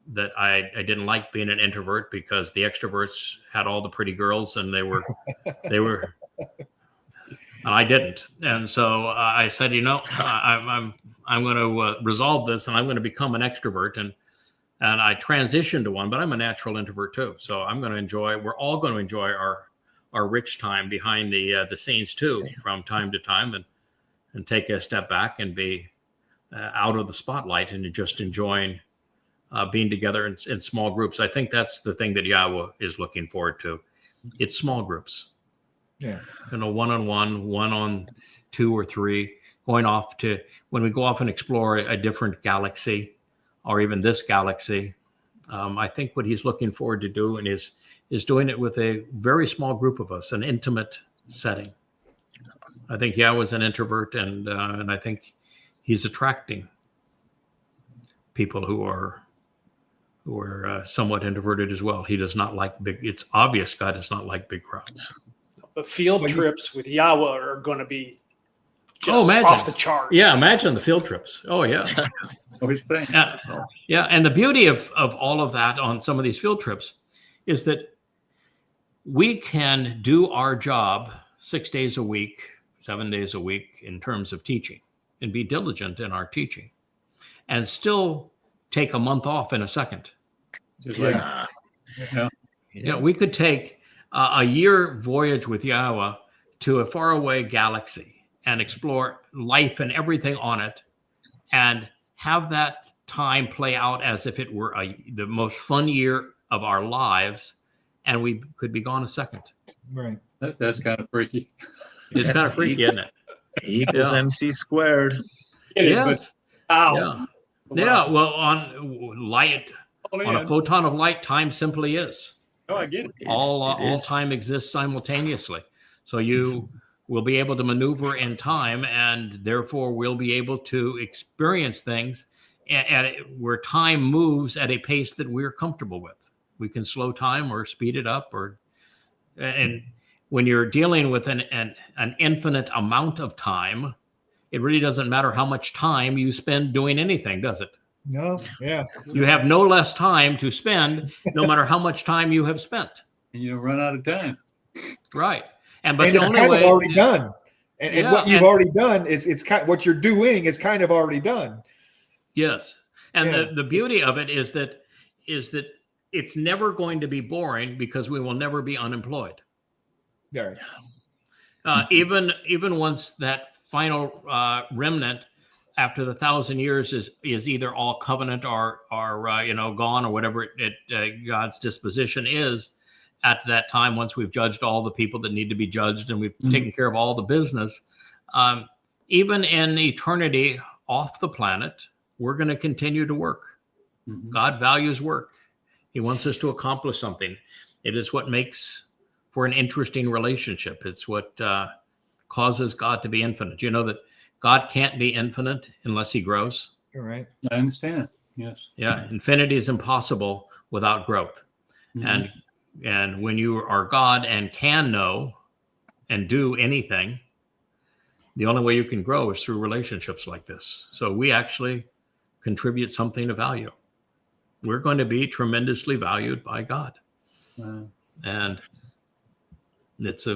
that I didn't like being an introvert because the extroverts had all the pretty girls, and they were, and I didn't. And so I said, I'm going to resolve this, and I'm going to become an extrovert. And I transitioned to one, but I'm a natural introvert too. So we're all going to enjoy our rich time behind the scenes too, from time to time, and take a step back and be out of the spotlight and just enjoying being together in small groups. I think that's the thing that Yahowah is looking forward to. It's small groups. Yeah. One-on-one, one on two or three, going off to, when we go off and explore a different galaxy or even this galaxy. I think what he's looking forward to doing is doing it with a very small group of us, an intimate setting. I think Yahowah's an introvert, and I think he's attracting people who are somewhat introverted as well. He does not like it's obvious God does not like big crowds. But field trips with Yahowah are going to be imagine. off the charts. Yeah, imagine the field trips. Oh, yeah. Yeah, and the beauty of all of that on some of these field trips is that we can do our job 6 days a week, 7 days a week in terms of teaching, and be diligent in our teaching, and still take a month off in a second. We could take a year voyage with Yahowah to a faraway galaxy and explore life and everything on it, and have that time play out as if it were the most fun year of our lives, and we could be gone a second. Right. That's kind of freaky. It's kind of freaky, isn't it? Equals MC squared. Yes. Ow. Yeah. Well, on light, on a photon of light, time simply is. Oh, I get it. All time exists simultaneously. So you will be able to maneuver in time, and therefore we'll be able to experience things where time moves at a pace that we're comfortable with. We can slow time or speed it up, and when you're dealing with an infinite amount of time, it really doesn't matter how much time you spend doing anything, does it? No. Yeah. You have no less time to spend, no matter how much time you have spent. And you don't run out of time. Right. But the only way of already done. And what you've already done it's kind of, what you're doing is kind of already done. Yes. And the beauty of it is that it's never going to be boring, because we will never be unemployed. Yeah. Even once that final remnant after the 1,000 years is either all covenant or gone, or whatever God's disposition is at that time, once we've judged all the people that need to be judged and we've taken care of all the business, even in eternity off the planet, we're going to continue to work. Mm-hmm. God values work. He wants us to accomplish something. It is what makes for an interesting relationship. It's what causes God to be infinite. You know that God can't be infinite unless he grows. You're right. I understand. Yes. Yeah. Infinity is impossible without growth. Mm-hmm. And when you are God and can know and do anything, the only way you can grow is through relationships like this. So we actually contribute something of value. We're going to be tremendously valued by God. Wow. And it's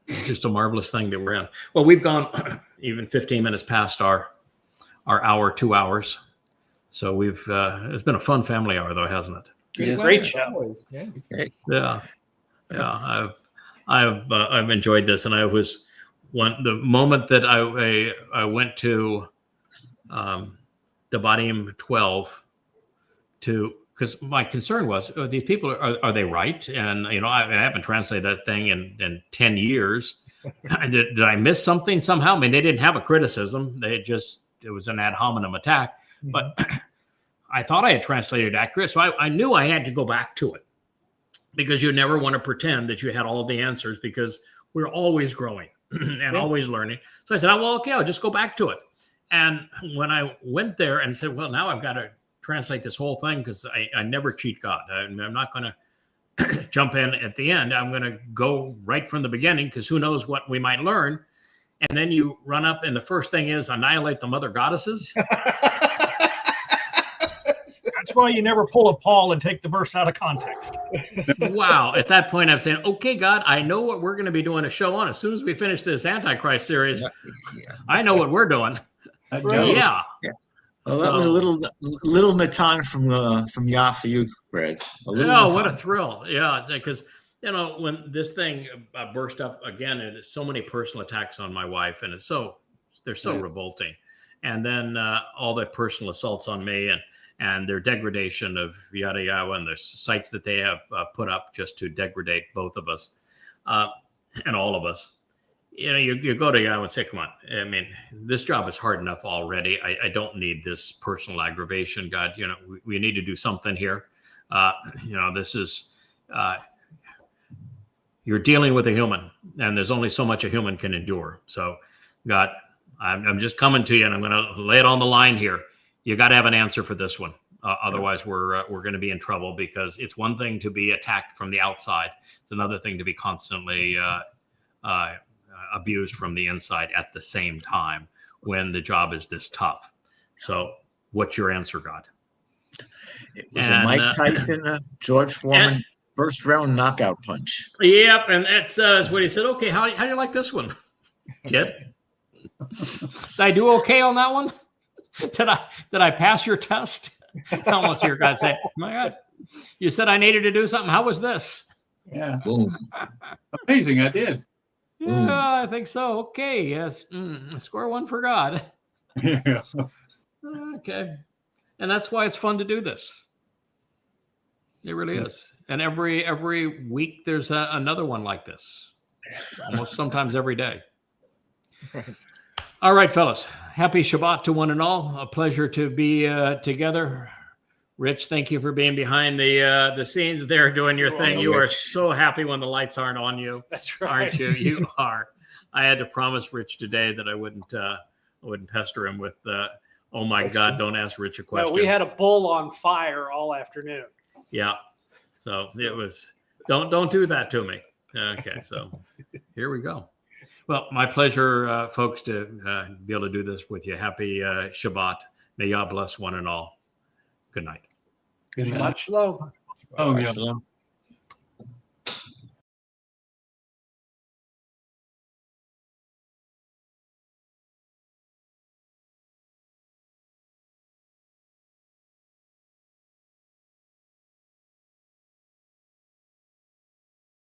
just a marvelous thing that we're in. Well, we've gone even 15 minutes past our hour, 2 hours. So it's been a fun family hour though, hasn't it? Great show. Yeah. I've enjoyed this, and I was the moment that I went to Dabarim 12 because my concern was, these people are they right? And I haven't translated that thing in 10 years. Did I miss something somehow? I mean, they didn't have a criticism. It was an ad hominem attack. But I thought I had translated it accurate, so I knew I had to go back to it, because you never want to pretend that you had all the answers, because we're always growing and always learning. So I said, oh, well, okay, I'll just go back to it. And when I went there and said, well, now I've got to translate this whole thing, because I never cheat God. I'm not going to jump in at the end. I'm going to go right from the beginning, because who knows what we might learn. And then you run up, and the first thing is annihilate the mother goddesses. That's why you never pull a Paul and take the verse out of context. Wow. At that point, I'm saying, okay, God, I know what we're going to be doing a show on. As soon as we finish this Antichrist series, I know what we're doing. Yeah. Well, that was a little Natan from Yah for you, Greg. What a thrill. Yeah, because, when this thing burst up again, and there's so many personal attacks on my wife, and they're so revolting. And then all the personal assaults on me, and their degradation of Yada Yahowah, and the sites that they have put up just to degrade both of us and all of us. You go to Yahowah and say, come on, I mean, this job is hard enough already. I don't need this personal aggravation. God, we need to do something here. This is, you're dealing with a human, and there's only so much a human can endure. So, God, I'm just coming to you, and I'm going to lay it on the line here. You got to have an answer for this one. Otherwise, we're going to be in trouble, because it's one thing to be attacked from the outside. It's another thing to be constantly abused from the inside at the same time when the job is this tough. So what's your answer, God? It was a Mike Tyson, George Foreman first round knockout punch. Yep. And that's what he said. Okay, how do you like this one, kid? Did I do okay on that one? Did I pass your test? I almost hear God say, my God, you said I needed to do something. How was this? Yeah. Boom. Amazing. I did. Yeah, I think so. Okay. Yes. Score one for God. Yeah. Okay. And that's why it's fun to do this. It really is. And every week there's another one like this. Almost sometimes every day. All right, fellas. Happy Shabbat to one and all. A pleasure to be together. Rich, thank you for being behind the scenes there, doing your thing. You are so happy when the lights aren't on you. That's right. Aren't you? You are. I had to promise Rich today that I wouldn't pester him with oh my God, don't ask Rich a question. No, we had a bull on fire all afternoon. Yeah. So it was don't do that to me. Okay, so here we go. Well, my pleasure, folks, to be able to do this with you. Happy Shabbat. May Yah bless one and all. Good night. Good night. Much love. Oh, yeah. Shalom.